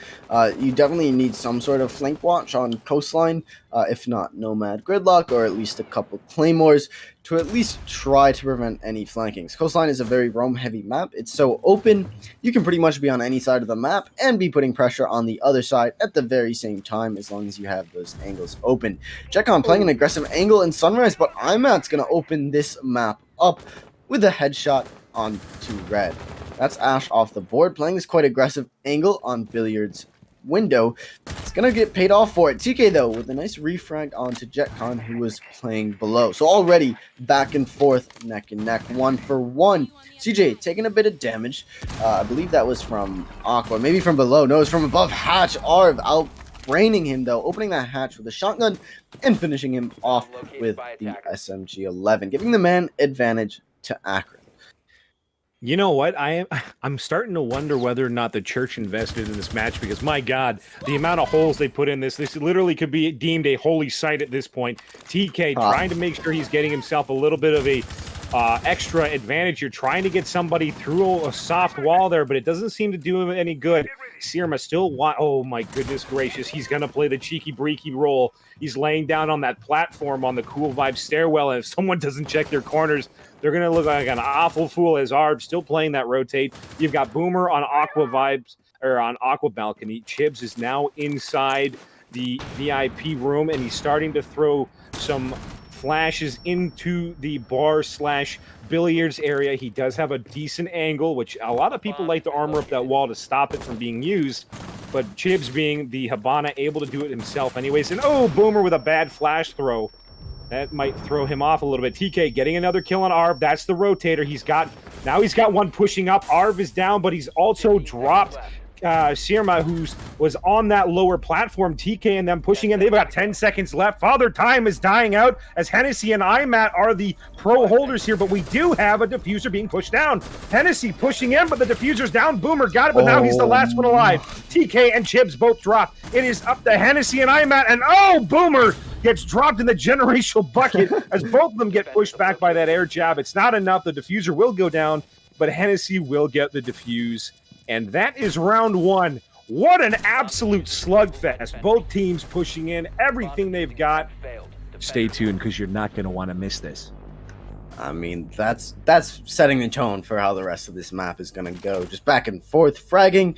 You definitely need some sort of flank watch on Coastline, if not Nomad Gridlock, or at least a couple Claymores to at least try to prevent any flankings. Coastline is a very roam-heavy map. It's so open, you can pretty much be on any side of the map and be putting pressure on the other side at the very same time, as long as you have those angles open. Jekon playing an aggressive angle in Sunrise, but IMAT's going to open this map up with a headshot onto red. That's Ash off the board, playing this quite aggressive angle on Billiard's window. It's gonna get paid off for it. TK though with a nice refrag onto Jetcon, who was playing below. So already back and forth, neck and neck, 1-for-1. CJ taking a bit of damage. I believe that was from Aqua, maybe from below. No, it's from above. Hatch Arv outbraining him though, opening that hatch with a shotgun and finishing him off with the SMG-11, giving the man advantage to Akron. You know what? I'm starting to wonder whether or not the church invested in this match, because my God, the amount of holes they put in this literally could be deemed a holy site at this point. TK trying to make sure he's getting himself a little bit of a extra advantage. You're trying to get somebody through a soft wall there, but it doesn't seem to do him any good. Sirma still oh my goodness gracious, he's gonna play the cheeky breaky role. He's laying down on that platform on the cool vibe stairwell, and if someone doesn't check their corners, they're gonna look like an awful fool. As Arb still playing that rotate. You've got Boomer on Aqua vibes, or on Aqua balcony. Chibs is now inside the VIP room, and he's starting to throw some flashes into the bar slash billiards area. He does have a decent angle, which a lot of people like to armor up that wall to stop it from being used, but Chibs, being the Habana, able to do it himself anyways. And oh, Boomer with a bad flash throw. That might throw him off a little bit. TK getting another kill on Arv. That's the rotator. He's got one pushing up. Arv is down, but he's also dropped Sirma, who was on that lower platform. TK and them pushing in. They've got 10 seconds left. Father Time is dying out, as Hennessy and IMAT are the pro holders here, but we do have a diffuser being pushed down. Hennessy pushing in, but the diffuser's down. Boomer got it, but now he's the last one alive. TK and Chibs both dropped. It is up to Hennessy and IMAT, and oh, Boomer gets dropped in the generational bucket as both of them get pushed back by that air jab. It's not enough. The diffuser will go down, but Hennessy will get the diffuse. And that is round one. What an absolute slugfest. Both teams pushing in everything they've got. Stay tuned, because you're not going to want to miss this. I mean, that's setting the tone for how the rest of this map is going to go. Just back and forth, fragging.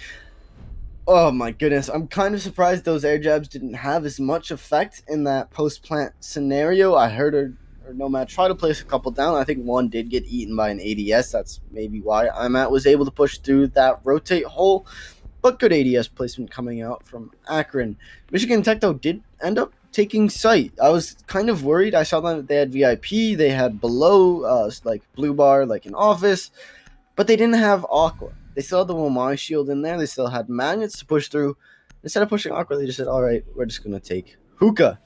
Oh my goodness, I'm kind of surprised those air jabs didn't have as much effect in that post-plant scenario. I heard Nomad try to place a couple down. I think one did get eaten by an ADS. That's maybe why IMAT was able to push through that rotate hole. But good ADS placement coming out from Akron. Michigan Tech, though, did end up taking site. I was kind of worried. I saw that they had VIP. They had below, like blue bar, like an office. But they didn't have Aqua. They still had the Womai shield in there. They still had magnets to push through. Instead of pushing Aqua, they just said, all right, we're just going to take Hookah.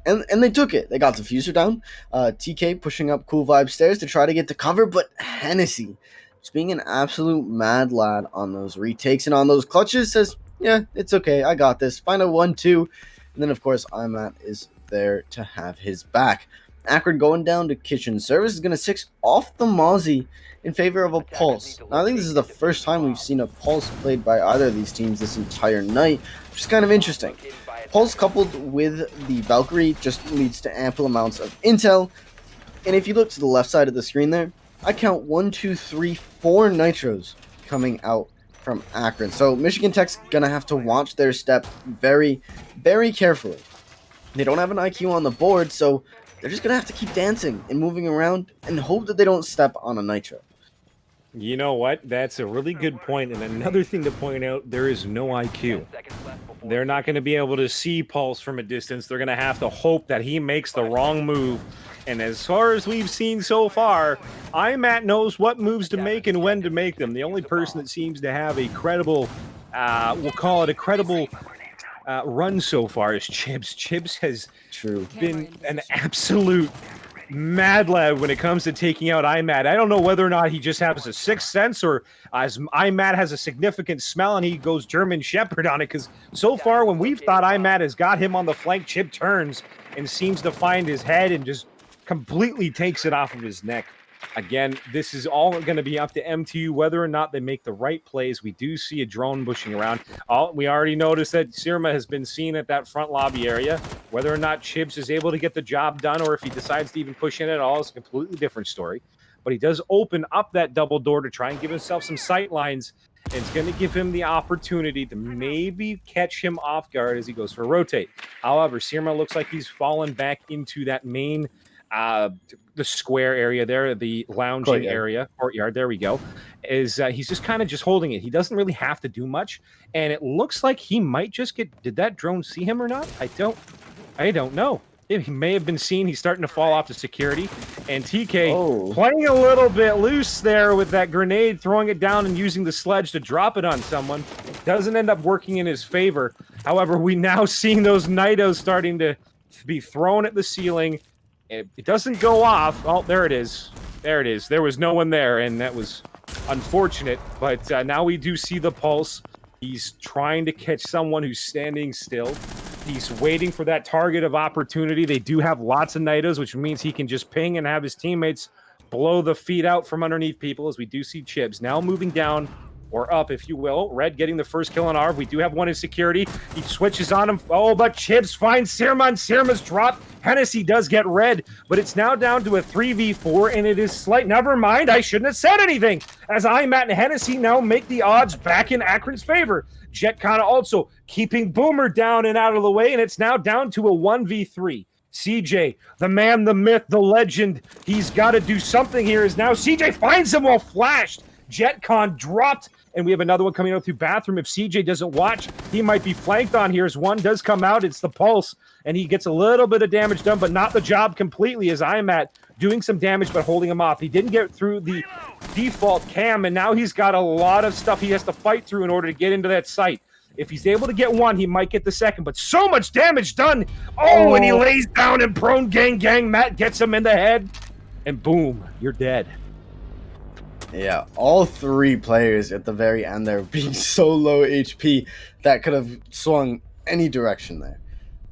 And they took it. They got diffuser down. TK pushing up cool vibe stairs to try to get to cover, but Hennessy, just being an absolute mad lad on those retakes and on those clutches, says, yeah, it's okay. I got this. Final 1-2. And then, of course, IMAT is there to have his back. Akron going down to kitchen service is going to 6 off the Mozzie in favor of a Pulse. Now, I think this is the first time we've seen a Pulse played by either of these teams this entire night, which is kind of interesting. Pulse coupled with the Valkyrie just leads to ample amounts of intel. And if you look to the left side of the screen there, I count 1, 2, 3, 4 nitros coming out from Akron. So Michigan Tech's going to have to watch their step very, very carefully. They don't have an IQ on the board, so they're just going to have to keep dancing and moving around and hope that they don't step on a nitro. You know what? That's a really good point. And another thing to point out, there is no IQ. They're not going to be able to see Pulse from a distance. They're going to have to hope that he makes the wrong move. And as far as we've seen so far, IMAT knows what moves to make and when to make them. The only person that seems to have a credible, we'll call it a credible run so far is Chibs. Chibs has been an absolute mad lad when it comes to taking out IMAT. I don't know whether or not he just has a sixth sense, or as IMAT has a significant smell and he goes German Shepherd on it, because so far when we've thought IMAT has got him on the flank, Chib turns and seems to find his head and just completely takes it off of his neck. Again, this is all going to be up to MTU whether or not they make the right plays. We do see a drone bushing around. We already noticed that Sirma has been seen at that front lobby area. Whether or not Chibs is able to get the job done, or if he decides to even push in at all, is a completely different story. But he does open up that double door to try and give himself some sight lines, and it's going to give him the opportunity to maybe catch him off guard as he goes for a rotate. However, Sirma looks like he's fallen back into that main the square area there, the lounging area, courtyard. There we go. Is he's just kind of just holding it. He doesn't really have to do much, and it looks like he might just get. Did that drone see him or not? I don't know. He may have been seen. He's starting to fall off to security, and TK playing a little bit loose there with that grenade, throwing it down and using the sledge to drop it on someone. Doesn't end up working in his favor. However, we now seeing those Nidos starting to be thrown at the ceiling. It doesn't go off. Oh, there it is. There it is. There was no one there, and that was unfortunate. But now we do see the pulse. He's trying to catch someone who's standing still. He's waiting for that target of opportunity. They do have lots of Nidos, which means he can just ping and have his teammates blow the feet out from underneath people, as we do see Chibs now moving down, or up, if you will. Red getting the first kill on Arv. We do have one in security. He switches on him. Oh, but Chibs finds Sirma, and Sirma's dropped. Hennessy does get red, but it's now down to a 3v4, and it is slight. Never mind, I shouldn't have said anything, as IMAT and Hennessy now make the odds back in Akron's favor. Jetcon also keeping Boomer down and out of the way, and it's now down to a 1v3. CJ, the man, the myth, the legend, he's got to do something here, as now CJ finds him while flashed. Jetcon dropped, and we have another one coming out through bathroom. If CJ doesn't watch, he might be flanked on here, as one does come out. It's the pulse, and he gets a little bit of damage done, but not the job completely, as IMAT doing some damage but holding him off. He didn't get through the default cam, and now he's got a lot of stuff he has to fight through in order to get into that site. If he's able to get one, he might get the second, but so much damage done. Oh, and he lays down and prone gang. Matt gets him in the head, and boom, you're dead. Yeah, all three players at the very end there being so low HP that could have swung any direction there.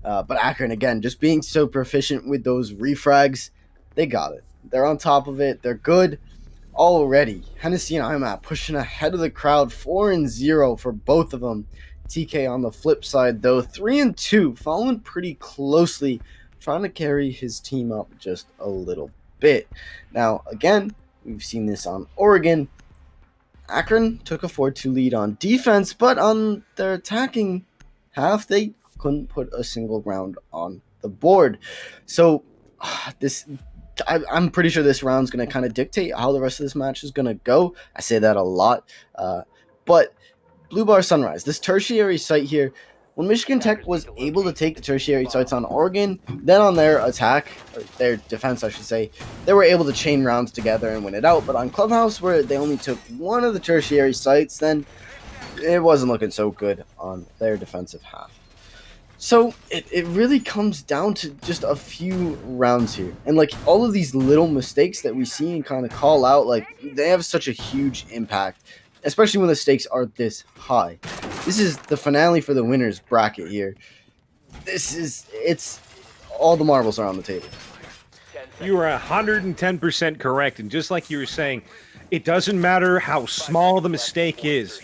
But Akron, again, just being so proficient with those refrags, they got it. They're on top of it. They're good already. Hennessy and IMAT pushing ahead of the crowd, 4-0 for both of them. TK on the flip side, though, 3-2, following pretty closely, trying to carry his team up just a little bit. Now, again, we've seen this on Oregon. Akron took a 4-2 lead on defense, but on their attacking half, they couldn't put a single round on the board. So I'm pretty sure this round's going to kind of dictate how the rest of this match is going to go. I say that a lot. But Blue Bar Sunrise, this tertiary site here, when Michigan Tech was able to take the tertiary sites on Oregon, then on their attack, or their defense, I should say, they were able to chain rounds together and win it out. But on Clubhouse, where they only took one of the tertiary sites, then it wasn't looking so good on their defensive half. So it really comes down to just a few rounds here. And like all of these little mistakes that we see and kind of call out, like they have such a huge impact, especially when the stakes are this high. This is the finale for the winners bracket here. It's all the marbles are on the table. You are 110% correct. And just like you were saying, it doesn't matter how small the mistake is.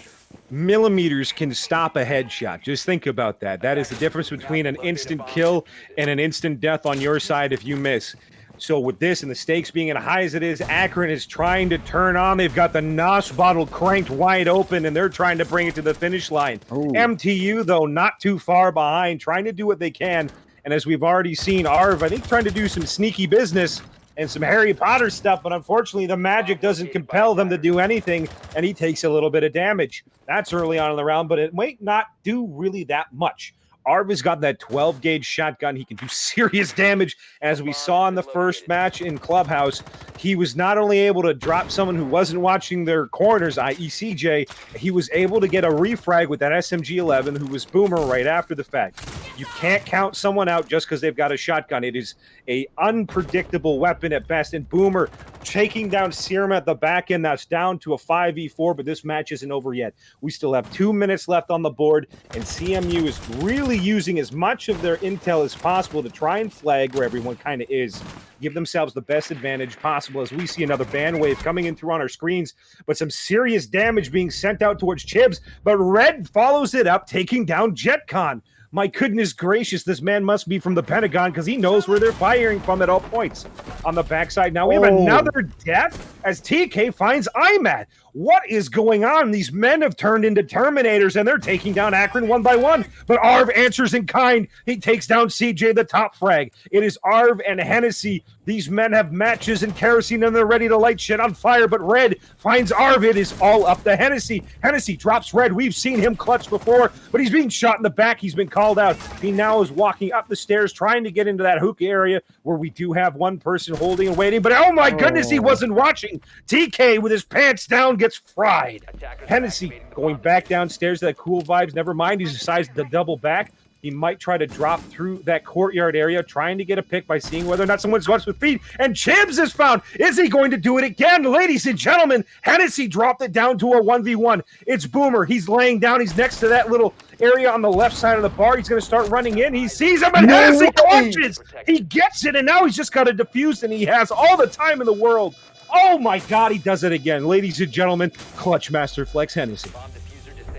Millimeters can stop a headshot. Just think about that. That is the difference between an instant kill and an instant death on your side if you miss. So with this and the stakes being as high as it is, Akron is trying to turn on. They've got the NOS bottle cranked wide open, and they're trying to bring it to the finish line. Ooh. MTU, though, not too far behind, trying to do what they can. And as we've already seen, Arv, I think, trying to do some sneaky business and some Harry Potter stuff, but unfortunately the magic doesn't compel them to do anything, and he takes a little bit of damage. That's early on in the round, but it might not do really that much. Arv has got that 12-gauge shotgun. He can do serious damage. As we saw in the first match in Clubhouse, he was not only able to drop someone who wasn't watching their corners, i.e. CJ, he was able to get a refrag with that SMG-11, who was Boomer right after the fact. You can't count someone out just because they've got a shotgun. It is a unpredictable weapon at best, and Boomer taking down Serum at the back end. That's down to a 5v4, but this match isn't over yet. We still have 2 minutes left on the board, and CMU is really using as much of their intel as possible to try and flag where everyone kind of is, give themselves the best advantage possible, as we see another ban wave coming in through on our screens, but some serious damage being sent out towards Chibs, but Red follows it up, taking down Jetcon. My goodness gracious, this man must be from the Pentagon because he knows where they're firing from at all points. On the backside now, we have another death as TK finds IMAT. What is going on? These men have turned into Terminators, and they're taking down Akron one by one. But Arv answers in kind. He takes down CJ, the top frag. It is Arv and Hennessy These men have matches and kerosene and they're ready to light shit on fire, but Red finds Arvid is all up to Hennessy. Hennessy drops Red. We've seen him clutch before, but he's being shot in the back. He's been called out. He now is walking up the stairs trying to get into that hookah area where we do have one person holding and waiting, but oh my goodness, he wasn't watching. TK with his pants down gets fried. Hennessy going back downstairs to that cool vibes. Never mind, he's decided to double back. He might try to drop through that courtyard area, trying to get a pick by seeing whether or not someone swaps with feet. And Chibs is found. Is he going to do it again? Ladies and gentlemen, Hennessy dropped it down to a 1v1. It's Boomer. He's laying down. He's next to that little area on the left side of the bar. He's going to start running in. He sees him, and Hennessy clutches. He gets it, and now he's just got to defuse, and he has all the time in the world. Oh, my God, he does it again. Ladies and gentlemen, Clutch Master Flex Hennessy.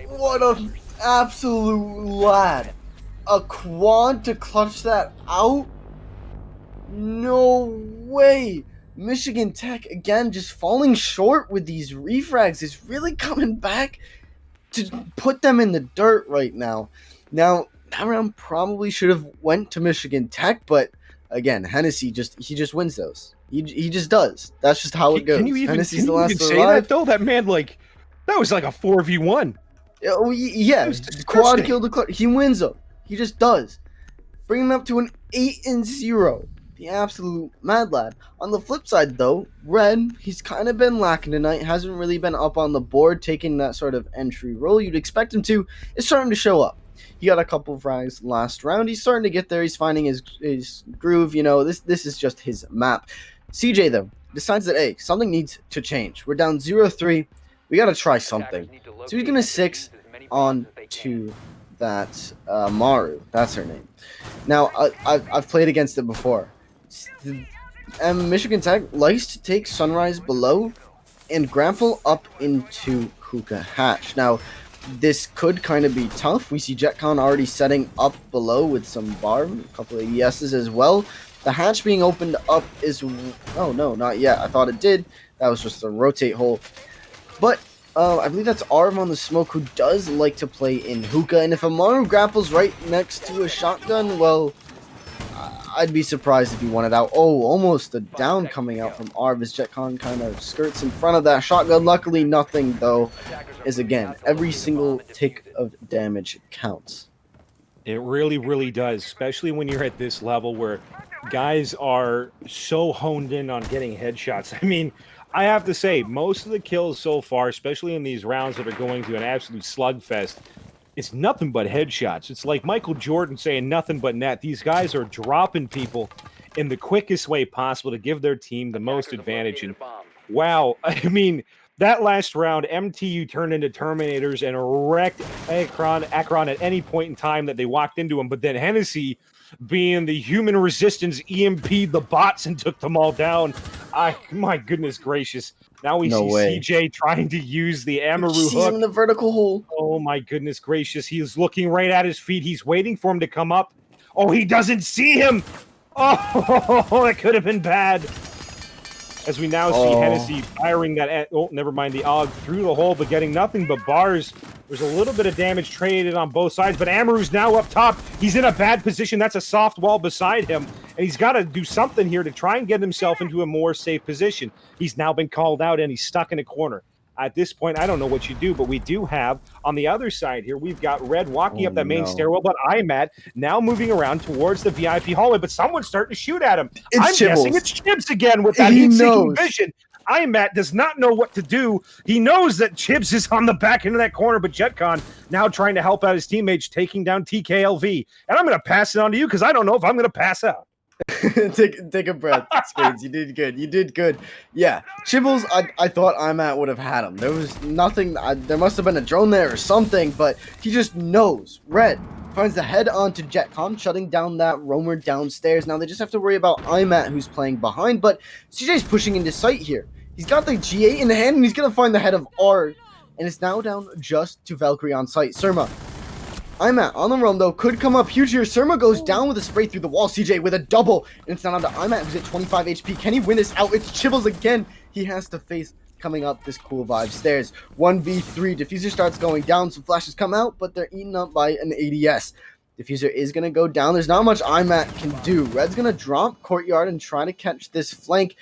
What an absolute lad. A quad to clutch that out? No way. Michigan Tech, again, just falling short with these refrags. Is really coming back to put them in the dirt right now. Now, that round probably should have went to Michigan Tech, but again, Hennessy just wins those. He just does. That's just how it goes. Hennessy's the last to survive. That, though? That man, that was like a 4v1. Oh, yeah. Quad killed the clutch. He wins them. He just does. Bring him up to an 8-0. The absolute mad lad. On the flip side, though, Red, he's kind of been lacking tonight. Hasn't really been up on the board, taking that sort of entry role you'd expect him to. Is starting to show up. He got a couple of frags last round. He's starting to get there. He's finding his groove. You know, this is just his map. CJ, though, decides that, hey, something needs to change. We're down 0-3. We got to try something. So he's going to 6 on 2. That Maru, that's her name. Now I've played against it before. Michigan Tech likes to take Sunrise below and grapple up into Hookah Hatch. Now this could kind of be tough. We see JetCon already setting up below with some barb, a couple of ESs as well. The hatch being opened up is, oh no, not yet. I thought it did. That was just a rotate hole, but. I believe that's Arv on the smoke, who does like to play in hookah, and if Amaru grapples right next to a shotgun, well, I'd be surprised if he won it out. Oh, almost a down coming out from Arv as JetCon kind of skirts in front of that shotgun. Luckily, nothing, though, is again, every single tick of damage counts. It really, really does, especially when you're at this level where guys are so honed in on getting headshots. I mean, I have to say, most of the kills so far, especially in these rounds that are going to an absolute slugfest, it's nothing but headshots. It's like Michael Jordan saying nothing but net. These guys are dropping people in the quickest way possible to give their team the most advantage. And wow, I mean, that last round, MTU turned into Terminators and wrecked Akron at any point in time that they walked into him. But then Hennessy, being the human resistance, EMP'd the bots and took them all down. My goodness gracious. Now we see CJ trying to use the Amaru hook. Him in the vertical hole. Oh my goodness gracious. He is looking right at his feet. He's waiting for him to come up. Oh, he doesn't see him. Oh, that could have been bad. As we now see Hennessy firing that, never mind, the AUG through the hole, but getting nothing but bars. There's a little bit of damage traded on both sides, but Amaru's now up top. He's in a bad position. That's a soft wall beside him, and he's got to do something here to try and get himself into a more safe position. He's now been called out, and he's stuck in a corner. At this point, I don't know what you do, but we do have, on the other side here, we've got Red walking up that main stairwell, but IMAT now moving around towards the VIP hallway, but someone's starting to shoot at him. I'm guessing it's Chibs again with that heat-seeking vision. IMAT does not know what to do. He knows that Chibs is on the back end of that corner, but JetCon now trying to help out his teammates, taking down TKLV. And I'm going to pass it on to you because I don't know if I'm going to pass out. take a breath, Spades. You did good. You did good. Yeah, Chibbles, I thought IMAT would have had him. There was nothing. There must have been a drone there or something, but he just knows. Red finds the head onto JetCon, shutting down that roamer downstairs. Now they just have to worry about IMAT, who's playing behind, but CJ's pushing into sight here. He's got the G8 in the hand, and he's going to find the head of R, and it's now down just to Valkyrie on site. Surma. IMAT on the roam, though, could come up huge here. Surma goes down with a spray through the wall. CJ with a double, and it's down onto IMAT, who's at 25 HP. Can he win this out? It's Chibbles again. He has to face coming up this cool vibe stairs. 1v3. Diffuser starts going down. Some flashes come out, but they're eaten up by an ADS. Diffuser is going to go down. There's not much IMAT can do. Red's going to drop Courtyard and try to catch this flank.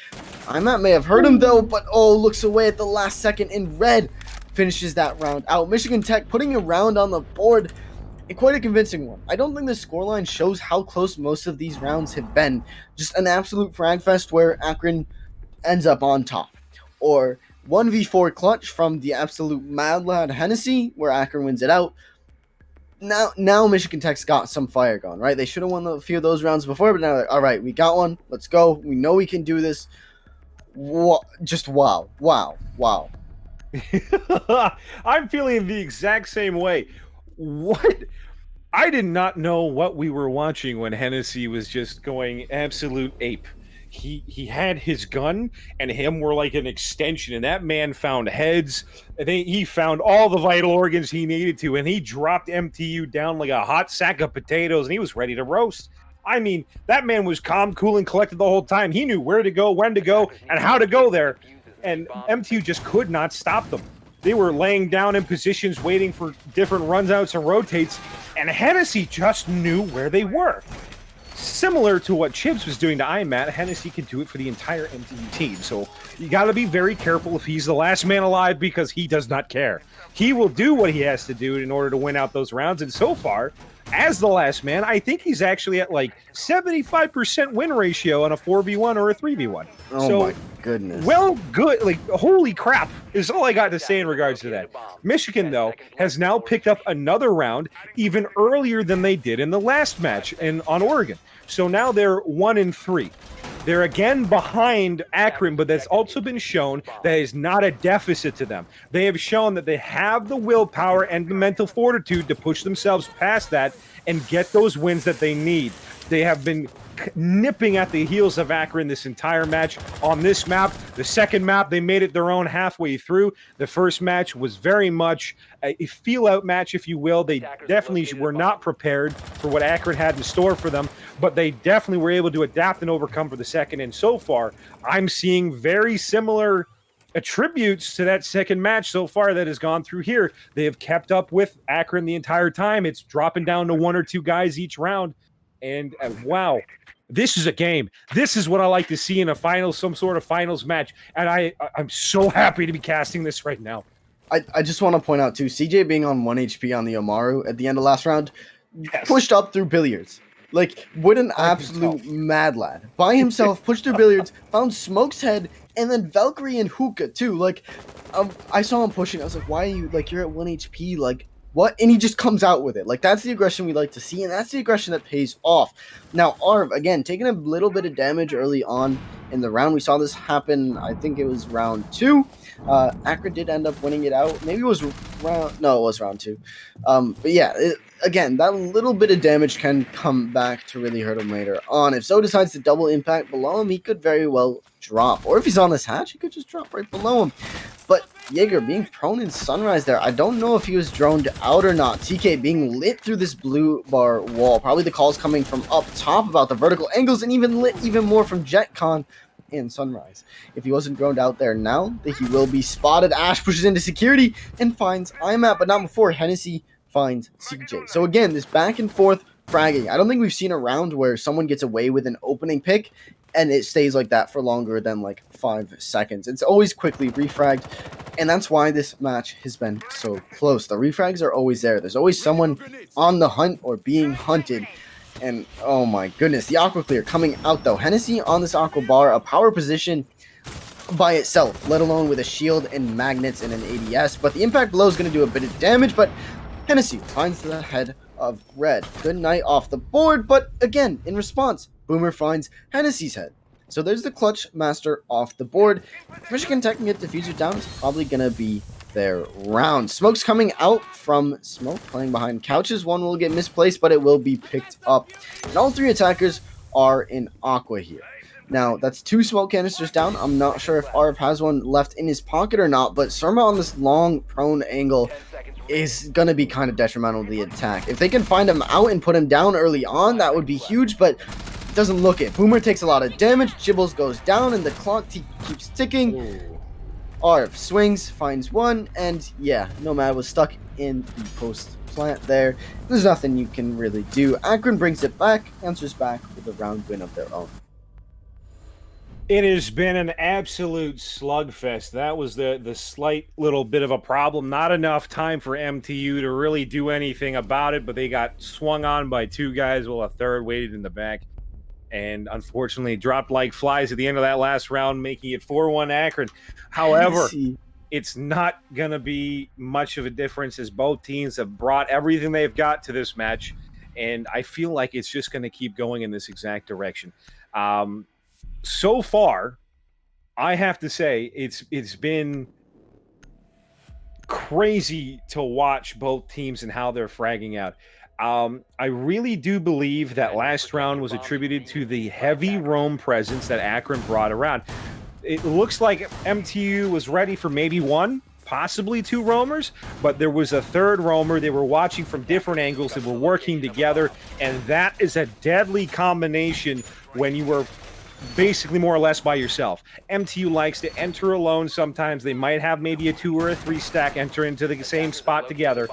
IMAT may have hurt him though, but looks away at the last second, and Red finishes that round out. Michigan Tech putting a round on the board. Quite a convincing one. I don't think the scoreline shows how close most of these rounds have been. Just an absolute frag fest where Akron ends up on top. Or 1v4 clutch from the absolute mad lad Hennessy, where Akron wins it out. Now Michigan Tech's got some fire going, right? They should have won a few of those rounds before, but now they're like, all right, we got one. Let's go. We know we can do this. Just wow. I'm feeling the exact same way. What? I did not know what we were watching when Hennessy was just going absolute ape. He had his gun and him were like an extension, and that man found heads. He found all the vital organs he needed to, and he dropped MTU down like a hot sack of potatoes, and he was ready to roast. I mean, that man was calm, cool, and collected the whole time. He knew where to go, when to go, and how to go there, and MTU just could not stop them. They were laying down in positions, waiting for different runs outs and rotates, and Hennessy just knew where they were. Similar to what Chips was doing to IMAT, Hennessy can do it for the entire MTU team. So you got to be very careful if he's the last man alive, because he does not care. He will do what he has to do in order to win out those rounds. And so far, as the last man, I think he's actually at like 75% win ratio on a 4v1 or a 3v1. Oh my goodness. Well, good. Like, holy crap is all I got to say in regards to that. Michigan, though, has now picked up another round even earlier than they did in the last match on Oregon. So now they're 1-3. They're again behind Akron, but that's also been shown that is not a deficit to them. They have shown that they have the willpower and the mental fortitude to push themselves past that and get those wins that they need. They have been nipping at the heels of Akron this entire match on this map. The second map, they made it their own halfway through. The first match was very much a feel-out match, if you will. They definitely were not prepared for what Akron had in store for them, but they definitely were able to adapt and overcome for the second. And so far, I'm seeing very similar attributes to that second match so far that has gone through here. They have kept up with Akron the entire time. It's dropping down to 1 or 2 guys each round. And wow, this is a game. This is what I like to see in a final, some sort of finals match. And I'm so happy to be casting this right now. I just want to point out, too, CJ being on 1 HP on the Omaru at the end of last round, pushed up through billiards. Like, what an absolute mad lad. By himself, pushed through billiards, found Smoke's head, and then Valkyrie and Hookah, too. Like, I saw him pushing. I was like, why are you, like, you're at 1 HP, like, what? And he just comes out with it. Like, that's the aggression we like to see, and that's the aggression that pays off. Now, Arv, again, taking a little bit of damage early on in the round. We saw this happen, I think it was round 2. Akron did end up winning it out. Maybe it was round... No, it was round 2. But yeah, again, that little bit of damage can come back to really hurt him later on. If So decides to double impact below him, he could very well drop. Or if he's on this hatch, he could just drop right below him. But Jaeger being prone in Sunrise there, I don't know if he was droned out or not. TK being lit through this blue bar wall. Probably the calls coming from up top about the vertical angles, and even lit even more from JetCon and Sunrise. If he wasn't droned out there now, that he will be spotted. Ash pushes into security and finds IMAT, but not before Hennessy finds CJ. So again, this back and forth fragging. I don't think we've seen a round where someone gets away with an opening pick and it stays like that for longer than like 5 seconds. It's always quickly refragged, and that's why this match has been so close. The refrags are always there. There's always someone on the hunt or being hunted. And oh my goodness, the Aqua Clear coming out though. Hennessy on this Aqua Bar, a power position by itself, let alone with a shield and magnets and an ADS. But the impact blow is going to do a bit of damage, but Hennessy finds the head of Red. Good night off the board, but again, in response, Boomer finds Hennessy's head. So there's the Clutch Master off the board. If Michigan Tech can get Diffuser down, it's probably going to be their round. Smoke's coming out from Smoke, playing behind couches. One will get misplaced, but it will be picked up. And all 3 attackers are in Aqua here. Now, that's 2 smoke canisters down. I'm not sure if Arv has one left in his pocket or not, but Surma on this long prone angle is going to be kind of detrimental to the attack. If they can find him out and put him down early on, that would be huge, but it doesn't look it. Boomer takes a lot of damage. Gibbles goes down, and the clock keeps ticking. Ooh. Arv swings, finds one, and yeah, Nomad was stuck in the post plant there. There's nothing you can really do. Akron brings it back, answers back with a round win of their own. It has been an absolute slugfest. That was the slight little bit of a problem. Not enough time for MTU to really do anything about it, but they got swung on by two guys while a third waited in the back. And unfortunately dropped like flies at the end of that last round, making it 4-1 Akron. However, it's not going to be much of a difference as both teams have brought everything they've got to this match. And I feel like it's just going to keep going in this exact direction. So far, I have to say it's been crazy to watch both teams and how they're fragging out. I really do believe that last round was attributed to the heavy roam presence that Akron brought around. It looks like MTU was ready for maybe one, possibly two roamers, but there was a third roamer. They were watching from different angles. They were working together, and that is a deadly combination when you were basically more or less by yourself. MTU likes to enter alone sometimes. They might have maybe a 2 or a 3 stack enter into the same spot together,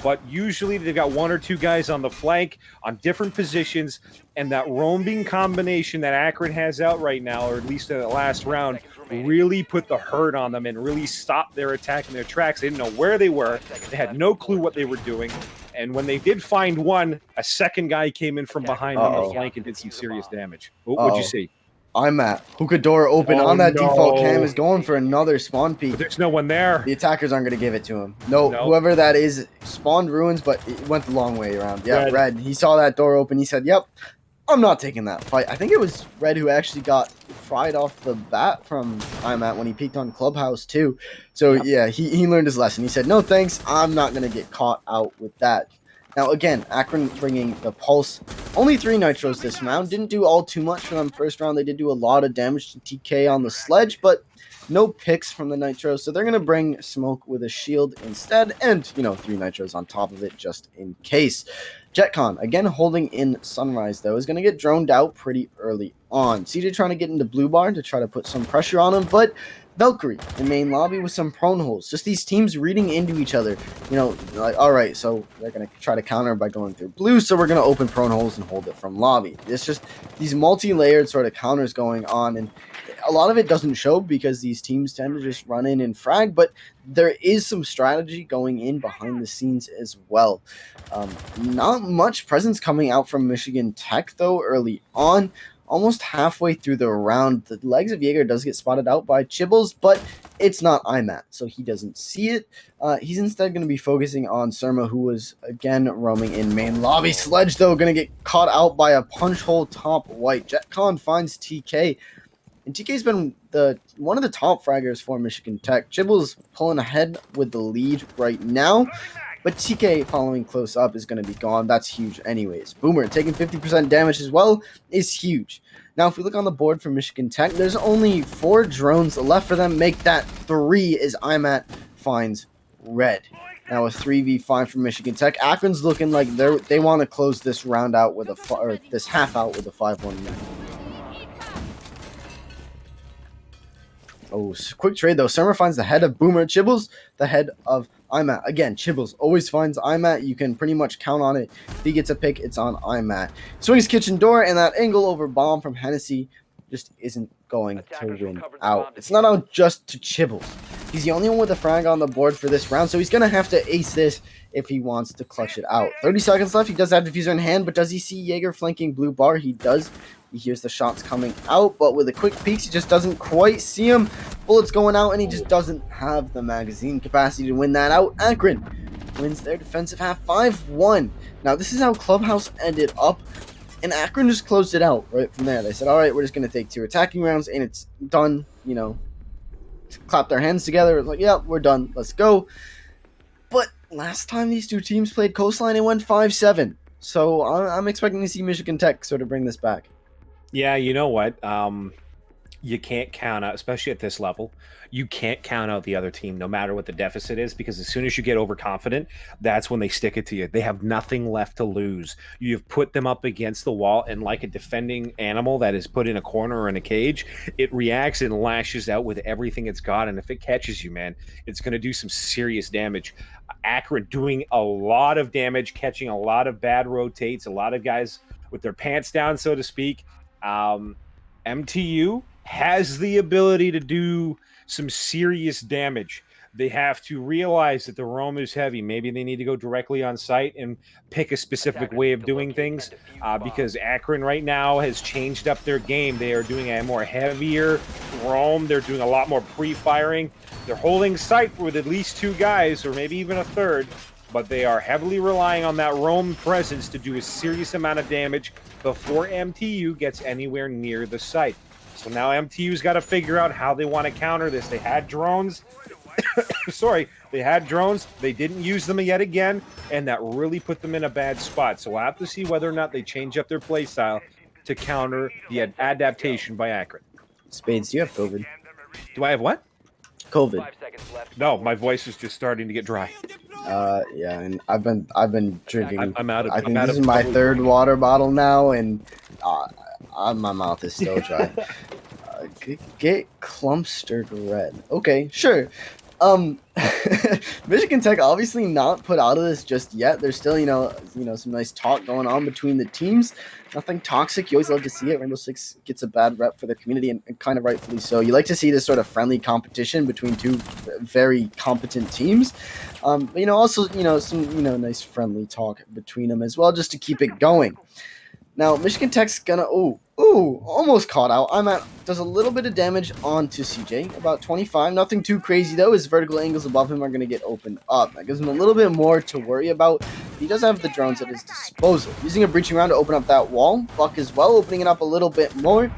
but usually they've got 1 or 2 guys on the flank on different positions, and that roaming combination that Akron has out right now, or at least in the last round, really put the hurt on them and really stopped their attack in their tracks. They didn't know where they were. They had no clue what they were doing. And when they did find one, a second guy came in from behind on the flank and did some serious damage. What'd you see? I'm at Hookah open on that default cam is going for another spawn peek. But there's no one there. The attackers aren't going to give it to him. No, whoever that is spawned ruins, but it went the long way around. Yeah, Red. He saw that door open. He said, yep, I'm not taking that fight. I think it was Red who actually got fried off the bat from I'm at when he peeked on Clubhouse too. So yeah, he learned his lesson. He said, no thanks, I'm not going to get caught out with that. Now, again, Akron bringing the Pulse. Only 3 Nitros this round. Didn't do all too much for them first round. They did do a lot of damage to TK on the sledge, but no picks from the Nitros. So they're going to bring Smoke with a shield instead and, 3 Nitros on top of it just in case. JetCon, again holding in Sunrise, though, is going to get droned out pretty early on. CJ trying to get into Blue Bar to try to put some pressure on him, but Valkyrie in main lobby with some prone holes. Just these teams reading into each other. Like, all right, so they're going to try to counter by going through blue, so we're going to open prone holes and hold it from lobby. It's just these multi-layered sort of counters going on, and a lot of it doesn't show because these teams tend to just run in and frag, but there is some strategy going in behind the scenes as well. Not much presence coming out from Michigan Tech, though, early on. Almost halfway through the round, the legs of Jaeger does get spotted out by Chibbles, but it's not IMAT, so he doesn't see it. He's instead going to be focusing on Surma, who was, again, roaming in main lobby. Sledge, though, going to get caught out by a punch hole top white. JetCon finds TK, and TK's been one of the top fraggers for Michigan Tech. Chibbles pulling ahead with the lead right now. But TK following close up is going to be gone. That's huge anyways. Boomer taking 50% damage as well is huge. Now, if we look on the board for Michigan Tech, there's only 4 drones left for them. Make that 3 as IMAT finds Red. Now a 3v5 for Michigan Tech. Akron's looking like they want to close this round out with this half out with a 5-1 win. Oh, quick trade though. Summer finds the head of Boomer. Chibbles, the head of IMAT. Again, Chibbles always finds IMAT. You can pretty much count on it. If he gets a pick, it's on IMAT. Swings kitchen door, and that angle over bomb from Hennessy just isn't going to win out. It's not out just to Chibbles. He's the only one with a frag on the board for this round, so he's going to have to ace this if he wants to clutch it out. 30 seconds left. He does have Diffuser in hand, but does he see Jaeger flanking blue bar? He does. He hears the shots coming out, but with a quick peek, he just doesn't quite see him. Bullets going out, and he just doesn't have the magazine capacity to win that out. Akron wins their defensive half 5-1. Now, this is how Clubhouse ended up, and Akron just closed it out right from there. They said, all right, we're just going to take 2 attacking rounds, and it's done, clap their hands together. It's like, yeah, we're done. Let's go. But last time these 2 teams played Coastline, it went 5-7. So I'm expecting to see Michigan Tech sort of bring this back. Yeah, you know what? You can't count out, especially at this level, you can't count out the other team no matter what the deficit is, because as soon as you get overconfident, that's when they stick it to you. They have nothing left to lose. You've put them up against the wall, and like a defending animal that is put in a corner or in a cage, it reacts and lashes out with everything it's got. And if it catches you, man, it's going to do some serious damage. Akron doing a lot of damage, catching a lot of bad rotates, a lot of guys with their pants down, so to speak. MTU has the ability to do some serious damage. They have to realize that the roam is heavy. Maybe they need to go directly on site and pick a specific way of doing things, because Akron right now has changed up their game. They are doing a more heavier roam. They're doing a lot more pre-firing. They're holding site with at least 2 guys, or maybe even a third, but they are heavily relying on that roam presence to do a serious amount of damage before MTU gets anywhere near the site. So now MTU's got to figure out how they want to counter this. They had drones. Sorry, they had drones. They didn't use them yet again, and that really put them in a bad spot. So we'll have to see whether or not they change up their play style to counter the adaptation by Akron. Spades, do you have COVID? Do I have what? COVID. No, my voice is just starting to get dry. Yeah, and I've been drinking. I'm out of. I think I'm out this of is my 3rd water bottle now, and my mouth is still dry. Get Clumpstered Red. Okay, sure. Michigan Tech obviously not put out of this just yet. There's still, some nice talk going on between the teams. Nothing toxic. You always love to see it. Rainbow Six gets a bad rep for the community, and kind of rightfully so. You like to see this sort of friendly competition between 2 very competent teams. But, also, some, nice friendly talk between them as well, just to keep it going. Now, Michigan Tech's gonna, almost caught out. Does a little bit of damage onto CJ, about 25. Nothing too crazy, though. His vertical angles above him are going to get opened up. That gives him a little bit more to worry about. He does have the drones at his disposal. Using a breaching round to open up that wall. Buck as well, opening it up a little bit more.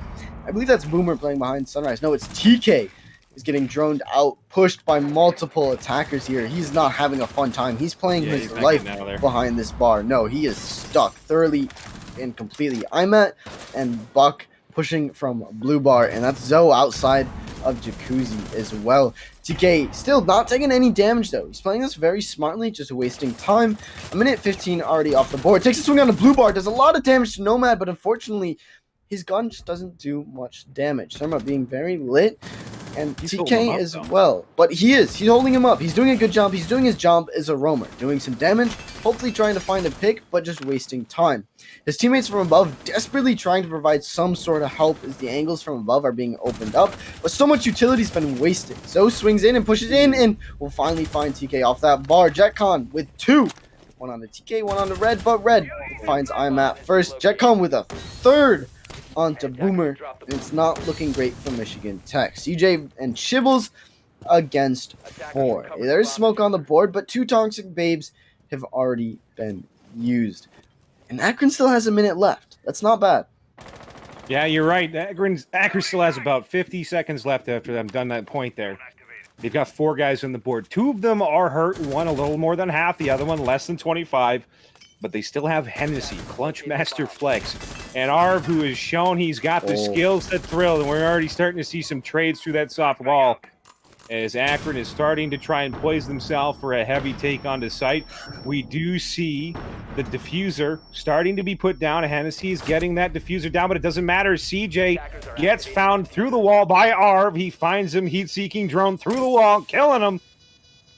I believe that's Boomer playing behind Sunrise. No, it's TK. He's getting droned out, pushed by multiple attackers here. He's not having a fun time. He's playing his life behind this bar. No, he is stuck thoroughly and completely. Imat and Buck pushing from blue bar, and that's Zoe outside of Jacuzzi as well. TK still not taking any damage though. He's playing this very smartly, just wasting time. A minute 15 already off the board. Takes a swing on the blue bar, does a lot of damage to Nomad, but unfortunately his gun just doesn't do much damage. Therma being very lit, and He's TK as well. But he's holding him up. He's doing a good job. He's doing his job as a roamer, doing some damage, hopefully trying to find a pick, but just wasting time. His teammates from above desperately trying to provide some sort of help as the angles from above are being opened up, but so much utility's been wasted. Zoe swings in and pushes in, and will finally find TK off that bar. JetCon with 2. One on the TK, one on the red, but red finds Imat first. JetCon with a 3rd onto Boomer, and it's not looking great for Michigan Tech. CJ and Chibbles against 4. There's smoke on the board, but 2 toxic babes have already been used. And Akron still has a minute left. That's not bad. Yeah, you're right. Akron still has about 50 seconds left after them done that point there. They've got 4 guys on the board. 2 of them are hurt. One a little more than half. The other one less than 25. But they still have Hennessy, Clutch Master Flex, and Arv, who has shown he's got the skills that thrill. And we're already starting to see some trades through that soft wall as Akron is starting to try and poise themselves for a heavy take onto site. We do see the diffuser starting to be put down. Hennessy is getting that diffuser down, but it doesn't matter. CJ gets found through the wall by Arv. He finds him, heat-seeking drone through the wall, killing him.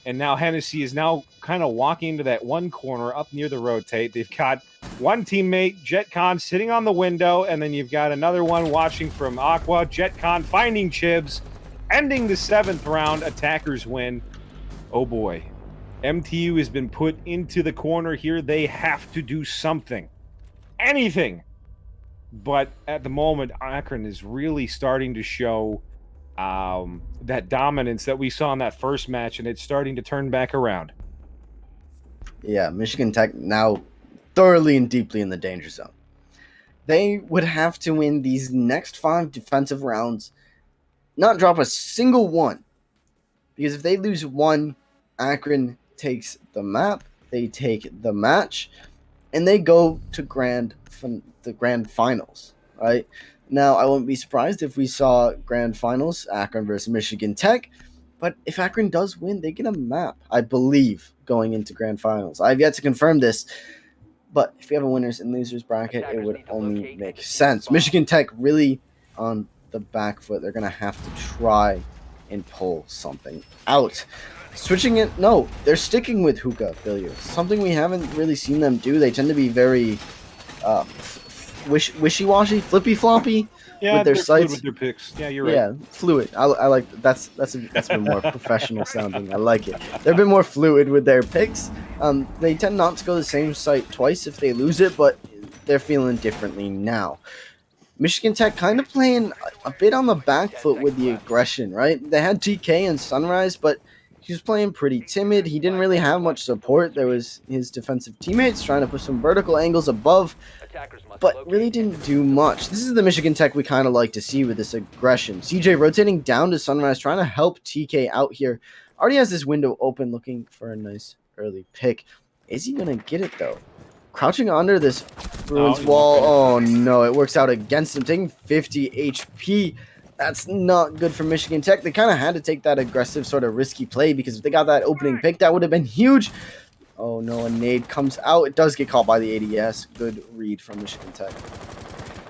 And now Hennessy is now kind of walking into that one corner up near the rotate. They've got one teammate, JetCon, sitting on the window, and then you've got another one watching from Aqua. JetCon finding Chibs, ending the 7th round. Attackers win. Oh boy. MTU has been put into the corner here. They have to do something. Anything. But at the moment, Akron is really starting to show that dominance that we saw in that first match, and it's starting to turn back around. Yeah, Michigan Tech now thoroughly and deeply in the danger zone. They would have to win these next 5 defensive rounds, not drop a single one, because if they lose one, Akron takes the map, they take the match, and they go to the grand finals. right? Now, I wouldn't be surprised if we saw grand finals, Akron versus Michigan Tech. But if Akron does win, they get a map, I believe, going into grand finals. I've yet to confirm this, but if we have a winners and losers bracket, it would only make sense. Michigan Tech really on the back foot. They're going to have to try and pull something out. Switching it, no, they're sticking with hookah billiards. Something we haven't really seen them do. They tend to be very wishy-washy, flippy-floppy Yeah, with their they're fluid sights. with their picks. Yeah, you're right. Yeah, fluid. I like that's been more professional sounding. I like it. They're a bit more fluid with their picks. They tend not to go the same site twice if they lose it, but they're feeling differently now. Michigan Tech kind of playing a bit on the back foot with the aggression, right? They had TK and Sunrise, but he was playing pretty timid. He didn't really have much support. There was his defensive teammates trying to put some vertical angles above, but really didn't do much. This is the Michigan Tech we kind of like to see with this aggression. CJ rotating down to Sunrise, trying to help TK out here. Already has this window open, looking for a nice early pick. Is he going to get it, though? Crouching under this Bruins wall. Oh, no. It works out against him. Taking 50 HP. That's not good for Michigan Tech. They kind of had to take that aggressive sort of risky play because if they got that opening pick, that would have been huge. Oh, no. A nade comes out. It does get caught by the ADS. Good read from Michigan Tech.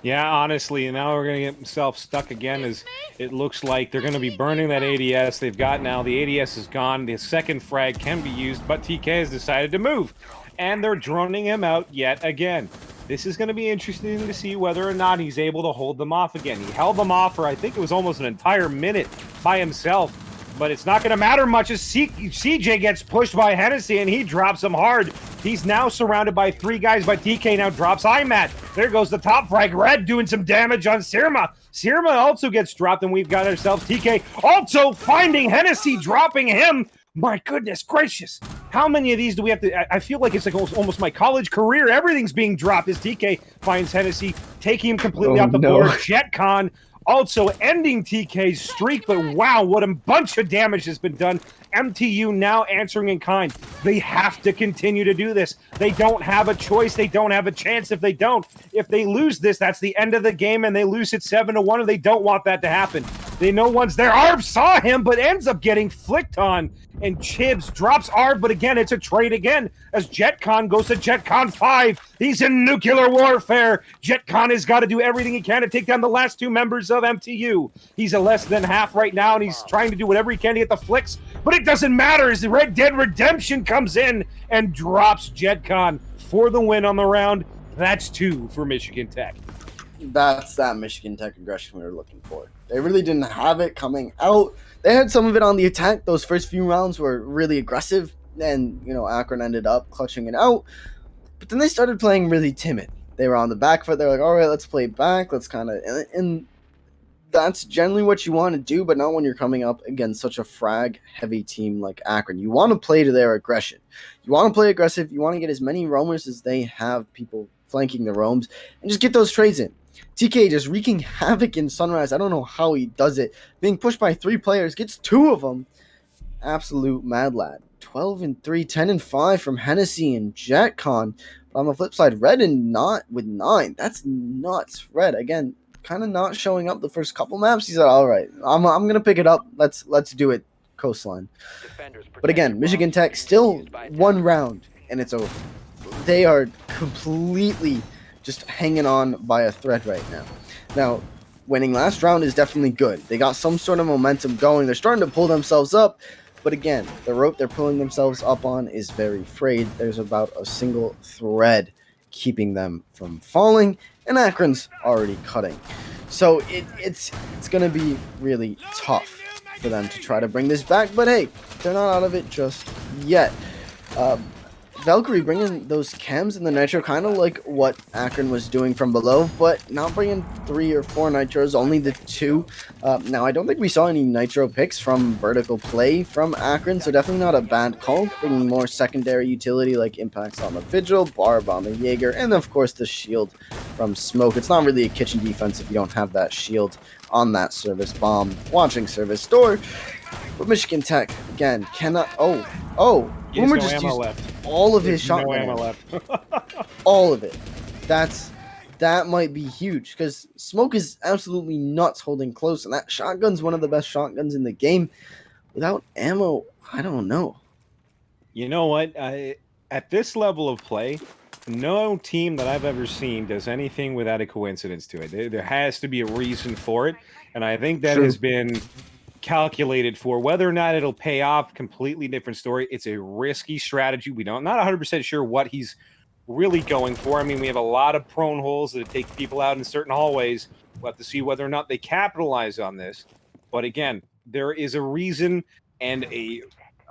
Yeah, honestly, and now we're going to get themselves stuck again as it looks like they're going to be burning that ADS. They've got now, the ADS is gone. The second frag can be used, but TK has decided to move. And they're droning him out yet again. This is going to be interesting to see whether or not he's able to hold them off again. He held them off for, I think it was almost an entire minute by himself. But it's not going to matter much as CJ gets pushed by Hennessy and he drops him hard. He's now surrounded by three guys, but TK now drops IMAT. There goes the top frag. Red doing some damage on Sirma. Sirma also gets dropped, and we've got ourselves TK also finding Hennessy, dropping him. My goodness gracious. How many of these do we have to... I feel like it's like almost my college career. Everything's being dropped as TK finds Hennessy, taking him completely off the board. JetCon also ending TK's streak, but wow, what a bunch of damage has been done. MTU now answering in kind. They have to continue to do this. They don't have a choice. They don't have a chance if they don't. If they lose this, that's the end of the game, and they lose it 7-1, and they don't want that to happen. They know once there. Arv saw him, but ends up getting flicked on, and Chibs drops Arv, but again, it's a trade again, as JetCon goes to JetCon 5. He's in nuclear warfare. JetCon has got to do everything he can to take down the last two members of MTU. He's a less than half right now, and he's trying to do whatever he can to get the flicks, but it doesn't matter as the Red Dead Redemption comes in and drops JetCon for the win on the round. That's 2 for Michigan Tech. That's that Michigan Tech aggression we were looking for. They really didn't have it coming out. They had some of it on the attack. Those first few rounds were really aggressive, and Akron ended up clutching it out. But then they started playing really timid. They were on the back foot. They're like, all right, let's play back. Let's kind of... And that's generally what you want to do, but not when you're coming up against such a frag-heavy team like Akron. You want to play to their aggression. You want to play aggressive. You want to get as many roamers as they have, people flanking the roams, and just get those trades in. TK just wreaking havoc in Sunrise. I don't know how he does it. Being pushed by 3 players, gets 2 of them. Absolute mad lad. 12-3, 10-5 from Hennessy and JetCon. But on the flip side, Red and not with 9. That's nuts. Red, again, kind of not showing up the first couple maps. He said, all right, I'm going to pick it up. Let's do it, Coastline. But again, Michigan Tech still 1 round, and it's over. They are completely just hanging on by a thread right now. Now, winning last round is definitely good. They got some sort of momentum going. They're starting to pull themselves up. But again, the rope they're pulling themselves up on is very frayed. There's about a single thread keeping them from falling, and Akron's already cutting. So it's going to be really tough for them to try to bring this back. But hey, they're not out of it just yet. Valkyrie bringing those chems and the nitro, kind of like what Akron was doing from below, but not bringing 3 or 4 nitros, only the 2. Now, I don't think we saw any nitro picks from vertical play from Akron, so definitely not a bad call. Bringing more secondary utility like impacts on the Vigil, Barb on the Jaeger, and of course the shield from Smoke. It's not really a kitchen defense if you don't have that shield on that service bomb. Watching service door. But Michigan Tech, again, cannot... Boomer just used all of his shotgun ammo. All of it. That's that might be huge because Smoke is absolutely nuts holding close, and that shotgun's one of the best shotguns in the game. Without ammo, I don't know. You know what? At this level of play, no team that I've ever seen does anything without a coincidence to it. There has to be a reason for it, and I think that True. has been calculated for. Whether or not it'll pay off, completely different story. It's a risky strategy. We don't not 100% sure what he's really going for. I mean, we have a lot of prone holes that take people out in certain hallways. We'll have to see whether or not they capitalize on this. But again, there is a reason and a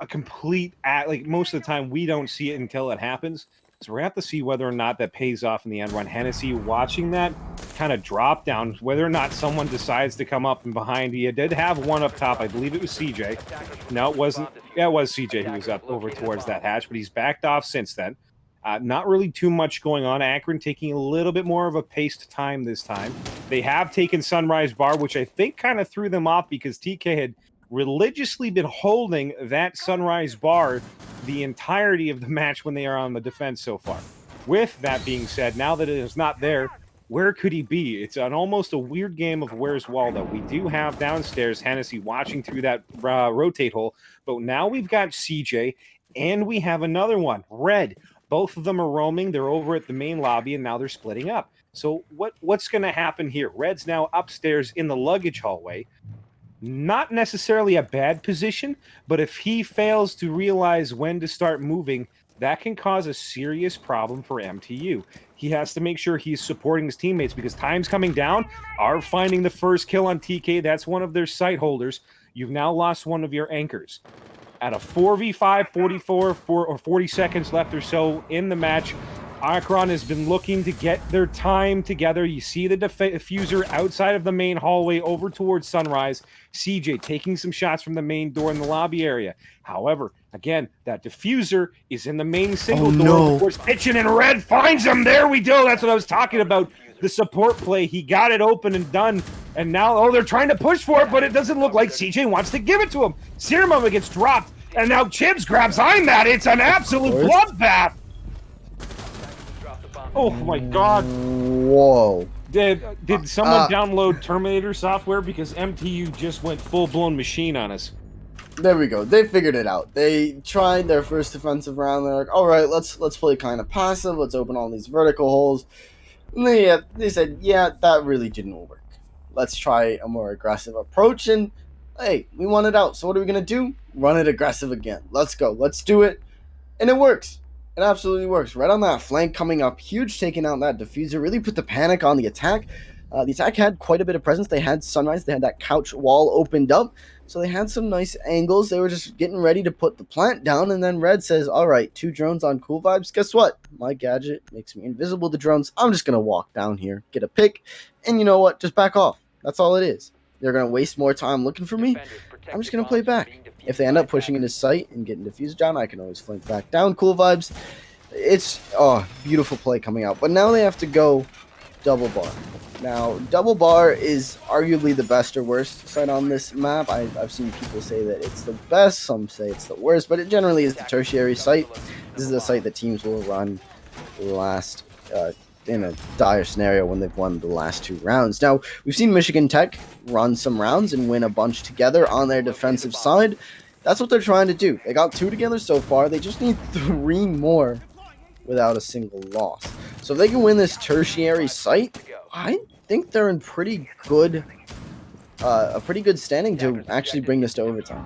complete like most of the time we don't see it until it happens. So we're gonna have to see whether or not that pays off in the end run. Hennessy watching that kind of drop down, whether or not someone decides to come up and behind. He did have one up top. I believe it was CJ. No, it wasn't. Yeah, it was CJ who was up over towards that hatch, but he's backed off since then. Not really too much going on. Akron taking a little bit more of a paced time this time. They have taken Sunrise Bar, which I think kind of threw them off because TK had religiously been holding that Sunrise Bar the entirety of the match when they are on the defense so far. With that being said, now that it is not there, where could he be? It's an almost a weird game of where's Waldo. We do have downstairs Hennessy watching through that rotate hole, but now we've got CJ and we have another one, Red. Both of them are roaming. They're over at the main lobby, and now they're splitting up. So what's going to happen here? Red's now upstairs in the luggage hallway. Not necessarily a bad position, but if he fails to realize when to start moving, that can cause a serious problem for MTU. He has to make sure he's supporting his teammates because time's coming down. Are finding the first kill on TK. That's one of their sight holders. You've now lost one of your anchors. At a 4v5, 44 or 40 seconds left or so in the match, Akron has been looking to get their time together. You see the diffuser outside of the main hallway over towards Sunrise. CJ taking some shots from the main door in the lobby area. However, again, that diffuser is in the main single door towards Kitchen, and Red finds him. There we go. That's what I was talking about. The support play. He got it open and done. And now, they're trying to push for it, but it doesn't look like CJ wants to give it to him. Serum Moment gets dropped, and now Chibs grabs that. It's an absolute bloodbath. Oh my God! Whoa! Did someone download Terminator software because MTU just went full blown machine on us? There we go. They figured it out. They tried their first defensive round. They're like, all right, let's play kind of passive. Let's open all these vertical holes. And they said, yeah, that really didn't work. Let's try a more aggressive approach. And hey, we won it out. So what are we gonna do? Run it aggressive again. Let's go. Let's do it. And it works. It absolutely works. Right on that flank coming up huge, taking out that diffuser, really put the panic on the attack. The attack had quite a bit of presence. They had Sunrise. They had that couch wall opened up. So they had some nice angles. They were just getting ready to put the plant down. And then Red says, all right, 2 drones on Cool Vibes. Guess what? My gadget makes me invisible to drones. I'm just going to walk down here, get a pick. And you know what? Just back off. That's all it is. They're going to waste more time looking for me. I'm just going to play back. If they end up pushing into sight and getting diffused down, I can always flank back down. Cool Vibes. It's beautiful play coming out. But now they have to go double bar. Now, double bar is arguably the best or worst site on this map. I've seen people say that it's the best. Some say it's the worst. But it generally is the tertiary site. This is a site that teams will run last in a dire scenario when they've won the last 2 rounds. Now, we've seen Michigan Tech run some rounds and win a bunch together on their defensive side. That's what they're trying to do. They got 2 together so far. They just need 3 more without a single loss. So if they can win this tertiary site, I think they're in pretty good, a pretty good standing to actually bring this to overtime.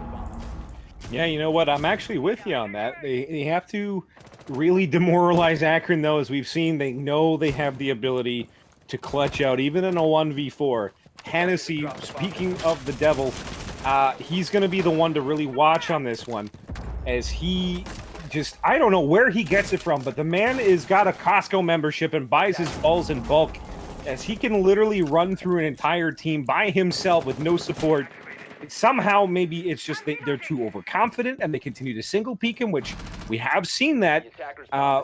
Yeah, you know what? I'm actually with you on that. They have to really demoralize Akron, though, as we've seen. They know they have the ability to clutch out, even in a 1v4. Hennessy, speaking of the devil, he's going to be the one to really watch on this one, as he just, I don't know where he gets it from, but the man is got a Costco membership and buys his balls in bulk, as he can literally run through an entire team by himself with no support. Somehow, maybe it's just they're too overconfident and they continue to single peek him, which We have seen that.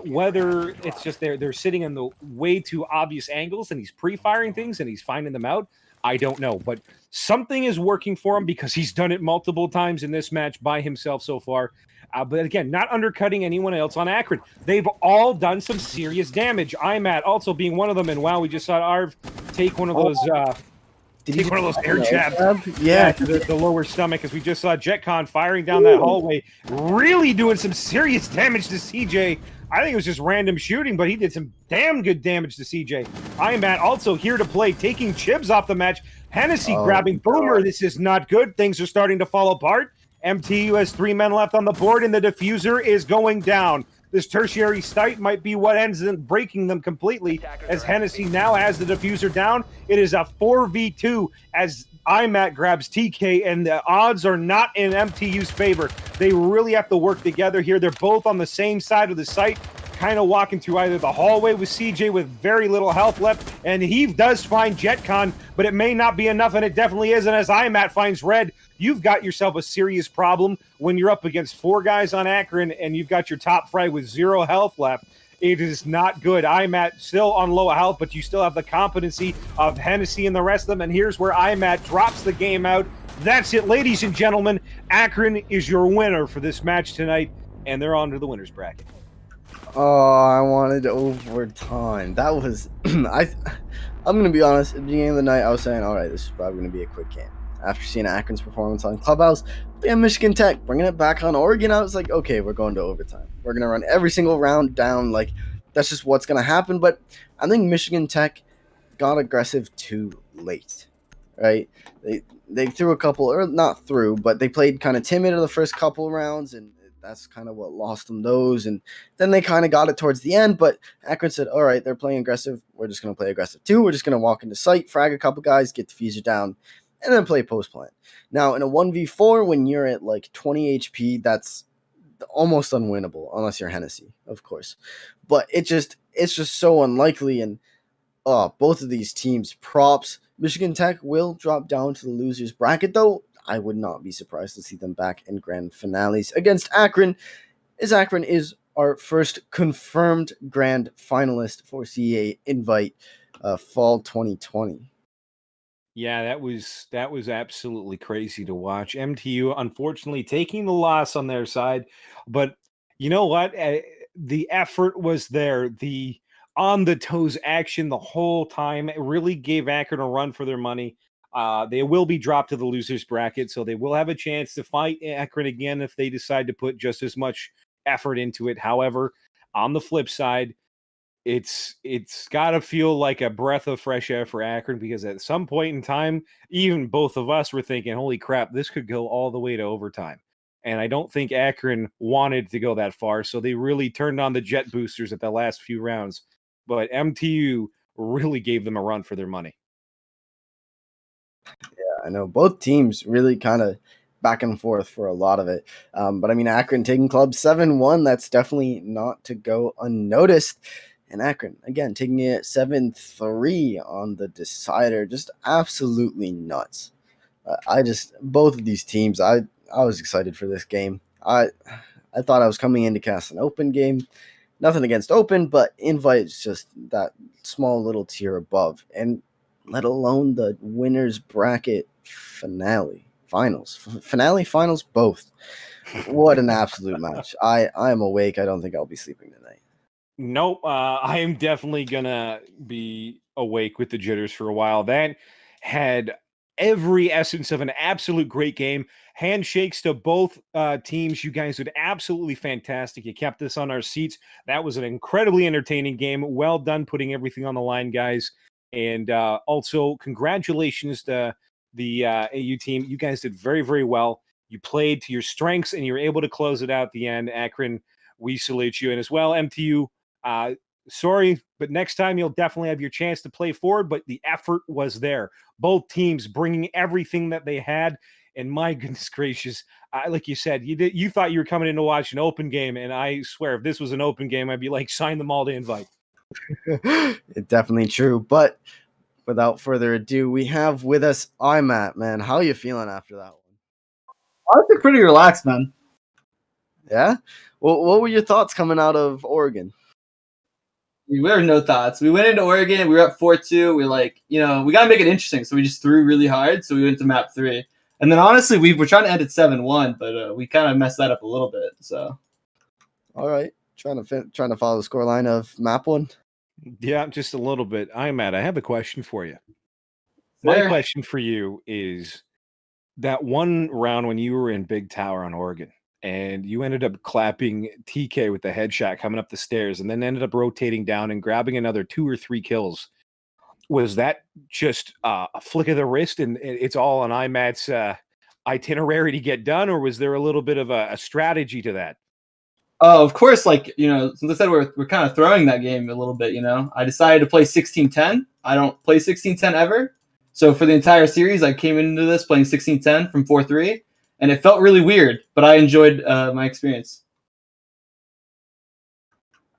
Whether it's just they're sitting in the way too obvious angles and he's pre-firing things and he's finding them out, I don't know. But something is working for him because he's done it multiple times in this match by himself so far. But again, not undercutting anyone else on Akron. They've all done some serious damage. IMAT also being one of them. And wow, we just saw Arv take one of those take one of those air jabs. Yeah, To the lower stomach, as we just saw JetCon firing down that hallway, really doing some serious damage to CJ. I think it was just random shooting, but he did some damn good damage to CJ. IMAT also here to play, taking Chibs off the match. Hennessy grabbing Boomer. This is not good. Things are starting to fall apart. MTU has 3 men left on the board, and the diffuser is going down. This tertiary site might be what ends up breaking them completely, as Hennessy now has the diffuser down. It is a 4v2 as IMAT grabs TK, and the odds are not in MTU's favor. They really have to work together here. They're both on the same side of the site, kind of walking through either the hallway with CJ with very little health left, and he does find JetCon, but it may not be enough, and it definitely isn't, as IMAT finds Red. You've got yourself a serious problem when you're up against 4 guys on Akron and you've got your top frag with 0 health left. It is not good. IMAT still on low health, but you still have the competency of Hennessy and the rest of them, and here's where IMAT drops the game out. That's it, ladies and gentlemen. Akron is your winner for this match tonight, and they're on to the winner's bracket. Oh, I wanted overtime. That was I'm gonna be honest. At the beginning of the night, I was saying, all right, this is probably gonna be a quick game. After seeing Akron's performance on Clubhouse, and Michigan Tech bringing it back on Oregon, I was like, okay, we're going to overtime. We're gonna run every single round down. Like, that's just what's gonna happen. But I think Michigan Tech got aggressive too late. Right? They threw a couple, or not through, but they played kind of timid in the first couple rounds, and that's kind of what lost them those. And then they kind of got it towards the end, but Akron said, all right, they're playing aggressive. We're just going to play aggressive too. We're just going to walk into sight, frag a couple guys, get the diffuser down, and then play post plant. Now, in a 1v4, when you're at like 20 HP, that's almost unwinnable, unless you're Hennessy, of course. But it's just so unlikely. And both of these teams, props. Michigan Tech will drop down to the losers bracket, though. I would not be surprised to see them back in grand finales against Akron, as Akron is our first confirmed grand finalist for CEA Invite Fall 2020. Yeah, that was absolutely crazy to watch. MTU unfortunately taking the loss on their side, but you know what? The effort was there. The on the toes action the whole time. It really gave Akron a run for their money. They will be dropped to the losers bracket, so they will have a chance to fight Akron again if they decide to put just as much effort into it. However, on the flip side, it's got to feel like a breath of fresh air for Akron, because at some point in time, even both of us were thinking, holy crap, this could go all the way to overtime. And I don't think Akron wanted to go that far, so they really turned on the jet boosters at the last few rounds. But MTU really gave them a run for their money. I know both teams really kind of back and forth for a lot of it. But I mean, Akron taking club 7-1, that's definitely not to go unnoticed. And Akron, again, taking it 7-3 on the decider. Just absolutely nuts. Both of these teams, I was excited for this game. I thought I was coming in to cast an open game. Nothing against open, but invite is just that small little tier above. And let alone the winner's bracket finals, both. What an absolute match. I am awake. I don't think I'll be sleeping tonight. Nope. I am definitely gonna be awake with the jitters for a while. That had every essence of an absolute great game. Handshakes to both teams. You guys did absolutely fantastic. You kept us on our seats. That was an incredibly entertaining game. Well done putting everything on the line, guys. And also, congratulations to the AU team. You guys did very, very well. You played to your strengths, and you were able to close it out at the end. Akron, we salute you. And as well, MTU, sorry, but next time you'll definitely have your chance to play forward, but the effort was there. Both teams bringing everything that they had. And my goodness gracious, like you said, you thought you were coming in to watch an open game, and I swear if this was an open game, I'd be like, sign them all to invite. It's definitely true. But without further ado, we have with us IMAT, man. How are you feeling after that one? I feel pretty relaxed, man. Yeah. Well, what were your thoughts coming out of Oregon? We were no thoughts. We went into Oregon. We were up 4-2. We are like, we got to make it interesting. So we just threw really hard. So we went to map 3. And then honestly, we were trying to end at 7-1, but we kind of messed that up a little bit. So. All right. Trying to follow the scoreline of map 1. Yeah, just a little bit. I'm Matt. I have a question for you. My question for you is that one round when you were in Big Tower on Oregon and you ended up clapping TK with the headshot coming up the stairs and then ended up rotating down and grabbing another 2 or 3 kills. Was that just a flick of the wrist and it's all on IMAT's itinerary to get done, or was there a little bit of a strategy to that? Oh, of course, since I said we're kind of throwing that game a little bit, I decided to play 16-10. I don't play 16-10 ever. So for the entire series, I came into this playing 16-10 from 4-3, and it felt really weird, but I enjoyed my experience.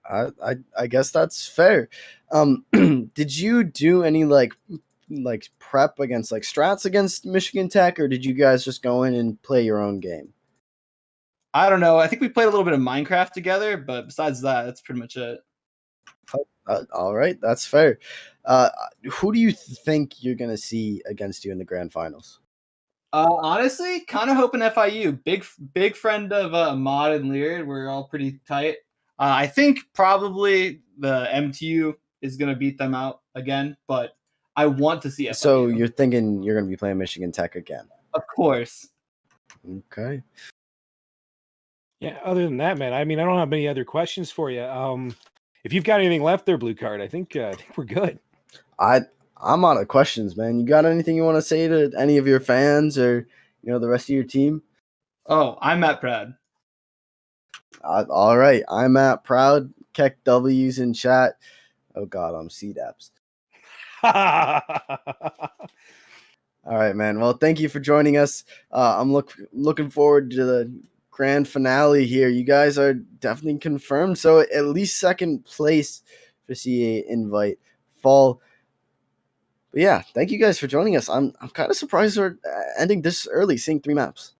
I guess that's fair. Did you do any like prep against like strats against Michigan Tech, or did you guys just go in and play your own game? I don't know. I think we played a little bit of Minecraft together, but besides that, that's pretty much it. All right, that's fair. Who do you think you're gonna see against you in the grand finals? Honestly, kind of hoping FIU. Big friend of Ahmad and Lear. We're all pretty tight. I think probably the MTU is gonna beat them out again, but I want to see FIU. So you're thinking you're gonna be playing Michigan Tech again? Of course. Okay. Yeah, other than that, man, I mean, I don't have any other questions for you. If you've got anything left there, Blue Card, I think we're good. I'm out of questions, man. You got anything you want to say to any of your fans or the rest of your team? Oh, I'm Matt Proud. All right, I'm Matt Proud. Keck W's in chat. Oh God, I'm CDAPS. All right, man. Well, thank you for joining us. I'm looking forward to the grand finale here. You guys are definitely confirmed, so at least second place for CEA invite fall. But yeah, thank you guys for joining us. I'm kind of surprised we're ending this early, seeing 3 maps.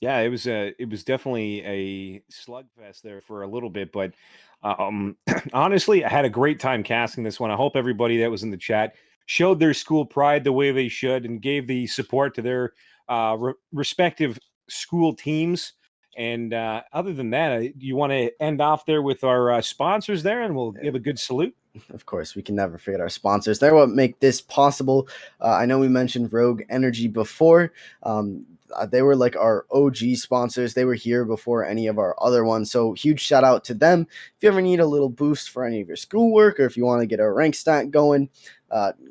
Yeah, it was definitely a slugfest there for a little bit, but honestly, I had a great time casting this one. I hope everybody that was in the chat showed their school pride the way they should and gave the support to their respective school teams. And other than that, you want to end off there with our sponsors there, and we'll give a good salute. Of course, we can never forget our sponsors. They're what make this possible. I know we mentioned Rogue Energy before. They were like our OG sponsors. They were here before any of our other ones. So huge shout out to them. If you ever need a little boost for any of your schoolwork, or if you want to get a rank stat going,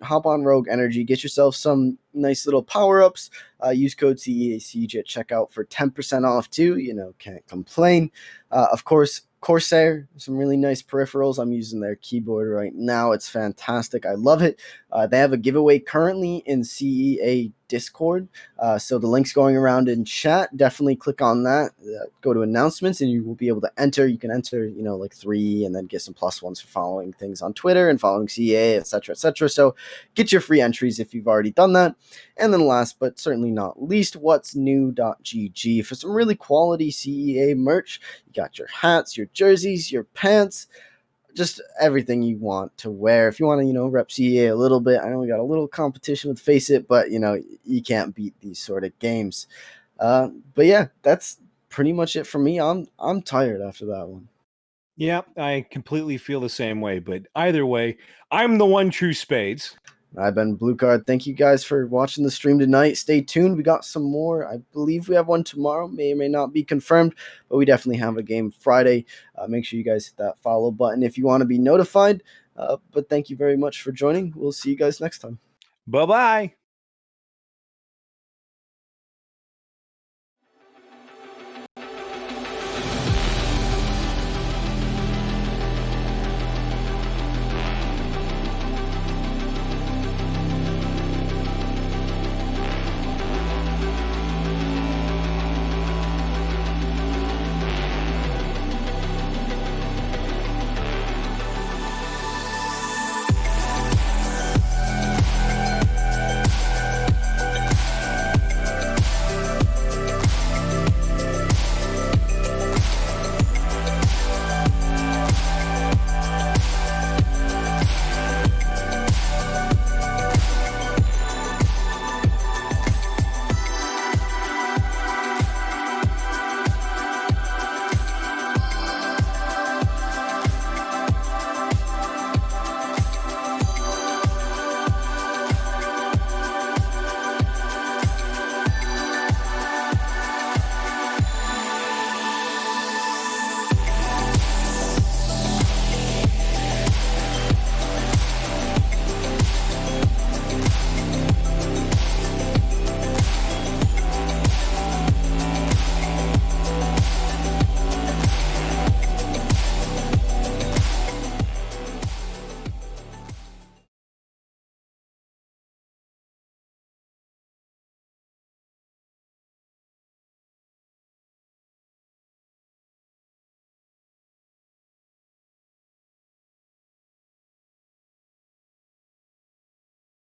hop on Rogue Energy. Get yourself some nice little power-ups. Use code CEA at checkout for 10% off too. Can't complain. Of course, CORSAIR, some really nice peripherals. I'm using their keyboard right now. It's fantastic. I love it. They have a giveaway currently in CEA Discord. So the link's going around in chat. Definitely click on that. Go to announcements and you will be able to enter. You can enter, like 3 and then get some +1s for following things on Twitter and following CEA, etc., etc. So get your free entries if you've already done that. And then last but certainly not least, what's new.gg for some really quality CEA merch. You got your hats, your jerseys, your pants, just everything you want to wear. If you want to, rep CEA a little bit, I know we got a little competition with Face It, but, you can't beat these sort of games. But yeah, that's pretty much it for me. I'm tired after that one. Yeah, I completely feel the same way. But either way, I'm the one true Spades. I've been Blue Card. Thank you guys for watching the stream tonight. Stay tuned. We got some more. I believe we have one tomorrow. May or may not be confirmed, but we definitely have a game Friday. Make sure you guys hit that follow button if you want to be notified. But thank you very much for joining. We'll see you guys next time. Bye-bye.